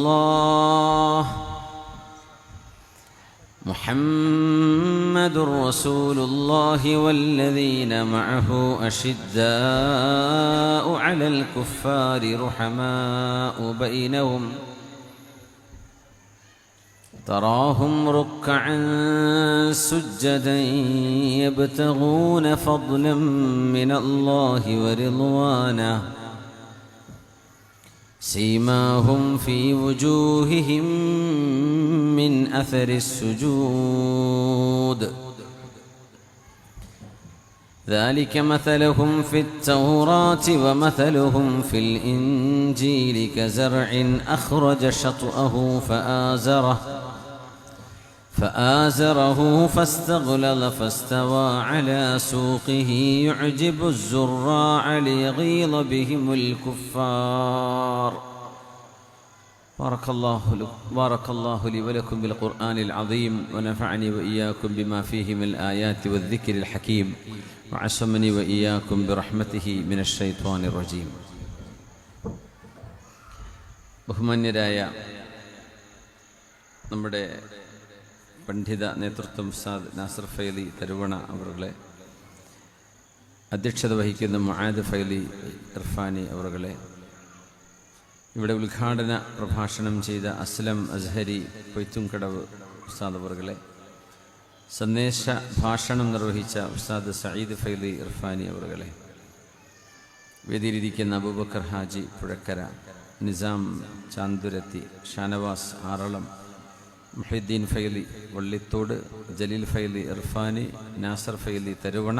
الله محمد رسول الله والذين معه أشداء على الكفار رحماء بينهم تراهم ركعا سجدا يبتغون فضلا من الله ورضوانه سيماهم في وجوههم من أثر السجود ذلك مثلهم في التوراة ومثلهم في الإنجيل كزرع أخرج شطأه فآزره فاستغلظ فاستوى على سوقه يعجب الزراع ليغيظ بهم الكفار. بارك الله لي ولكم بالقرآن العظيم ونفعني وإياكم بما فيه من الآيات والذكر الحكيم وعصمني وإياكم برحمته من الشيطان الرجيم. ബഹുമാന്യരായ നമ്മുടെ പണ്ഡിത നേതൃത്വം ഉസ്താദ് നാസർ ഫൈലി തരുവണ അവരുടെ, അധ്യക്ഷത വഹിക്കുന്ന മുആദ് ഫൈലി ഇർഫാനി അവരുടെ, ഇവിടെ ഉദ്ഘാടന പ്രഭാഷണം ചെയ്ത അസ്ലം അസ്ഹരി പൊയ്ത്തുംകടവ് ഉസ്താദ് അവരുടെ, സന്ദേശ ഭാഷണം നിർവഹിച്ച ഉസ്താദ് സഈദ് ഫൈലി ഇർഫാനി അവരുടെ, വേദിയിലിരിക്കുന്ന അബൂബക്കർ ഹാജി പുഴക്കര, നിസാം ചാന്തുരത്തി, ഷാനവാസ് ആറളം, മുഹീദ്ദീൻ ഫൈലി വള്ളിത്തോട്, ജലീൽ ഫൈലി ഇർഫാനി, നാസർ ഫൈലി തരുവണ,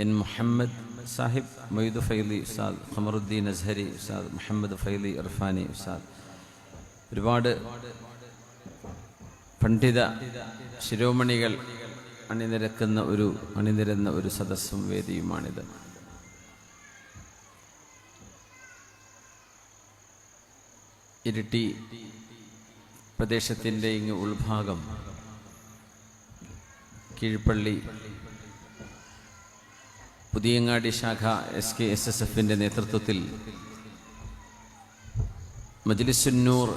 എൻ മുഹമ്മദ് സാഹിബ്, മൊയ്ദ് ഫൈലി ഉസ്താദ്, ഖമറുദ്ദീൻ അസ്ഹരി ഉസ്താദ്, മുഹമ്മദ് ഫൈലി ഇർഫാനി ഉസ്താദ്, ഒരുപാട് പണ്ഡിത ശിരോമണികൾ അണിനിരന്ന ഒരു സദസ്സും വേദിയുമാണിത്. ഇരിട്ടി പ്രദേശത്തിൻ്റെ ഇങ്ങ് ഉൾഭാഗം കീഴ്പള്ളി പുതിയങ്ങാടി ശാഖ SKSSFൻ്റെ നേതൃത്വത്തിൽ മജ്ലിസുന്നൂർ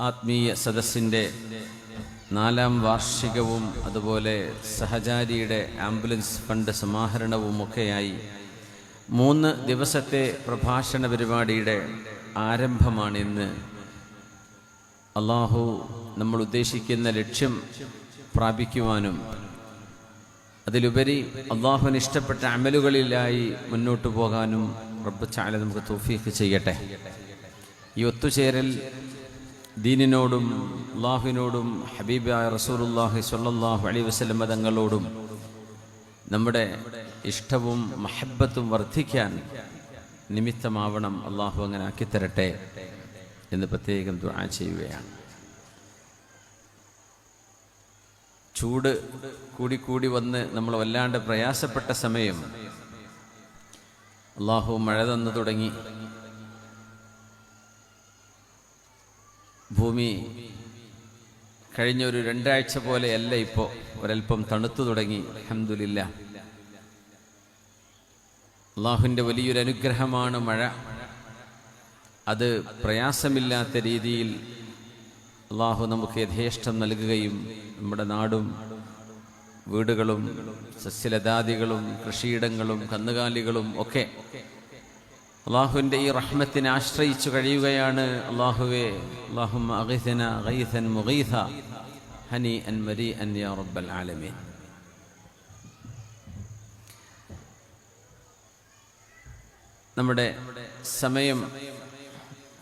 ആത്മീയ സദസ്സിൻ്റെ 4ാം വാർഷികവും അതുപോലെ സഹചാരിയുടെ ആംബുലൻസ് ഫണ്ട് സമാഹരണവുമൊക്കെയായി 3 ദിവസത്തെ പ്രഭാഷണ പരിപാടിയുടെ ആരംഭമാണിന്ന്. അള്ളാഹു നമ്മൾ ഉദ്ദേശിക്കുന്ന ലക്ഷ്യം പ്രാപിക്കുവാനും അതിലുപരി അള്ളാഹുവിന് ഇഷ്ടപ്പെട്ട അമലുകളിലായി മുന്നോട്ട് പോകാനും റബ്ബ് തആല നമുക്ക് തൗഫീഖ് ചെയ്യട്ടെ. ഈ ഒത്തുചേരൽ ദീനിനോടും അള്ളാഹുവിനോടും ഹബീബായ റസൂലുള്ളാഹി സ്വല്ലല്ലാഹു അലൈഹി വസല്ലം തങ്ങളോടും നമ്മുടെ ഇഷ്ടവും മഹബ്ബത്തും വർദ്ധിക്കാൻ നിമിത്തമാവണം. അള്ളാഹു അങ്ങനെ ആക്കിത്തരട്ടെ എന്ന് പ്രത്യേകം ദുആ ചെയ്യുകയാണ്. ചൂട് കൂടിക്കൂടി വന്ന് നമ്മൾ വല്ലാണ്ട് പ്രയാസപ്പെട്ട സമയം അള്ളാഹു മഴ തന്നു തുടങ്ങി. ഭൂമി കഴിഞ്ഞ ഒരു 2 ആഴ്ച പോലെയല്ല, ഇപ്പോൾ ഒരൽപ്പം തണുത്തു തുടങ്ങി. അൽഹംദുലില്ലാ, അള്ളാഹുവിൻ്റെ വലിയൊരു അനുഗ്രഹമാണ് മഴ. അത് പ്രയാസമില്ലാത്ത രീതിയിൽ അള്ളാഹു നമുക്ക് യഥേഷ്ടം നൽകുകയും നമ്മുടെ നാടും വീടുകളും സസ്യലതാദികളും കൃഷിയിടങ്ങളും കന്നുകാലികളും ഒക്കെ അള്ളാഹുവിൻ്റെ ഈ റഹ്മത്തിനെ ആശ്രയിച്ചു കഴിയുകയാണ്. അള്ളാഹുവേ, അല്ലാഹുമ്മ അഗിഥന ഗൈഥൻ മുഗീഥ ഹനീഅൻ മരീഅൻ യാ റബ്ബൽ ആലമീൻ. നമ്മുടെ സമയം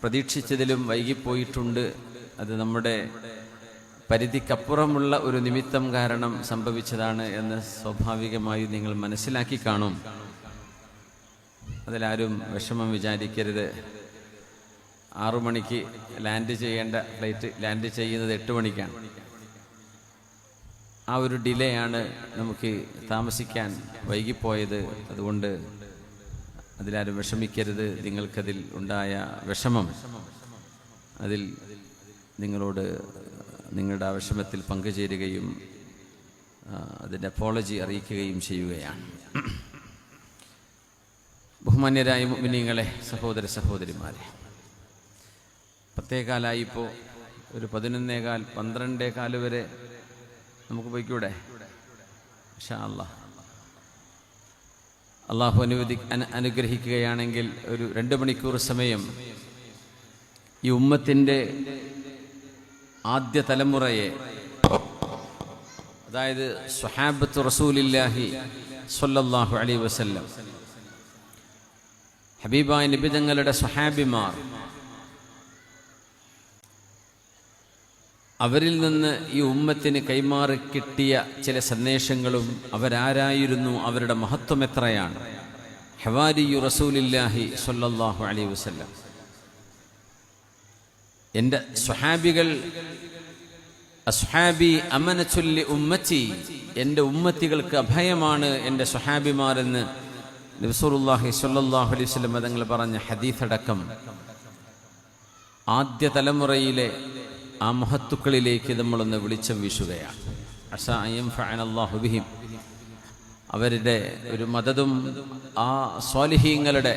പ്രതീക്ഷിച്ചതിലും വൈകിപ്പോയിട്ടുണ്ട്. അത് നമ്മുടെ പരിധിക്കപ്പുറമുള്ള ഒരു നിമിത്തം കാരണം സംഭവിച്ചതാണ് എന്ന് സ്വാഭാവികമായി നിങ്ങൾ മനസ്സിലാക്കി കാണും. അതിലാരും വിഷമം വിചാരിക്കരുത്. 6 മണിക്ക് ലാൻഡ് ചെയ്യേണ്ട ഫ്ലൈറ്റ് ലാൻഡ് ചെയ്യുന്നത് 8 മണിക്കാണ്. ആ ഒരു ഡിലേ ആണ് നമുക്ക് താമസിക്കാൻ വൈകിപ്പോയത്. അതുകൊണ്ട് അതിലാരും വിഷമിക്കരുത്. നിങ്ങൾക്കതിൽ ഉണ്ടായ വിഷമം, അതിൽ നിങ്ങളോട് നിങ്ങളുടെ വിഷമത്തിൽ പങ്കുചേരുകയും അതിൻ്റെ അപ്പോളജി അറിയിക്കുകയും ചെയ്യുകയാണ്. ബഹുമാന്യരായ മുഅ്മിനീങ്ങളെ, സഹോദര സഹോദരിമാരെ, 10:15 ഇപ്പോൾ ഒരു 11:15 12:15 വരെ നമുക്ക് പോയിക്കൂടെ? ഇൻഷാ അല്ലാഹ്. അള്ളാഹു അനുഗ്രഹിക്കുകയാണെങ്കിൽ ഒരു 2 മണിക്കൂർ സമയം ഈ ഉമ്മത്തിൻ്റെ ആദ്യ തലമുറയെ, അതായത് സ്വഹാബത്ത് റസൂലില്ലാഹി സ്വല്ലല്ലാഹു അലൈഹി വസല്ലം, ഹബീബായ നബി തങ്ങളുടെ സ്വഹാബിമാർ, അവരിൽ നിന്ന് ഈ ഉമ്മത്തിന് കൈമാറി കിട്ടിയ ചില സന്ദേശങ്ങളും അവരാരായിരുന്നു, അവരുടെ മഹത്വം എത്രയാണ്. ഹവാരിയു റസൂലില്ലാഹി സ്വല്ലല്ലാഹു അലൈഹി വസല്ലം, എൻ്റെ സ്വഹാബികൾ, അസ്ഹാബി അമനത്തുല്ലി ഉമ്മത്തി, എൻ്റെ ഉമ്മത്തികൾക്ക് അഭയമാണ് എൻ്റെ സ്വഹാബിമാരെന്ന് റസൂലുള്ളാഹി സ്വല്ലല്ലാഹു അലൈഹി വസല്ലം തങ്ങൾ പറഞ്ഞ ഹദീസടക്കം ആദ്യ തലമുറയിലെ ആ മഹത്തുക്കളിലേക്ക് നമ്മളൊന്ന് വെളിച്ചം വീശുകയാണ്. അസാ അയ്യൻഫഅനല്ലാഹു ബിഹിം, അവരുടെ ഒരു മദതും ആ സ്വാലിഹീങ്ങളുടെ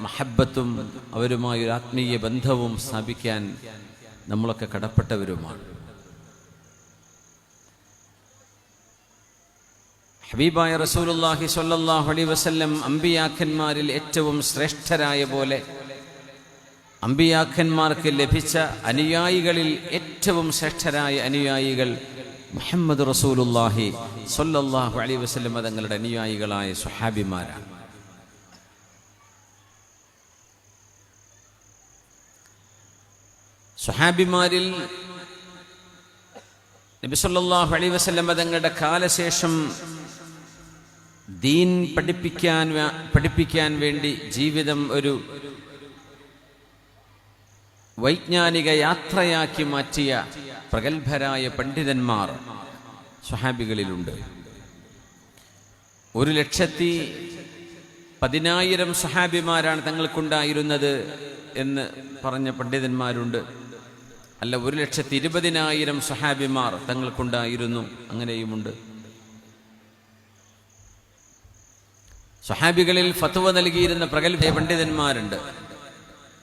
മഹബ്ബത്തും അവരുമായി ഒരു ആത്മീയ ബന്ധവും സ്ഥാപിക്കാൻ നമ്മളൊക്കെ കടപ്പെട്ടവരുമാണ്. ഹബീബായ റസൂലുള്ളാഹി സ്വല്ലല്ലാഹു അലൈഹി വസല്ലം അമ്പിയാക്കന്മാരിൽ ഏറ്റവും ശ്രേഷ്ഠരായ പോലെ അമ്പിയാക്കന്മാർക്ക് ലഭിച്ച അനുയായികളിൽ ഏറ്റവും ശ്രേഷ്ഠരായ അനുയായികൾ മുഹമ്മദ് റസൂലുള്ളാഹി സ്വല്ലല്ലാഹു അലൈഹി വസല്ലം തങ്ങളുടെ അനുയായികളായ സ്വഹാബിമാരാണ്. സ്വഹാബിമാരിൽ നബി സല്ലല്ലാഹു അലൈഹി വസല്ലം തങ്ങളുടെ കാലശേഷം ദീൻ പഠിപ്പിക്കാൻ വേണ്ടി ജീവിതം ഒരു വൈജ്ഞാനിക യാത്രയാക്കി മാറ്റിയ പ്രഗത്ഭരായ പണ്ഡിതന്മാർ സ്വഹാബികളിലുണ്ട്. 1,10,000 സ്വഹാബിമാരാണ് തങ്ങൾക്കുണ്ടായിരുന്നത് എന്ന് പറഞ്ഞ പണ്ഡിതന്മാരുണ്ട്. അല്ല, 1,20,000 സ്വഹാബിമാർ തങ്ങൾക്കുണ്ടായിരുന്നു, അങ്ങനെയുമുണ്ട്. സ്വഹാബികളിൽ ഫത്വ നൽകിയിരുന്ന പ്രഗത്ഭ പണ്ഡിതന്മാരുണ്ട്.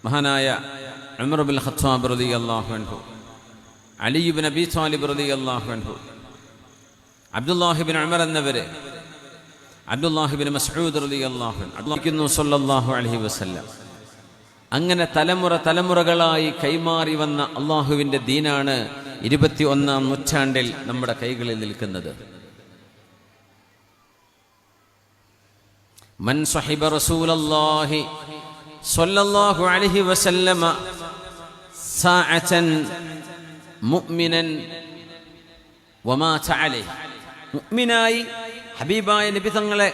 മഹാനായ ഉമർ ഇബ്നുൽ ഖത്താബ് റളിയല്ലാഹു അൻഹു, അലി ഇബ്നു അബീ ത്വാലിബ് റളിയല്ലാഹു അൻഹു, അബ്ദുല്ലാഹി ഇബ്നു ഉമർ എന്നവരെ, അബ്ദുല്ലാഹി ഇബ്നു മസ്ഊദ് റളിയല്ലാഹു അൻഹു സ്വല്ലല്ലാഹു അലൈഹി വസല്ലം. അങ്ങനെ തലമുറകളായി കൈമാറി വന്ന അള്ളാഹുവിൻ്റെ ദീനാണ് 21-ാം നൂറ്റാണ്ടിൽ നമ്മുടെ കൈകളിൽ നിൽക്കുന്നത്. മൻ സ്വഹിബ റസൂലല്ലാഹി സ്വല്ലല്ലാഹു അലൈഹി വസല്ലമ സാഅതൻ മുഅ്മിനൻ വമാത അലൈഹി, മുഅ്മിനായി ഹബീബായ നബി തങ്ങളെ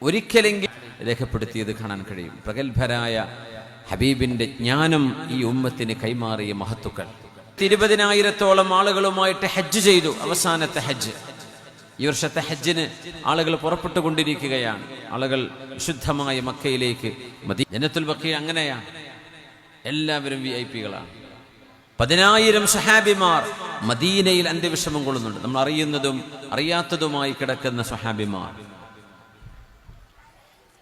ഒരിക്കലെങ്കിലും രേഖപ്പെടുത്തിയത് കാണാൻ കഴിയും. പ്രഗത്ഭരായ ഹബീബിന്റെ ജ്ഞാനം ഈ ഉമ്മത്തിന് കൈമാറിയ മഹത്തുക്കൾ. 20,000-ഓളം ആളുകളുമായിട്ട് ഹജ്ജ് ചെയ്തു. അവസാനത്തെ ഹജ്ജ്, ഈ വർഷത്തെ ഹജ്ജിന് ആളുകൾ പുറപ്പെട്ടുകൊണ്ടിരിക്കുകയാണ്. ആളുകൾ വിശുദ്ധമായ മക്കയിലേക്ക്, ജന്നത്തുൽ ബഖീ അങ്ങനെയാണ്, എല്ലാവരും VIP-കളാണ്. 10,000 സ്വഹാബിമാർ മദീനയിൽ അന്ത്യവിശ്രമം കൊള്ളുന്നുണ്ട്. നമ്മൾ അറിയുന്നതും അറിയാത്തതുമായി കിടക്കുന്ന സ്വഹാബിമാർ.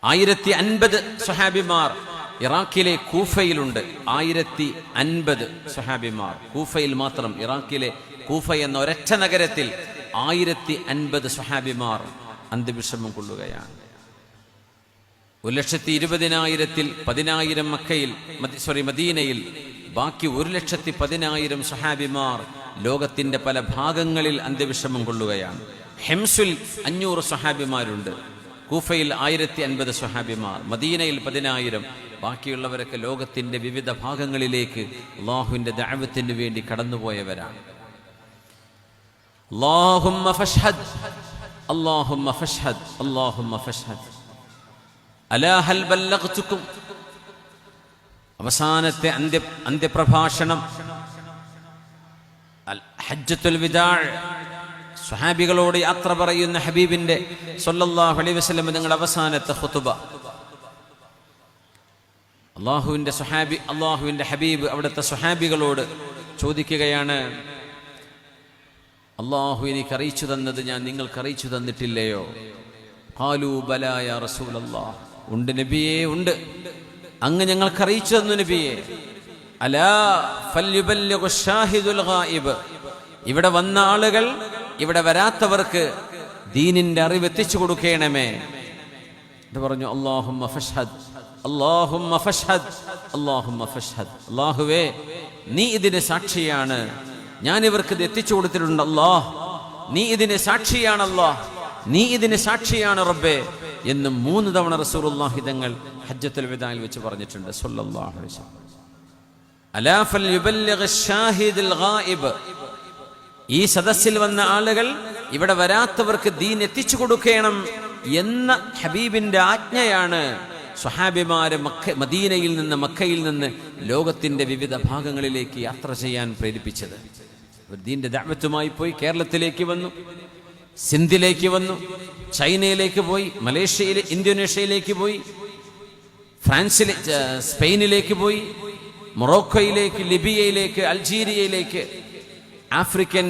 1050 സ്വഹാബിമാർ ഇറാഖിലെ കൂഫയിലുണ്ട്. 1050 സ്വഹാബിമാർ കൂഫയിൽ മാത്രം. ഇറാഖിലെ കൂഫ എന്ന ഒരൊറ്റ നഗരത്തിൽ 1050 സ്വഹാബിമാർ അന്ത്യവിശ്രമം കൊള്ളുകയാണ്. 1,20,000-ൽ 10,000 മദീനയിൽ, ബാക്കി 1,10,000 സ്വഹാബിമാർ ലോകത്തിന്റെ പല ഭാഗങ്ങളിൽ അന്ത്യവിശ്രമം കൊള്ളുകയാണ്. ഹെംസിൽ 500 സ്വഹാബിമാരുണ്ട്. കൂഫയിൽ 1050 സ്വഹാബിമാർ, മദീനയിൽ 10,000. ബാക്കിയുള്ളവരൊക്കെ ലോകത്തിന്റെ വിവിധ ഭാഗങ്ങളിലേക്ക് അല്ലാഹുവിന്റെ ദഅവത്തിന് വേണ്ടി കടന്നുപോയവരാണ്. അല്ലാഹുമ്മ ഫഷ്ഹദ്, അല്ലാഹുമ്മ ഫഷ്ഹദ്, അല്ലാഹുമ്മ ഫഷ്ഹദ്. അലാ ഹൽ ബല്ലഗ്തുക്കും, അവസാനത്തെ അന്ത്യപ്രഭാഷണം, ഹജ്ജത്തുൽ വിദാ, സ്വഹാബികളോട് യാത്ര പറയുന്ന ഹബീബിന്റെ സ്വല്ലല്ലാഹു അലൈഹി വസല്ലം നിങ്ങളുടെ അവസാനത്തെ ഖുതുബ. അള്ളാഹുവിന്റെ ഹബീബ് അവിടുത്തെ സ്വഹാബികളോട് ചോദിക്കുകയാണ്, അള്ളാഹു എനിക്ക് അറിയിച്ചു തന്നത് ഞാൻ നിങ്ങൾക്ക് അറിയിച്ചു തന്നിട്ടില്ലയോ? ഖാലൂ ബലാ യാ റസൂലല്ലാഹ്, ഉണ്ട് നബിയേ, ഉണ്ട്, അങ്ങ് ഞങ്ങൾക്ക് അറിയിച്ചു തന്നു നബിയേ. അലാ ഫൽയുബല്ലിഗു ഷാഹിദുൽ ഗായിബ്, ഇവിടെ വന്ന ആളുകൾ ഇവിടെ വരാത്തവർക്ക് ദീനിന്റെ അറിവ് എത്തിച്ചു കൊടുക്കണമേ എന്ന് പറഞ്ഞു. അല്ലാഹുമ്മ ഫഷ്ഹദ്, അല്ലാഹുമ്മ ഫഷ്ഹദ്, അല്ലാഹുമ്മ ഫഷ്ഹദ്. അല്ലാഹുവേ നീ ഇതിന് സാക്ഷിയാണ്, ഞാൻ ഇവർക്ക് ഇത് എത്തിച്ചു കൊടുത്തിട്ടുണ്ട്. അല്ലാഹ് നീ ഇതിന് സാക്ഷിയാണ്, അല്ലാഹ് നീ ഇതിന് സാക്ഷിയാണ് റബ്ബേ എന്ന് 3 തവണ റസൂലുള്ളാഹി തങ്ങൾ ഹജ്ജത്തുൽ വിദായിൽ വെച്ച് പറഞ്ഞിട്ടുണ്ട് സ്വല്ലല്ലാഹു അലൈഹി വസല്ലം. അലാ ഫൽയുബല്ലിഗ് ഷാഹിദുൽ ഗായിബ്, ഈ സദസ്സിൽ വന്ന ആളുകൾ ഇവിടെ വരാത്തവർക്ക് ദീൻ എത്തിച്ചു കൊടുക്കണം എന്ന ഹബീബിന്റെ ആജ്ഞയാണ് സ്വഹാബിമാരെ മദീനയിൽ നിന്ന് മക്കയിൽ നിന്ന് ലോകത്തിന്റെ വിവിധ ഭാഗങ്ങളിലേക്ക് യാത്ര ചെയ്യാൻ പ്രേരിപ്പിച്ചത്. ദീന്റെ ദഅവത്തുമായി പോയി കേരളത്തിലേക്ക് വന്നു, സിന്ധിലേക്ക് വന്നു, ചൈനയിലേക്ക് പോയി, മലേഷ്യയിലെ ഇന്തോനേഷ്യയിലേക്ക് പോയി, ഫ്രാൻസിലെ സ്പെയിനിലേക്ക് പോയി, മൊറോക്കോയിലേക്ക്, ലിബിയയിലേക്ക്, അൾജീരിയയിലേക്ക്, ആഫ്രിക്കൻ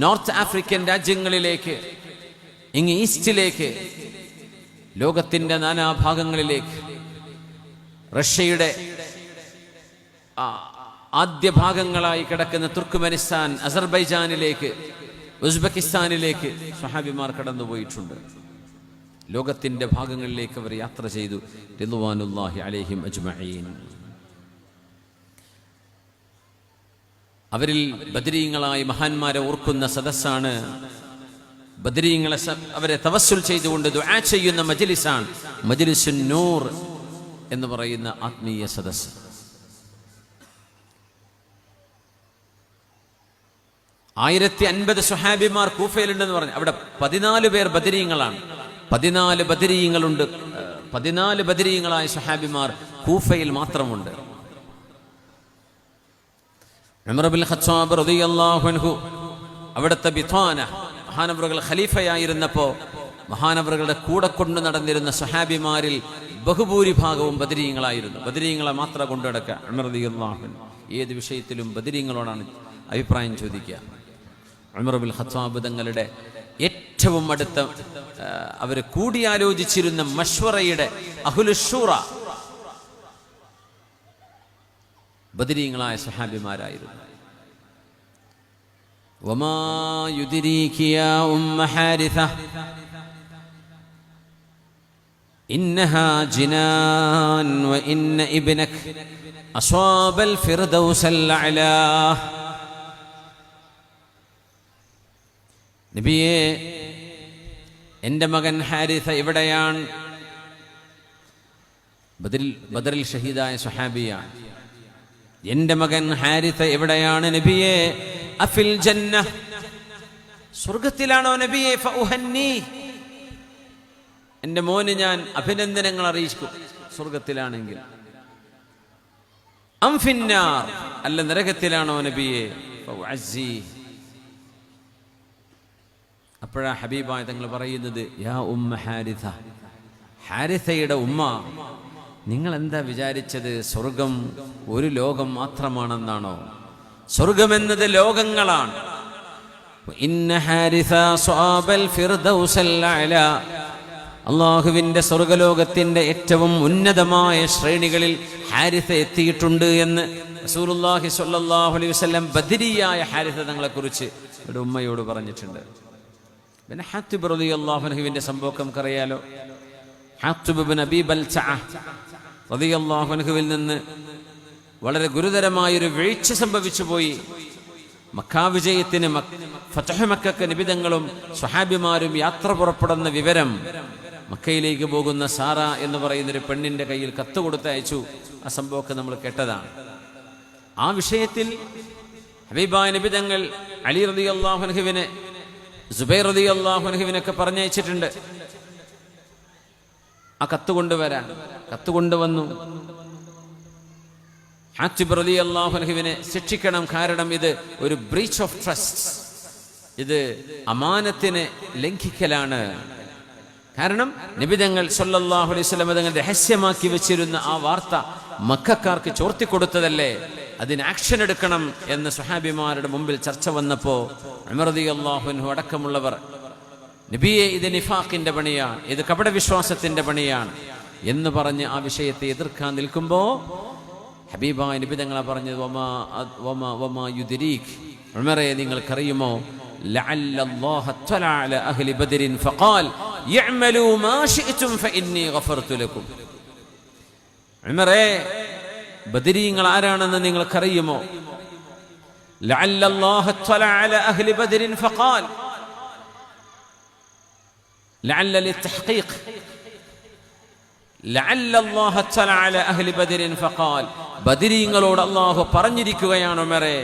നോർത്ത് ആഫ്രിക്കൻ രാജ്യങ്ങളിലേക്ക്, ഇങ്ങ് ഈസ്റ്റിലേക്ക്, ലോകത്തിന്റെ നാനാഭാഗങ്ങളിലേക്ക്, റഷ്യയുടെ ആദ്യ ഭാഗങ്ങളായി കിടക്കുന്ന തുർക്ക്മെനിസ്ഥാൻ, അസർബൈജാനിലേക്ക്, ഉസ്ബെക്കിസ്ഥാനിലേക്ക് സ്വഹാബിമാർ കടന്നുപോയിട്ടുണ്ട്. ലോകത്തിന്റെ ഭാഗങ്ങളിലേക്ക് അവർ യാത്ര ചെയ്തു. റിദ്വാനുല്ലാഹി അലൈഹിം അജ്മഈൻ. അവരിൽ ബദരീങ്ങളായ മഹാന്മാരെ ഓർക്കുന്ന സദസ്സാണ്. ബദരീങ്ങളെ അവരെ തവസ്സുൽ ചെയ്തുകൊണ്ട് ദുആ ചെയ്യുന്ന മജ്ലിസാണ് മജ്ലിസുൻ നൂർ എന്ന് പറയുന്ന ആത്മീയ സദസ്സ്. ആയിരത്തി 50 സ്വഹാബിമാർ കൂഫയിലുണ്ടെന്ന് പറഞ്ഞു. അവിടെ 14 പേർ ബദരീങ്ങളാണ്. 14 ബദരീങ്ങളുണ്ട്. 14 ബദരീങ്ങളായ സ്വഹാബിമാർ കൂഫയിൽ മാത്രമുണ്ട്. ഉമർ ഇബ്നുൽ ഖത്താബ് റളിയല്ലാഹു അൻഹു അവിടുത്തെ ബിത്വാന മഹാനവറുകൾ ഖലീഫയായിരുന്നപ്പോൾ മഹാനവറുകളുടെ കൂടെ കൊണ്ടു നടന്നിരുന്ന സ്വഹാബിമാരിൽ ബഹുഭൂരിഭാഗവും ബദരീങ്ങളായിരുന്നു. ബദരീങ്ങളെ മാത്രം കൊണ്ടു നടക്കുക. ഉമർ റളിയല്ലാഹു അൻഹു ഏത് വിഷയത്തിലും ബദരീങ്ങളോടാണ് അഭിപ്രായം ചോദിക്കുക. ഉമർ ഇബ്നുൽ ഖത്താബ് തങ്ങളുടെ ഏറ്റവും അടുത്ത അവർ കൂടിയാലോചിച്ചിരുന്ന മഷ്വറയുടെ അഹ്ലുശൂറ ബദരീങ്ങളായ സ്വഹാബിമാരായിരുന്നു. വമാ യുദ്രീകി യാ ഉമ്മ ഹാരിഥ ഇന്നഹാ ജിനാൻ വ ഇന്ന ഇബ്നക അസ്വാബൽ ഫിർദൗസൽ അഅലാ. നബിയേ, എൻ്റെ മകൻ ഹാരിഥ എവിടെയാണ്? ബദറിൽ ഷഹീദായ സ്വഹാബിയാണ്. എൻ്റെ മകൻ ഹാരിഥ എവിടെയാണ് നബിയേ? അഫിൽ ജന്ന, സ്വർഗത്തിലാണോ നബിയേ? ഫഉഹന്നി, എൻ്റെ മോന് ഞാൻ അഭിനന്ദനങ്ങൾ അറിയിക്കും സ്വർഗത്തിലാണെങ്കിൽ. അം ഫിന്നാർ, അല്ല നരകത്തിലാണോ നബിയേ? ഫഉഅസ്സി. അപ്പോഴാ ഹബീബായ തങ്ങൾ പറയുന്നത്, യാ ഉമ്മ ഹാരിഥ, ഹാരിഥയുടെ ഉമ്മ, നിങ്ങൾ എന്താ വിചാരിച്ചത് സ്വർഗം ഒരു ലോകം മാത്രമാണെന്നാണോ? സ്വർഗമെന്നത് ലോകങ്ങളാണ്. ഇന്ന ഹാരിഥ സ്വാബൽ ഫിർദൗസൽ അഅലാ, അല്ലാഹുവിന്റെ സ്വർഗലോകത്തിന്റെ ഏറ്റവും ഉന്നതമായ ശ്രേണികളിൽ ഹാരിഥ എത്തിയിട്ടുണ്ട് എന്ന് റസൂലുള്ളാഹി സ്വല്ലല്ലാഹു അലൈഹി വസല്ലം ബദരിയായ ഹാരിഥ തങ്ങളെക്കുറിച്ച് ഒരു ഉമ്മയോട് പറഞ്ഞിട്ടുണ്ട്. പിന്നെ ഹാത്തിബ് റളിയല്ലാഹു അൻഹുവിന്റെ സംഭവം നമുക്കറിയാലോ. ഹാത്തിബ് ഇബ്നു അബീ ബൽതഅ റളിയല്ലാഹു അൻഹുവിൽ നിന്ന് വളരെ ഗുരുതരമായൊരു വീഴ്ച സംഭവിച്ചു പോയി. മക്കാ വിജയത്തിന് ഫതഹ് മക്കക്ക് നിബിതങ്ങളും സ്വഹാബിമാരും യാത്ര പുറപ്പെടുന്ന വിവരം മക്കയിലേക്ക് പോകുന്ന സാറ എന്ന് പറയുന്നൊരു പെണ്ണിന്റെ കയ്യിൽ കത്ത് കൊടുത്തയച്ചു. ആ സംഭവമൊക്കെ നമ്മൾ കേട്ടതാണ്. ആ വിഷയത്തിൽ ഹബീബായ നിബിതങ്ങൾ അലി റളിയല്ലാഹു അൻഹുവിനെ, സുബൈർ റളിയല്ലാഹു അൻഹുവിനൊക്കെ പറഞ്ഞയച്ചിട്ടുണ്ട് ആ കത്ത് കൊണ്ടുവരാൻ. കത്ത് കൊണ്ടുവന്നു. ഹാത്തിബ് റളിയല്ലാഹു അൻഹുവിനെ ശിക്ഷിക്കണം, കാരണം ഇത് ഒരു ബ്രീച്ച് ഓഫ് ട്രസ്റ്റ്, ഇത് അമാനത്തിനെ ലംഘിക്കലാണ്. കാരണം നബിതങ്ങൾ സല്ലല്ലാഹു അലൈഹി വസല്ലം തങ്ങൾ രഹസ്യമാക്കി വെച്ചിരുന്ന ആ വാർത്ത മക്കക്കാർക്ക് ചോർത്തിക്കൊടുത്തതല്ലേ, അതിന് ആക്ഷൻ എടുക്കണം എന്ന് സ്വഹാബിമാരുടെ മുമ്പിൽ ചർച്ച വന്നപ്പോൾ ഉമർ റളിയല്ലാഹു അൻഹു അടക്കമുള്ളവർ, നബിയെ ഇത് നിഫാഖിന്റെ പണിയാണ്, ഇത് കപടവിശ്വാസത്തിന്റെ പണിയാണ് എന്ന് പറഞ്ഞ് ആ വിഷയത്തെ എതിർക്കാൻ നിൽക്കുമ്പോൾ ഹബീബായ നബി തങ്ങളെ പറഞ്ഞത് വമാ യുദ്രീക്, ഉമറേ നിങ്ങൾക്കറിയുമോ, ലഅല്ലല്ലാഹ തഅല അലാ അഹ്ലി ബദരിൻ ഫഖാൽ യഅമലൂ മാ ശിഅ്തും ഫഇന്നി ഗഫർതു ലക്കും. ഉമറേ, ബദരീങ്ങൾ ആരാണെന്ന് നിങ്ങൾക്കറിയുമോ? ലഅല്ലല്ലാഹ തഅല അലാ അഹ്ലി ബദരിൻ ഫഖാൽ, ലഅല്ല ലിത്തഹ്ഖീഖ്, ലഅല്ലല്ലാഹ തഅല അലാ അഹ്ലി ബദരിൻ ഫഖാൽ, ബദരീങ്ങളോട് അല്ലാഹു പറഞ്ഞിരിക്കുകയാണ് ഉമറേ,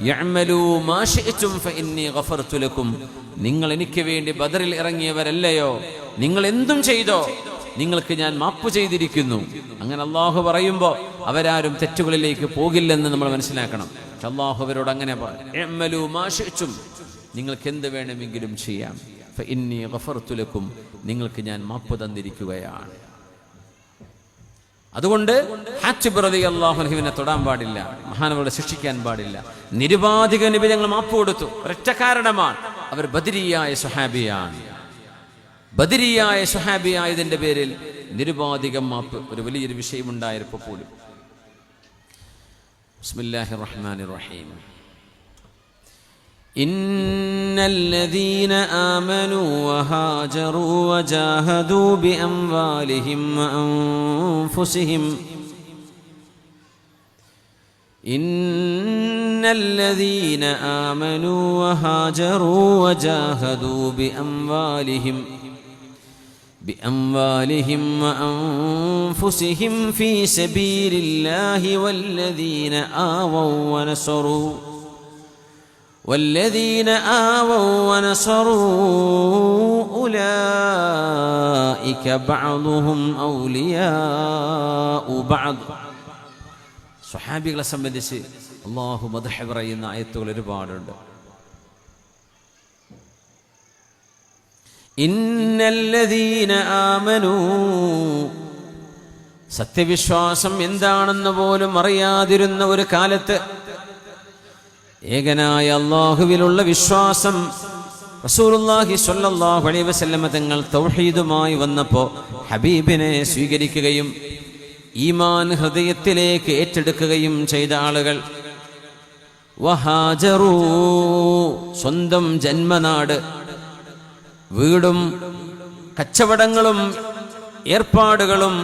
യഅമലൂ മാ ശിഅ്തും ഫഇന്നി ഗഫർതു ലക്കും, നിങ്ങൾ എനിക്ക് വേണ്ടി ബദറിൽ ഇറങ്ങിയവരല്ലയോ, നിങ്ങൾ എന്തും ചെയ്തോ, നിങ്ങൾക്ക് ഞാൻ മാപ്പ് ചെയ്തിരിക്കുന്നു. അങ്ങനെ അല്ലാഹു പറയുമ്പോൾ അവരാരും തെറ്റുകളിലേക്ക് പോകില്ലെന്ന് നമ്മൾ മനസ്സിലാക്കണം. അല്ലാഹു അവരോട് അങ്ങനെ പറഞ്ഞു, ഇഅമലൂ മാ ശിഅ്തും, നിങ്ങൾക്ക് എന്ത് വേണമെങ്കിലും ചെയ്യാം, ഫഇന്നി ഗഫർതു ലക്കും, നിങ്ങൾക്ക് ഞാൻ മാപ്പ് തന്നിരിക്കുകയാണ്. അതുകൊണ്ട് ഹാത്തിബ് റളിയല്ലാഹു അൻഹുവിനെ തൊടാൻ പാടില്ല, മഹാനവരുടെ ശിക്ഷിക്കാൻ പാടില്ല. നിരുപാധിക നബി തങ്ങൾ മാപ്പ് കൊടുത്തു. ഒരൊറ്റ കാരണമാണ്, അവർ ബദരിയായ സ്വഹാബിയാണ്. ബദരിയായ സ്വഹാബിയായതിന്റെ പേരിൽ നിരുപാധികം മാപ്പ്, ഒരു വലിയൊരു വിഷയമുണ്ടായപ്പോൾ പോലും. ബിസ്മില്ലാഹിർ റഹ്മാനിർ റഹീം. ഇന്നല്ലദീന ആമനൂ വഹാജറൂ വജാഹദൂ ബിഅംവാലിഹിം വഅൻഫുസിഹിം ഇന്നല്ലദീന ആമനൂ വഹാജറൂ വജാഹദൂ ബിഅംവാലിഹിം വഅൻഫുസിഹിം ഫീ സബീലില്ലാഹി والذين آووا ونصروا أولئك بعضهم أولياء بعض. സ്വഹാബികളെ സംബന്ധിച്ച് അല്ലാഹു മദ്ഹ് പറയുന്ന ആയത്തുകൾ ഒരുപാടുണ്ട്. ഇന്നല്ലദീന ആമനൂ, സത്യവിശ്വാസം എന്താണെന്ന് പോലും അറിയാതിരുന്ന ഒരു കാലത്ത് ഏകനായ അല്ലാഹുവിലുള്ള വിശ്വാസം റസൂലുള്ളാഹി സ്വല്ലല്ലാഹു അലൈഹി വസല്ലം തങ്ങൾ തൗഹീദുമായി വന്നപ്പോൾ ഹബീബിനെ സ്വീകരിക്കുകയും ഈമാൻ ഹൃദയത്തിലേക്ക് ഏറ്റെടുക്കുകയും ചെയ്ത ആളുകൾ, വഹാജറൂ, സ്വന്തം ജന്മനാട്, വീടും കച്ചവടങ്ങളും ഏർപ്പാടുകളും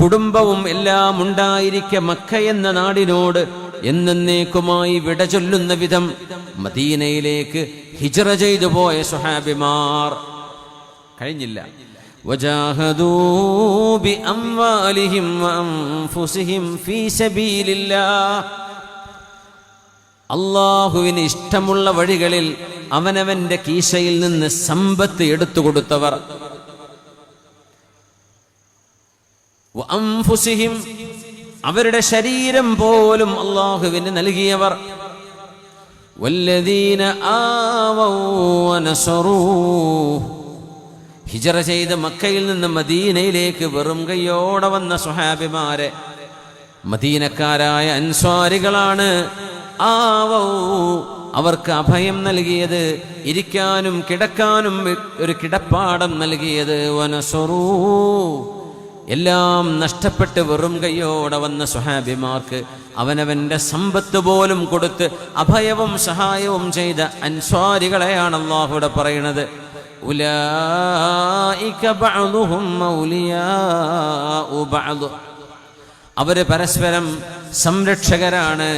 കുടുംബവും എല്ലാം ഉണ്ടായിരിക്കെ മക്ക എന്ന നാടിനോട് എന്നേക്കുമായി വിട ചൊല്ലുന്ന വിധം മദീനയിലേക്ക് ഹിജ്റ ചെയ്തു പോയ സ്വഹാബിമാർ കഴിഞ്ഞില്ല. വജാഹദൂ ബിഅംവാലിഹിം വഅൻഫുസിഹിം ഫീ സബീലില്ലാഹ്, അല്ലാഹുവിന് ഇഷ്ടമുള്ള വഴികളിൽ അവനവന്റെ കീശയിൽ നിന്ന് സമ്പത്ത് എടുത്തു കൊടുത്തവർ, വഅൻഫുസിഹിം, അവരുടെ ശരീരം പോലും അല്ലാഹുവിന് നൽകിയവർ, വല്ലദീന ആവൗ വനസറൂ, ഹിജ്റ ചെയ്ത് മക്കയിൽ നിന്ന് മദീനയിലേക്ക് വെറും കൈയോടെ വന്ന സ്വഹാബിമാരെ, മദീനക്കാരായ അൻസ്വാരികളാണ്. ആവൗ, അവർക്ക് അഭയം നൽകിയത്, ഇരിക്കാനും കിടക്കാനും ഒരു കിടപ്പാടം നൽകിയത്. വനസറൂ, എല്ലാം നഷ്ടപ്പെട്ട് വെറും കൈയോടെ വന്ന സ്വഹാബിമാർക്ക് അവനവന്റെ സമ്പത്ത് പോലും കൊടുത്ത് അഭയവും സഹായവും ചെയ്ത അൻസ്വാരികളെയാണ് അല്ലാഹുവിടെ പറയുന്നത്. ഉലൈക ബഅ്ദുഹും ഔലിയാഉ ബഅദ്, അവര് പരസ്പരം സംരക്ഷകരാണ്,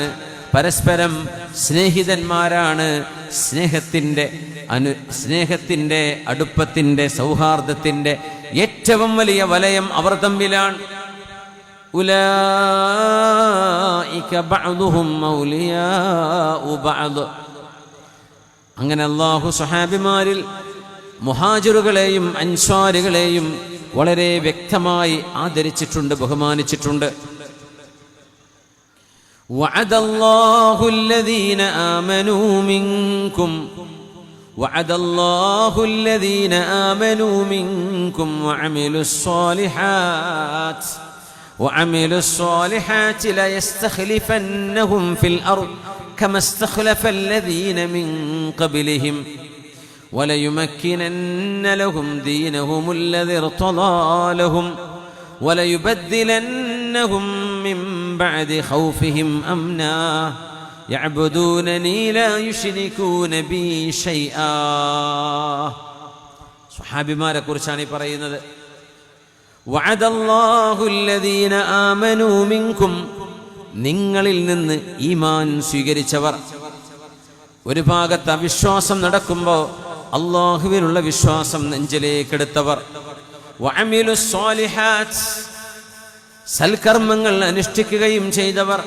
പരസ്പരം സ്നേഹിതന്മാരാണ്. സ്നേഹത്തിന്റെ അടുപ്പത്തിന്റെ സൗഹാർദ്ദത്തിന്റെ ഏറ്റവും വലിയ വലയം അവർ തമ്മിലാണ്. ഉലൈക ബഅ്ദുഹും ഔലിയാഉ ബഅദ്. അങ്ങനെ അല്ലാഹു സ്വഹാബിമാരിൽ മുഹാജിറുകളെയും അൻസ്വാരികളെയും വളരെ വ്യക്തമായി ആദരിച്ചിട്ടുണ്ട്, ബഹുമാനിച്ചിട്ടുണ്ട്. وعد الله الذين آمنوا منكم وعملوا الصالحات ليستخلفنهم في الأرض كما استخلف الذين من قبلهم وليمكنن لهم دينهم الذي ارتضى لهم وليبدلنهم من ബഅദി ഖൗഫിഹിം അംനാ യഅ്ബുദൂനനി ലാ യുശ്രികൂന ബി ശൈആ. സ്വഹാബിമാരെ കുറിച്ചാണ് ഈ പറയുന്നത്. വഅദല്ലാഹു അല്ലദീന ആമനൂ മിൻകും, നിങ്ങളിൽ നിന്ന് ഈമാൻ സ്വീകരിച്ചവർ. ഒരു ഭാഗത്ത് അവിശ്വാസം നടക്കുമ്പോൾ അല്ലാഹുവിനുള്ള വിശ്വാസം നെഞ്ചിലേക്കെടുത്തവർ. വഅമിലുസ് സ്വാലിഹാത്ത്, സൽക്കർമ്മങ്ങൾ അനുഷ്ഠിക്കുകയും ചെയ്തവർ.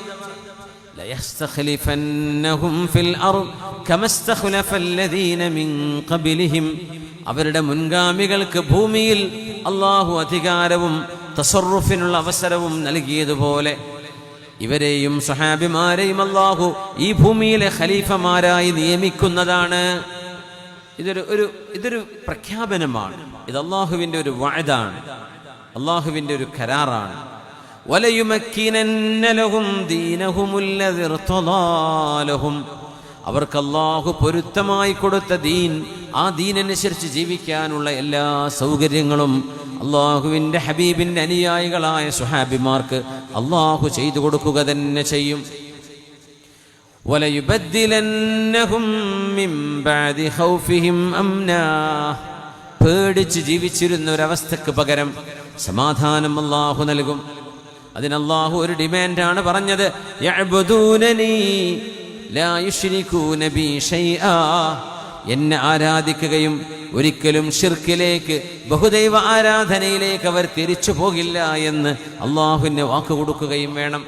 ലയസ്തഖ്ലിഫന്നഹും ഫിൽ അർദ് കമസ്തഖ്ലഫല്ലദീന മിൻ ഖബ്ലിഹിം, അവരുടെ മുൻഗാമികൾക്ക് ഭൂമിയിൽ അല്ലാഹു അധികാരവും തസറുഫിനുള്ള അവസരവും നൽകിയതുപോലെ ഇവരെയും സ്വഹാബിമാരെയും അല്ലാഹു ഈ ഭൂമിയിലെ ഖലീഫമാരായി നിയമിക്കുന്നതാണ്. ഇതൊരു പ്രഖ്യാപനമാണ്. ഇത് അല്ലാഹുവിൻ്റെ ഒരു വഅദാണ്, അല്ലാഹുവിൻ്റെ ഒരു കരാറാണ്. വലയുമക്കിനന്ന ലഹും ദീനഹുമുല്ലദി ഇർതദാ ലഹും, അവർക്ക് അല്ലാഹു പൊരുത്തമായി കൊടുത്ത ദീൻ, ആ ദീനനുസരിച്ച് ജീവിക്കാനുള്ള എല്ലാ സൗകര്യങ്ങളും അല്ലാഹുവിൻ്റെ ഹബീബിൻ്റെ അനുയായികളായ സ്വഹാബിമാർക്ക് അല്ലാഹു ചെയ്തു കൊടുക്കുക തന്നെ ചെയ്യും. വലയുബദ്ദിലന്നഹും മിൻ ബഅദി ഖൗഫിഹിം അംനാ, പേടിച്ച് ജീവിച്ചിരുന്ന ഒരവസ്ഥക്ക് പകരം സമാധാനം അല്ലാഹു നൽകും. അതിന് അല്ലാഹു ഒരു ഡിമാൻഡാണ് പറഞ്ഞത്, യഅ്ബുദൂനനി ലാ യുശ്രികൂന ബി ശൈആ, എന്നെ ആരാധിക്കുകയും ഒരിക്കലും ഷിർക്കിലേക്ക്, ബഹുദൈവ ആരാധനയിലേക്ക് അവർ തിരിച്ചു പോകില്ല എന്ന് അല്ലാഹുവിന് വാക്ക് കൊടുക്കുകയും വേണം.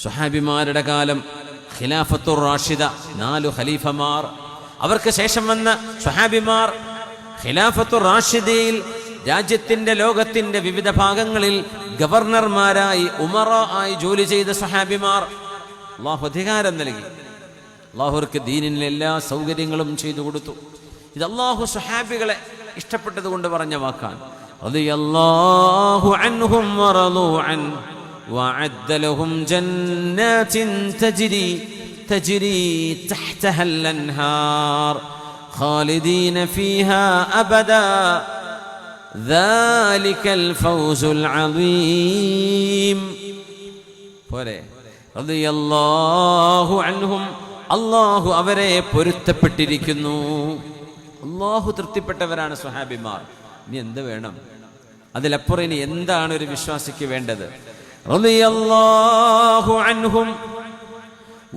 സ്വഹാബിമാരുടെ കാലം ഖിലാഫത്തുർ റാഷിദ, 4 ഖലീഫമാർ, അവർക്ക് ശേഷം വന്ന സ്വഹാബിമാർ ഖിലാഫത്തുർ റാഷിദയിൽ രാജ്യത്തിന്റെ ലോകത്തിന്റെ വിവിധ ഭാഗങ്ങളിൽ ഗവർണർമാരായി, ഉമറായി ജോലി ചെയ്ത സ്വഹാബിമാർ. അല്ലാഹു അധികാരം നൽകി, അല്ലാഹുർക്ക് ദീനിലെ എല്ലാ സൗകര്യങ്ങളും ചെയ്തു കൊടുത്തു. ഇത് അല്ലാഹു സ്വഹാബികളെ ഇഷ്ടപ്പെട്ടത് കൊണ്ട് പറഞ്ഞ വാക്കാണ്. റളിയല്ലാഹു അൻഹും വറളൂ അൻ വഅദ്ദ ലഹും ജന്നാത്തിൻ തജ്രി തഹ്തഹാ അൽ-അൻഹാർ ഖാലിദീന ഫീഹാ അബദാ ദാലികൽ ഫൗസുൽ അളീം. പോരെ, റളിയല്ലാഹു അൻഹും, അല്ലാഹു അവരെ പൊരുത്തപ്പെട്ടിരിക്കുന്നു. അല്ലാഹു തൃപ്തിപ്പെട്ടവരാണ് സ്വഹാബിമാർ. ഇനി എന്ത് വേണം? അതിലപ്പുറം ഇനി എന്താണ് ഒരു വിശ്വാസിക്ക് വേണ്ടത്? റളിയല്ലാഹു അൻഹും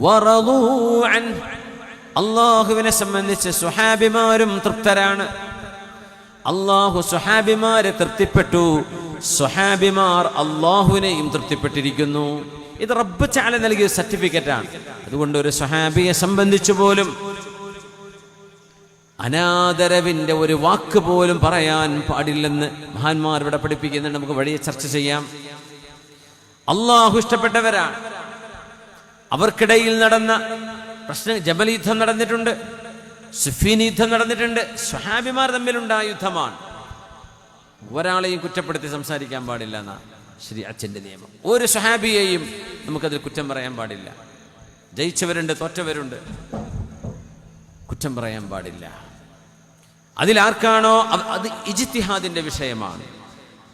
വറളൂ അൻഹു, അല്ലാഹുവിനെ സംബന്ധിച്ച് സ്വഹാബിമാരും തൃപ്തരാണ്. അല്ലാഹു സ്വഹാബിമാരെ തൃപ്തിപ്പെട്ടു, സ്വഹാബിമാർ അല്ലാഹുവിനെയും തൃപ്തിപ്പെട്ടിരിക്കുന്നു. ഇത് റബ്ബ് തആല നൽകിയ സർട്ടിഫിക്കറ്റാണ്. അതുകൊണ്ട് ഒരു സ്വഹാബിയെ സംബന്ധിച്ചു പോലും അനാദരവിന്റെ ഒരു വാക്ക് പോലും പറയാൻ പാടില്ലെന്ന് മഹാന്മാർ ഇവിടെ പഠിപ്പിക്കുന്നുണ്ട്. നമുക്ക് വഴിയെ ചർച്ച ചെയ്യാം. അല്ലാഹു ഇഷ്ടപ്പെട്ടവരാണ്. അവർക്കിടയിൽ നടന്ന പ്രശ്നം, ജബൽ യുദ്ധം നടന്നിട്ടുണ്ട്, സിഫീൻ യുദ്ധം നടന്നിട്ടുണ്ട്. സ്വഹാബിമാർ തമ്മിലുണ്ടായ യുദ്ധമാണ്. ഒരാളെയും കുറ്റപ്പെടുത്തി സംസാരിക്കാൻ പാടില്ല എന്നാണ് ശരീഅത്തിന്റെ നിയമം. ഒരു സ്വഹാബിയെയും നമുക്കതിൽ കുറ്റം പറയാൻ പാടില്ല. ജയിച്ചവരുണ്ട്, തോറ്റവരുണ്ട്, കുറ്റം പറയാൻ പാടില്ല. അതിലാർക്കാണോ അത് ഇജ്തിഹാദിന്റെ വിഷയമാണ്.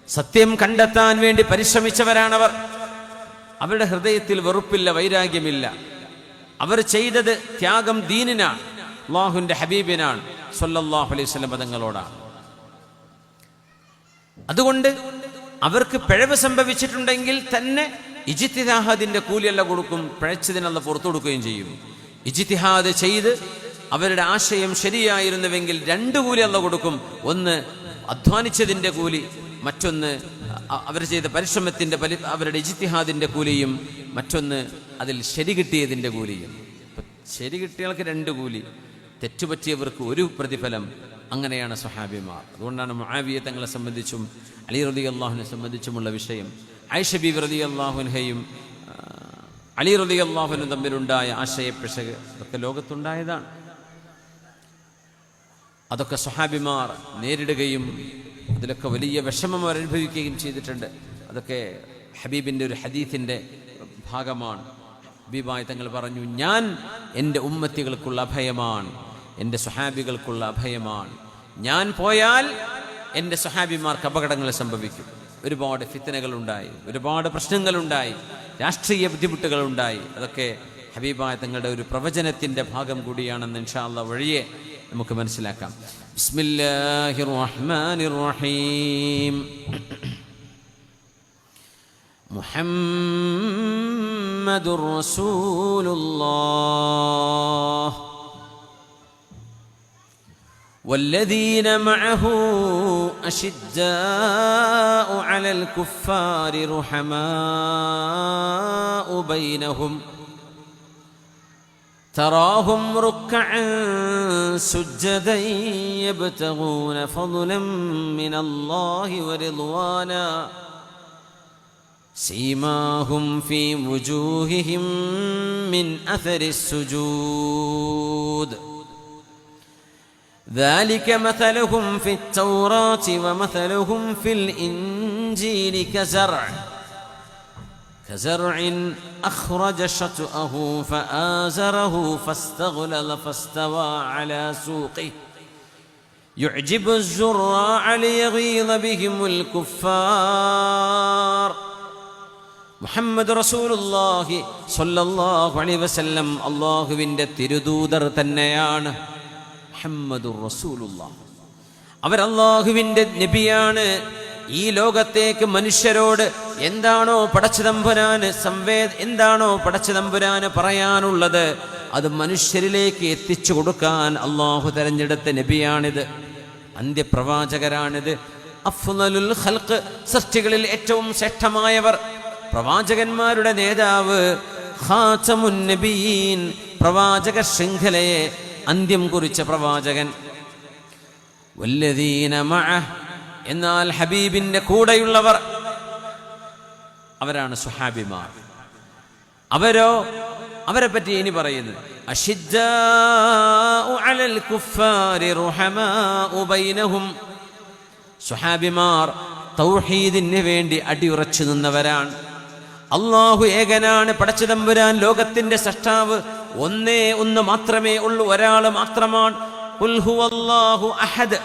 സത്യം കണ്ടെത്താൻ വേണ്ടി പരിശ്രമിച്ചവരാണവർ. അവരുടെ ഹൃദയത്തിൽ വെറുപ്പില്ല, വൈരാഗ്യമില്ല. അവർ ചെയ്തത് ത്യാഗം ദീനിനാണ്, അല്ലാഹുവിന്റെ ഹബീബിനാണ് സ്വല്ലല്ലാഹു അലൈഹി വസല്ലം പദങ്ങളോടാണ്. അതുകൊണ്ട് അവർക്ക് പിഴവ് സംഭവിച്ചിട്ടുണ്ടെങ്കിൽ തന്നെ ഇജ്തിഹാദിന്റെ കൂലിയല്ല കൊടുക്കും, പിഴച്ചതിനുള്ള പുറത്തു കൊടുക്കുകയും ചെയ്യും. ഇജ്തിഹാദ് ചെയ്ത് അവരുടെ ആശയം ശരിയായിരുന്നുവെങ്കിൽ 2 കൂലി അല്ല കൊടുക്കും. ഒന്ന് അധ്വാനിച്ചതിന്റെ കൂലി, മറ്റൊന്ന് അവർ ചെയ്ത പരിശ്രമത്തിന്റെ അവരുടെ ഇജ്തിഹാദിന്റെ കൂലിയും, മറ്റൊന്ന് അതിൽ ശരി കിട്ടിയതിന്റെ കൂലിയും. ശരി കിട്ടിയവർക്ക് 2 കൂലി, തെറ്റുപറ്റിയവർക്ക് 1 പ്രതിഫലം. അങ്ങനെയാണ് സ്വഹാബിമാർ. അതുകൊണ്ടാണ് മുആവിയ തങ്ങളെ സംബന്ധിച്ചും അലി റളിയല്ലാഹുവിനെ സംബന്ധിച്ചുമുള്ള വിഷയം, ആയിഷ ബീവി റളിയല്ലാഹു അൻഹയും അലി റളിയല്ലാഹുവിനും തമ്മിലുണ്ടായ ആശയപ്പിശക് അതൊക്കെ ലോകത്തുണ്ടായതാണ്. അതൊക്കെ സ്വഹാബിമാർ നേരിടുകയും അതിലൊക്കെ വലിയ വിഷമം അനുഭവിക്കുകയും ചെയ്തിട്ടുണ്ട്. അതൊക്കെ ഹബീബിൻ്റെ ഒരു ഹദീസിൻ്റെ ഭാഗമാണ്. ഹബീബായ തങ്ങൾ പറഞ്ഞു, ഞാൻ എൻ്റെ ഉമ്മത്തികൾക്കുള്ള അഭയമാണ്, എൻ്റെ സ്വഹാബികൾക്കുള്ള അഭയമാണ്. ഞാൻ പോയാൽ എൻ്റെ സ്വഹാബിമാർക്ക് അപകടങ്ങൾ സംഭവിക്കും. ഒരുപാട് ഫിത്നകളുണ്ടായി, ഒരുപാട് പ്രശ്നങ്ങളുണ്ടായി, രാഷ്ട്രീയ ബുദ്ധിമുട്ടുകളുണ്ടായി. അതൊക്കെ ഹബീബായ തങ്ങളുടെ ഒരു പ്രവചനത്തിൻ്റെ ഭാഗം കൂടിയാണെന്ന് ഇൻഷാ അല്ലാഹ് വഴിയെ നമുക്ക് മനസ്സിലാക്കാം. ബിസ്മില്ലാഹിർ റഹ്മാനിർ റഹീം. മുഹമ്മദുർ റസൂലുള്ളാഹ് والذين معه أشداء على الكفار رحماء بينهم تراهم ركعا سجدا يبتغون فضلا من الله ورضوانا سيماهم في وجوههم من أثر السجود ذلك مثلهم في التوراة ومثلهم في الإنجيل كزرع أخرج شطأه فآزره فاستغلظ فاستوى على سوقه يعجب الزراع ليغيظ بهم الكفار. മുഹമ്മദ് റസൂലുള്ളാഹി സ്വല്ലല്ലാഹു അലൈഹി വസല്ലം അല്ലാഹുവിൻ്റെ തിരുദൂതർ തന്നെയാണ്. മുഹമ്മദുർ റസൂലുള്ളാഹ്, അവർ അല്ലാഹുവിൻ്റെ നബിയാണ്. ഈ ലോകത്തേക്ക് മനുഷ്യരോട് എന്താണോ പടച്ചതമ്പുരാന് പറയാനുള്ളത് അത് മനുഷ്യരിലേക്ക് എത്തിച്ചു കൊടുക്കാൻ അല്ലാഹു തെരഞ്ഞെടുത്ത നബിയാണിത്, അന്ത്യപ്രവാചകരാണിത്. അഫ്ളലുൽ ഖൽഖ്, സൃഷ്ടികളിൽ ഏറ്റവും ശ്രേഷ്ഠമായവർ, പ്രവാചകന്മാരുടെ നേതാവ്, ഖാതമുൻ നബിയീൻ, പ്രവാചക ശൃംഖലയെ അന്ത്യം കുറിച്ച പ്രവാചകൻ. വല്ലദീന മഅഹ്, എന്നാൽ ഹബീബിന്റെ കൂടെയുള്ളവർ അവരാണ് സുഹാബിമാർ. അവരെ പറ്റി ഇനി പറയുന്നത് അഷിദ്ദാഉ അലൽ കുഫാരി റുഹമാഉ ബൈനഹും. സുഹാബിമാർ തൗഹീദിന് വേണ്ടി അടിയുറച്ചു നിന്നവരാണ്. അല്ലാഹു ഏകനാണ്, പടച്ചതമ്പുരാൻ ലോകത്തിന്റെ സൃഷ്ടാവ് ഒന്നേ ഒന്ന് മാത്രമേ ഉള്ളൂ, ഒരാൾ മാത്രമാണ്. ഖുൽ ഹുവല്ലാഹു അഹദ്.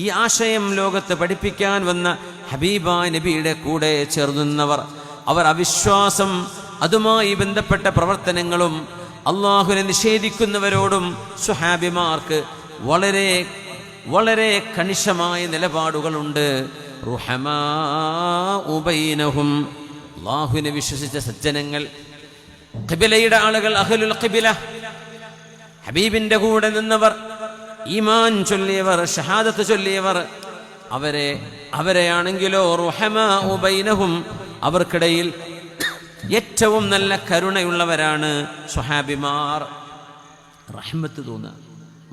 ഈ ആശയം ലോകത്ത് പഠിപ്പിക്കാൻ വന്ന ഹബീബായ നബിയുടെ കൂടെ ചേർന്നവർ, അവർ അവിശ്വാസം, അതുമായി ബന്ധപ്പെട്ട പ്രവർത്തനങ്ങളും അള്ളാഹുവിനെ നിഷേധിക്കുന്നവരോടും സുഹാബിമാർക്ക് വളരെ വളരെ കണിശമായ നിലപാടുകളുണ്ട്. റുഹമാഉ ബൈനഹും, അള്ളാഹുവിനെ വിശ്വസിച്ച സജ്ജനങ്ങൾ, ഖിബിലയുടെ ആളുകൾ, അഹ്ലുൽ ഖിബില, ഹബീബിന്റെ കൂടെ നിന്നവർ, ഈമാൻ ചൊല്ലിയവർ, ഷഹാദത്ത് ചൊല്ലിയവർ, അവരെയാണെങ്കിലോ റുഹമാഉ ബൈനഹും, അവർക്കിടയിൽ ഏറ്റവും നല്ല കരുണയുള്ളവരാണ് സ്വഹാബിമാർ. റഹ്മത്ത് തോന്നുക,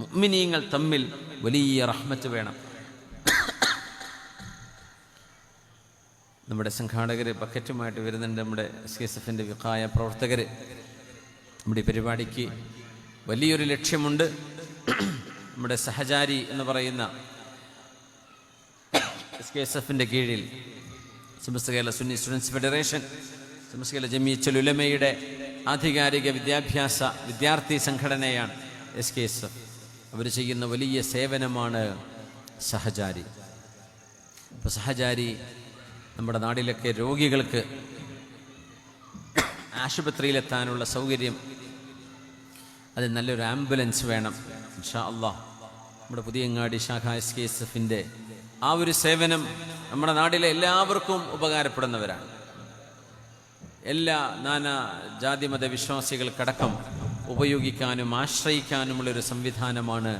മുഅ്മിനീങ്ങൾ തമ്മിൽ വലിയ റഹ്മത്ത് വേണം. നമ്മുടെ സംഘാടകർ ബക്കറ്റുമായിട്ട് വരുന്നുണ്ട്, നമ്മുടെ SKSF-ന്റെ വിഖായ പ്രവർത്തകർ. നമ്മുടെ ഈ പരിപാടിക്ക് വലിയൊരു ലക്ഷ്യമുണ്ട്. നമ്മുടെ സഹചാരി എന്ന് പറയുന്ന SKSF-ന്റെ കീഴിൽ സമസ്ത കേരള സുന്നി സ്റ്റുഡൻസ് ഫെഡറേഷൻ, സമസ്ത കേരള ജമീഅത്തുൽ ഉലമയുടെ ആധികാരിക വിദ്യാർത്ഥി സംഘടനയാണ് SKSF. അവർ ചെയ്യുന്ന വലിയ സേവനമാണ് സഹചാരി. അപ്പോൾ സഹചാരി നമ്മുടെ നാട്ടിലൊക്കെ രോഗികൾക്ക് ആശുപത്രിയിലെത്താനുള്ള സൗകര്യം, അത് നല്ലൊരു ആംബുലൻസ് വേണം. ഇൻഷാ അല്ലാഹ് നമ്മുടെ പുതിയങ്ങാടി ശാഖ SKSF-ന്റെ ആ ഒരു സേവനം നമ്മുടെ നാട്ടിലെ എല്ലാവർക്കും ഉപകാരപ്പെടുന്നവരാണ്. എല്ലാ നാനാ ജാതി മത വിശ്വാസികൾക്കടക്കം ഉപയോഗിക്കാനും ആശ്രയിക്കാനുമുള്ളൊരു സംവിധാനമാണ്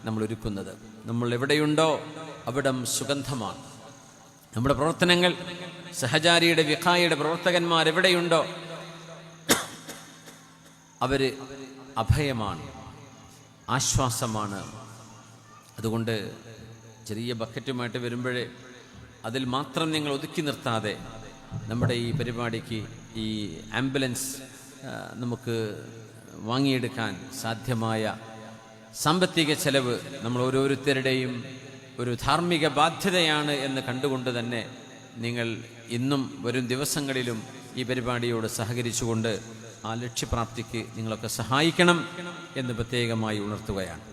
നമ്മൾ ഒരുക്കുന്നത്. നമ്മൾ എവിടെയുണ്ടോ അവിടം സുഗന്ധമാണ്. നമ്മുടെ പ്രവർത്തനങ്ങൾ, സഹചാരിയുടെ വിഖായയുടെ പ്രവർത്തകന്മാർ എവിടെയുണ്ടോ അവർ അഭയമാണ്, ആശ്വാസമാണ്. അതുകൊണ്ട് ചെറിയ ബക്കറ്റുമായിട്ട് വരുമ്പോഴേ അതിൽ മാത്രം നിങ്ങൾ ഒതുക്കി നിർത്താതെ നമ്മുടെ ഈ പരിപാടിക്ക് ഈ ആംബുലൻസ് നമുക്ക് വാങ്ങിയെടുക്കാൻ സാധ്യമായ സാമ്പത്തിക ചെലവ് നമ്മൾ ഓരോരുത്തരുടെയും ഒരു ധാർമ്മിക ബാധ്യതയാണ് എന്ന് കണ്ടുകൊണ്ട് തന്നെ നിങ്ങൾ ഇന്നും വരും ദിവസങ്ങളിലും ഈ പരിപാടിയോട് സഹകരിച്ചുകൊണ്ട് ആ ലക്ഷ്യപ്രാപ്തിക്ക് നിങ്ങളൊക്കെ സഹായിക്കണം എന്ന് പ്രത്യേകമായി ഉണർത്തുകയാണ്.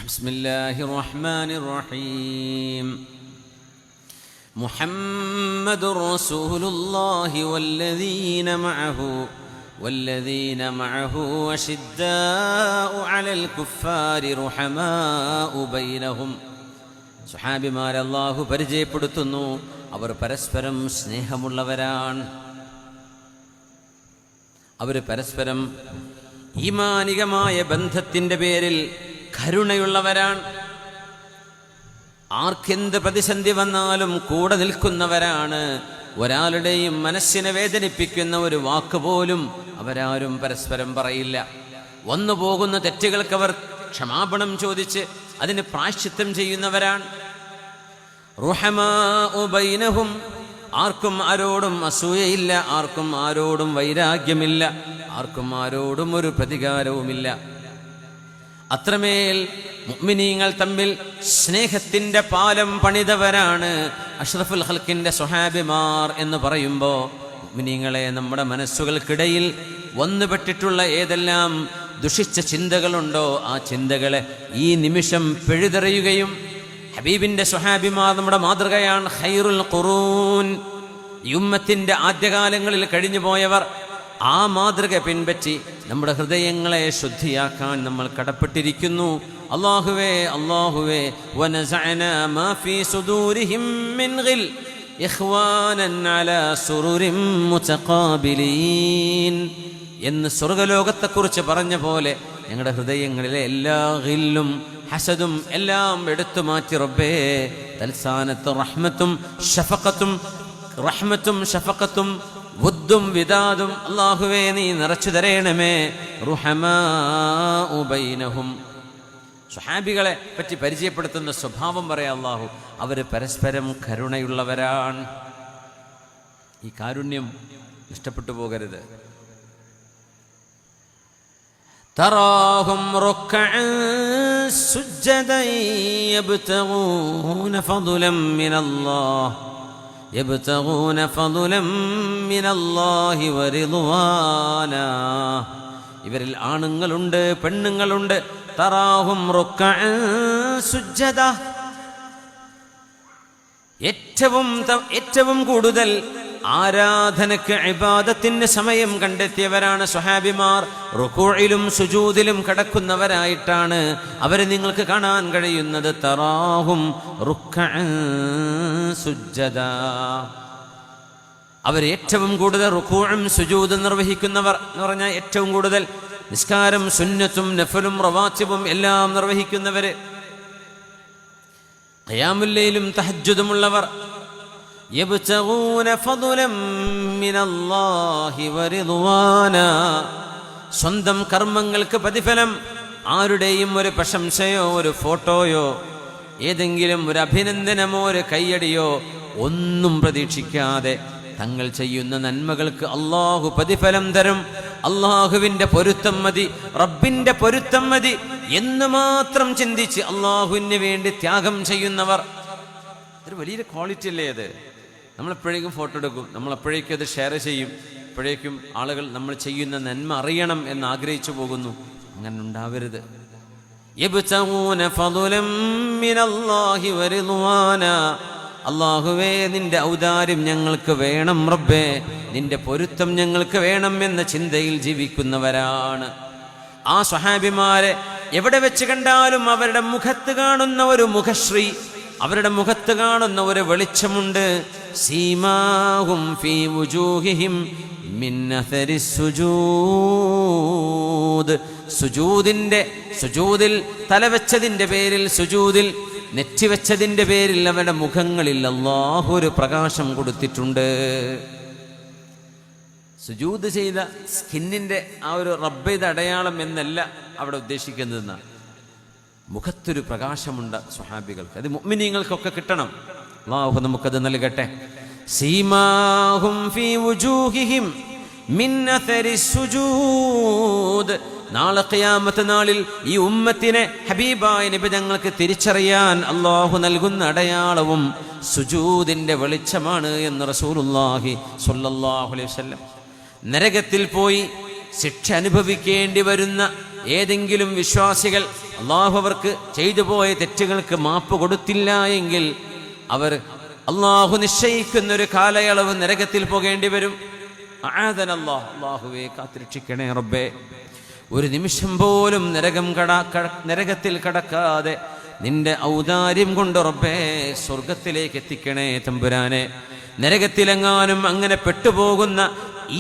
ബിസ്മില്ലാഹിർ റഹ്മാനിർ റഹീം. മുഹമ്മദുർ റസൂലുള്ളാഹി والذين معه أشداء على الكفار رحماء بينهم. സ്വഹാബിമാരെ അല്ലാഹു പരിചയപ്പെടുത്തുന്നു, അവർ പരസ്പരം സ്നേഹമുള്ളവരാണ്. അവർ പരസ്പരം ഈമാനികമായ ബന്ധത്തിന്റെ പേരിൽ കരുണയുള്ളവരാണ്. ആർക്കെന്ത് പ്രതിസന്ധി വന്നാലും കൂടെ നിൽക്കുന്നവരാണ്. ഒരാളുടെയും മനസ്സിനെ വേദനിപ്പിക്കുന്ന ഒരു വാക്ക് പോലും അവരാരും പരസ്പരം പറയില്ല. വന്നു പോകുന്ന തെറ്റുകൾക്ക് അവർ ക്ഷമാപണം ചോദിച്ച് അതിന് പ്രായശ്ചിത്തം ചെയ്യുന്നവരാണ്. റുഹമാഉ ബൈനഹും, ആർക്കും ആരോടും അസൂയയില്ല, ആർക്കും ആരോടും വൈരാഗ്യമില്ല, ആർക്കും ആരോടും ഒരു പ്രതികാരവുമില്ല. അത്രമേൽ മുഅ്മിനീങ്ങൾ തമ്മിൽ സ്നേഹത്തിന്റെ പാലം പണിതവരാണ് അഷ്റഫുൽ ഖൽഖിന്റെ സ്വഹാബിമാർ എന്ന് പറയുമ്പോൾ, മുഅ്മിനീങ്ങളെ നമ്മുടെ മനസ്സുകൾക്കിടയിൽ വന്നുപെട്ടിട്ടുള്ള ഏതെല്ലാം ദുഷിച്ച ചിന്തകളുണ്ടോ ആ ചിന്തകളെ ഈ നിമിഷം പിഴുതെറിയുകയും, ഹബീബിന്റെ സ്വഹാബിമാർ നമ്മുടെ മാതൃകയാണ്. ഖൈറുൽ ഖുറൂൻ, ഈ ഉമ്മത്തിന്റെ ആദ്യകാലങ്ങളിൽ കഴിഞ്ഞു പോയവർ. ആ മാതൃക പിൻപറ്റി നമ്മുടെ ഹൃദയങ്ങളെ ശുദ്ധിയാക്കാൻ നമ്മൾ കടപ്പെട്ടിരിക്കുന്നു. അല്ലാഹുവേ അല്ലാഹുവേ വനസഅനാ മാ ഫീ സുദൂരിഹിം മിൻ ഗിൽ ഇഖ്വാനൻ അലാ സുറുരിൻ മുതഖാബിലീൻ എന്ന് സ്വർഗ്ഗലോകത്തെക്കുറിച്ച് പറഞ്ഞ പോലെ ഞങ്ങളുടെ ഹൃദയങ്ങളിലെ എല്ലാ ഗില്ലും ഹസദും എല്ലാം എടുത്തു മാറ്റി റബ്ബേ, തൽസാനത്ത് റഹ്മത്തും ഷഫഖത്തും വുദ്ദും വിദാദും അല്ലാഹുവേ നീ നിറച്ചു തരേണമേ. റുഹമാഉ ബൈനഹും, സ്വഹാബികളെ പറ്റി പരിചയപ്പെടുത്തുന്ന സ്വഭാവം പറയാ അല്ലാഹു, അവർ പരസ്പരം കരുണയുള്ളവരാണ്. ഈ കാരുണ്യം നഷ്ടപ്പെട്ടു പോകരുത്. തറാഹും റുക്അൻ സുജ്ജദൻ യബ്തഗൂന ഫദ്ലൻ മിനല്ലാഹി വറിദ്വാനാ. ഇവരിൽ ആണുങ്ങളുണ്ട്, പെണ്ണുങ്ങളുണ്ട്. തറാഹും റുക്അൻ സുജ്ജദ, ഏറ്റവും കൂടുതൽ ആരാധനക്ക് ഇബാദത്തിന് സമയം കണ്ടെത്തിയവരാണ് സ്വഹാബിമാർ. റുകൂഇലും സുജൂദിലും കടക്കുന്നവരായിട്ടാണ് അവരെ നിങ്ങൾക്ക് കാണാൻ കഴിയുന്നത്. തറാഹും റുക്അൻ സുജ്ജദ, അവർ ഏറ്റവും കൂടുതൽ റുകൂഉം സുജൂദും നിർവഹിക്കുന്നവർ എന്ന് പറഞ്ഞാൽ ഏറ്റവും കൂടുതൽ നിസ്കാരം സുന്നത്തും നഫലും റവാത്തിബും എല്ലാം നിർവഹിക്കുന്നവര്, ഖിയാമുൽ ലൈലും തഹജ്ജുദുമുള്ളവർ. യബ്തഗൂന ഫദ്ലൻ മിനല്ലാഹി വറിദ്വാനാ, സ്വന്തം കർമ്മങ്ങൾക്ക് പ്രതിഫലം, ആരുടെയും ഒരു പ്രശംസയോ ഒരു ഫോട്ടോയോ ഏതെങ്കിലും ഒരു അഭിനന്ദനമോ ഒരു കയ്യടിയോ ഒന്നും പ്രതീക്ഷിക്കാതെ തങ്ങൾ ചെയ്യുന്ന നന്മകൾക്ക് അള്ളാഹു പ്രതിഫലം തരും. അള്ളാഹുവിന്റെ പൊരുത്തം മതി, റബ്ബിന്റെ പൊരുത്തം മതി എന്ന് മാത്രം ചിന്തിച്ച് അള്ളാഹുവിന് വേണ്ടി ത്യാഗം ചെയ്യുന്നവർ. ഒരു വലിയൊരു ക്വാളിറ്റി അല്ലേ അത്? നമ്മളെപ്പോഴേക്കും ഫോട്ടോ എടുക്കും, നമ്മളെപ്പോഴേക്കും അത് ഷെയർ ചെയ്യും, എപ്പോഴേക്കും ആളുകൾ നമ്മൾ ചെയ്യുന്ന നന്മ അറിയണം എന്ന് ആഗ്രഹിച്ചു പോകുന്നു. അങ്ങനെ ഉണ്ടാവരുത്. യബ്തഗൂന ഫദ്ലൻ മിനല്ലാഹി വറിദ്വാനാ, അല്ലാഹുവേ നിന്റെ ഔദാര്യം ഞങ്ങൾക്ക് വേണം റബ്ബേ, നിന്റെ പൊരുത്തം ഞങ്ങൾക്ക് വേണം എന്ന ചിന്തയിൽ ജീവിക്കുന്നവരാണ്. ആ സ്വഹാബിമാരെ എവിടെ വെച്ച് കണ്ടാലും അവരുടെ മുഖത്ത് കാണുന്ന ഒരു മുഖശ്രീ, അവരുടെ മുഖത്ത് കാണുന്ന ഒരു വെളിച്ചമുണ്ട്. സീമാഹും ഫീ വുജൂഹിഹിം മിൻ അഥരി സുജൂദ്, സുജൂദിൽ തലവെച്ചതിന്റെ പേരിൽ, സുജൂദിൽ നെറ്റിവെച്ചതിന്റെ പേരിൽ അവരുടെ മുഖങ്ങളിൽ അല്ലാഹു ഒരു പ്രകാശം കൊടുത്തിട്ടുണ്ട്. സുജൂദ് ചെയ്ത സ്കിന്നിന്റെ ആ ഒരു റബ്ബയുടെ അടയാളം എന്നല്ല അവിടെ ഉദ്ദേശിക്കുന്നതെന്ന്. മുഖത്തൊരു പ്രകാശമുണ്ട് സ്വഹാബികൾക്ക്, അത് മുഅ്മിനീങ്ങൾക്കൊക്കെ കിട്ടണം. അല്ലാഹു നമുക്കത് നൽകട്ടെ. സീമാഹും ഫീ വുജൂഹിഹിം മിൻ അഥരി സുജൂദ്, നാളെ ഖിയാമത്ത് നാളിൽ ഈ ഉമ്മത്തിനെ ഹബീബായ നബി ഞങ്ങൾക്ക് തിരിച്ചറിയാൻ അല്ലാഹു നൽകുന്ന അടയാളവും സുജൂദിന്റെ വെളിച്ചമാണ് എന്ന് റസൂലുള്ളാഹി സ്വല്ലല്ലാഹു അലൈഹി വസല്ലം. നരകത്തിൽ പോയി ശിക്ഷ അനുഭവിക്കേണ്ടി വരുന്ന ഏതെങ്കിലും വിശ്വാസികൾ അള്ളാഹു അവർക്ക് ചെയ്തു പോയ തെറ്റുകൾക്ക് മാപ്പ് കൊടുത്തില്ല എങ്കിൽ അവർ അള്ളാഹു നിശ്ചയിക്കുന്ന ഒരു കാലയളവ് നരകത്തിൽ പോകേണ്ടി വരും. അല്ലാഹുവേ കാത്തിരക്ഷിക്കണേ റബ്ബേ. ഒരു നിമിഷം പോലും നരകത്തിൽ കടക്കാതെ നിന്റെ ഔദാര്യം കൊണ്ട് റബ്ബേ സ്വർഗത്തിലേക്ക് എത്തിക്കണേ തമ്പുരാനെ. നരകത്തിലെങ്ങാനും അങ്ങനെ പെട്ടുപോകുന്ന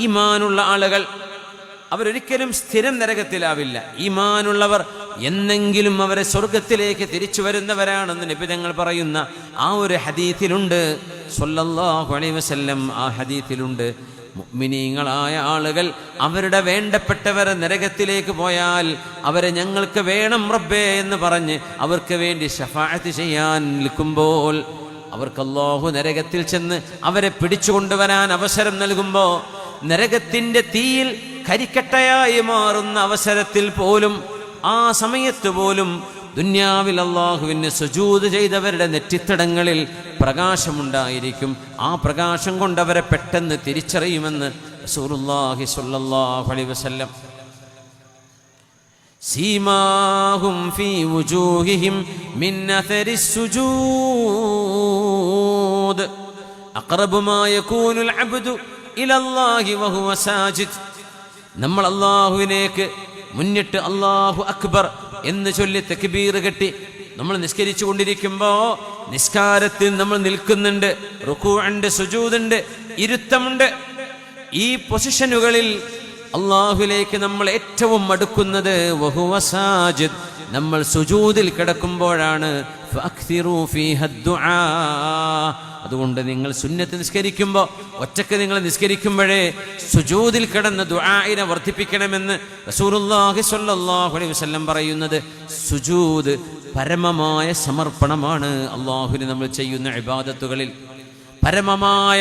ഈമാനുള്ള ആളുകൾ അവരൊരിക്കലും സ്ഥിരം നരകത്തിലാവില്ല. ഈമാനുള്ളവർ എന്നെങ്കിലും അവരെ സ്വർഗത്തിലേക്ക് തിരിച്ചു വരുന്നവരാണെന്ന് നബി തങ്ങൾ പറയുന്ന ആ ഒരു ഹദീസിലുണ്ട് സ്വല്ലല്ലാഹു അലൈഹി വസല്ലം. ആ ഹദീസിലുണ്ട് മുഅ്മിനീങ്ങളായ ആളുകൾ അവരുടെ വേണ്ടപ്പെട്ടവരെ നരകത്തിലേക്ക് പോയാൽ അവരെ ഞങ്ങൾക്ക് വേണം റബ്ബേ എന്ന് പറഞ്ഞ് അവർക്ക് വേണ്ടി ശഫാഅത്ത് ചെയ്യാൻ നിൽക്കുമ്പോൾ അവർക്ക് അല്ലാഹു നരകത്തിൽ ചെന്ന് അവരെ പിടിച്ചുകൊണ്ടുവരാൻ അവസരം നൽകുമ്പോൾ നരകത്തിന്റെ തീയിൽ കരിക്കട്ടയായി മാറുന്ന അവസരത്തിൽ പോലും ആ സമയത്ത് പോലും ദുന്യാവിൽ അല്ലാഹുവിന് സുജൂദ് ചെയ്തവരുടെ നെറ്റിത്തടങ്ങളിൽ പ്രകാശമുണ്ടായിരിക്കും. ആ പ്രകാശം കൊണ്ടവരെ പെട്ടെന്ന് തിരിച്ചറിയുമെന്ന് റസൂലുള്ളാഹി സ്വല്ലല്ലാഹു അലൈഹി വസല്ലം. സീമാഹും ഫീ വുജൂഹിഹിം മിൻ അഥരിസ് സുജൂദ് അഖറബു മാ യകൂനുൽ അബ്ദു ഇലല്ലാഹി വഹുവ സാജിദ്. നമ്മൾ അല്ലാഹുവിനേക്ക് മുന്നിട്ട് അല്ലാഹു അക്ബർ എന്ന് ചൊല്ലി തക്ബീർ കെട്ടി നമ്മൾ നിസ്കരിച്ചു കൊണ്ടിരിക്കുമ്പോൾ നിസ്കാരത്തിൽ നമ്മൾ നിൽക്കുന്നുണ്ട്, റുകൂഉണ്ട്, സുജൂദുണ്ട്, ഇരുത്തമുണ്ട്. ഈ പൊസിഷനുകളിൽ അല്ലാഹുവിലേക്ക് നമ്മൾ ഏറ്റവും അടുക്കുന്നത് വഹുവ സാജിദ്, നമ്മൾ സുജൂദിൽ കിടക്കുമ്പോഴാണ്. ഫഅക്തിറൂ ഫീഹ ദുആ. അതുകൊണ്ട് നിങ്ങൾ സുന്നത്ത് നിസ്കരിക്കുമ്പോൾ ഒറ്റക്ക് നിങ്ങൾ നിസ്കരിക്കുമ്പോഴേ സുജൂദിൽ കിടന്ന് ദുആഇനെ വർദ്ധിപ്പിക്കണമെന്ന് റസൂലുള്ളാഹി സ്വല്ലല്ലാഹു അലൈഹി വസല്ലം പറയുന്നത്. സുജൂദ് പരമമായ സമർപ്പണമാണ് അല്ലാഹുവിന് നമ്മൾ ചെയ്യുന്ന ഇബാദത്തുകളിൽ. പരമമായ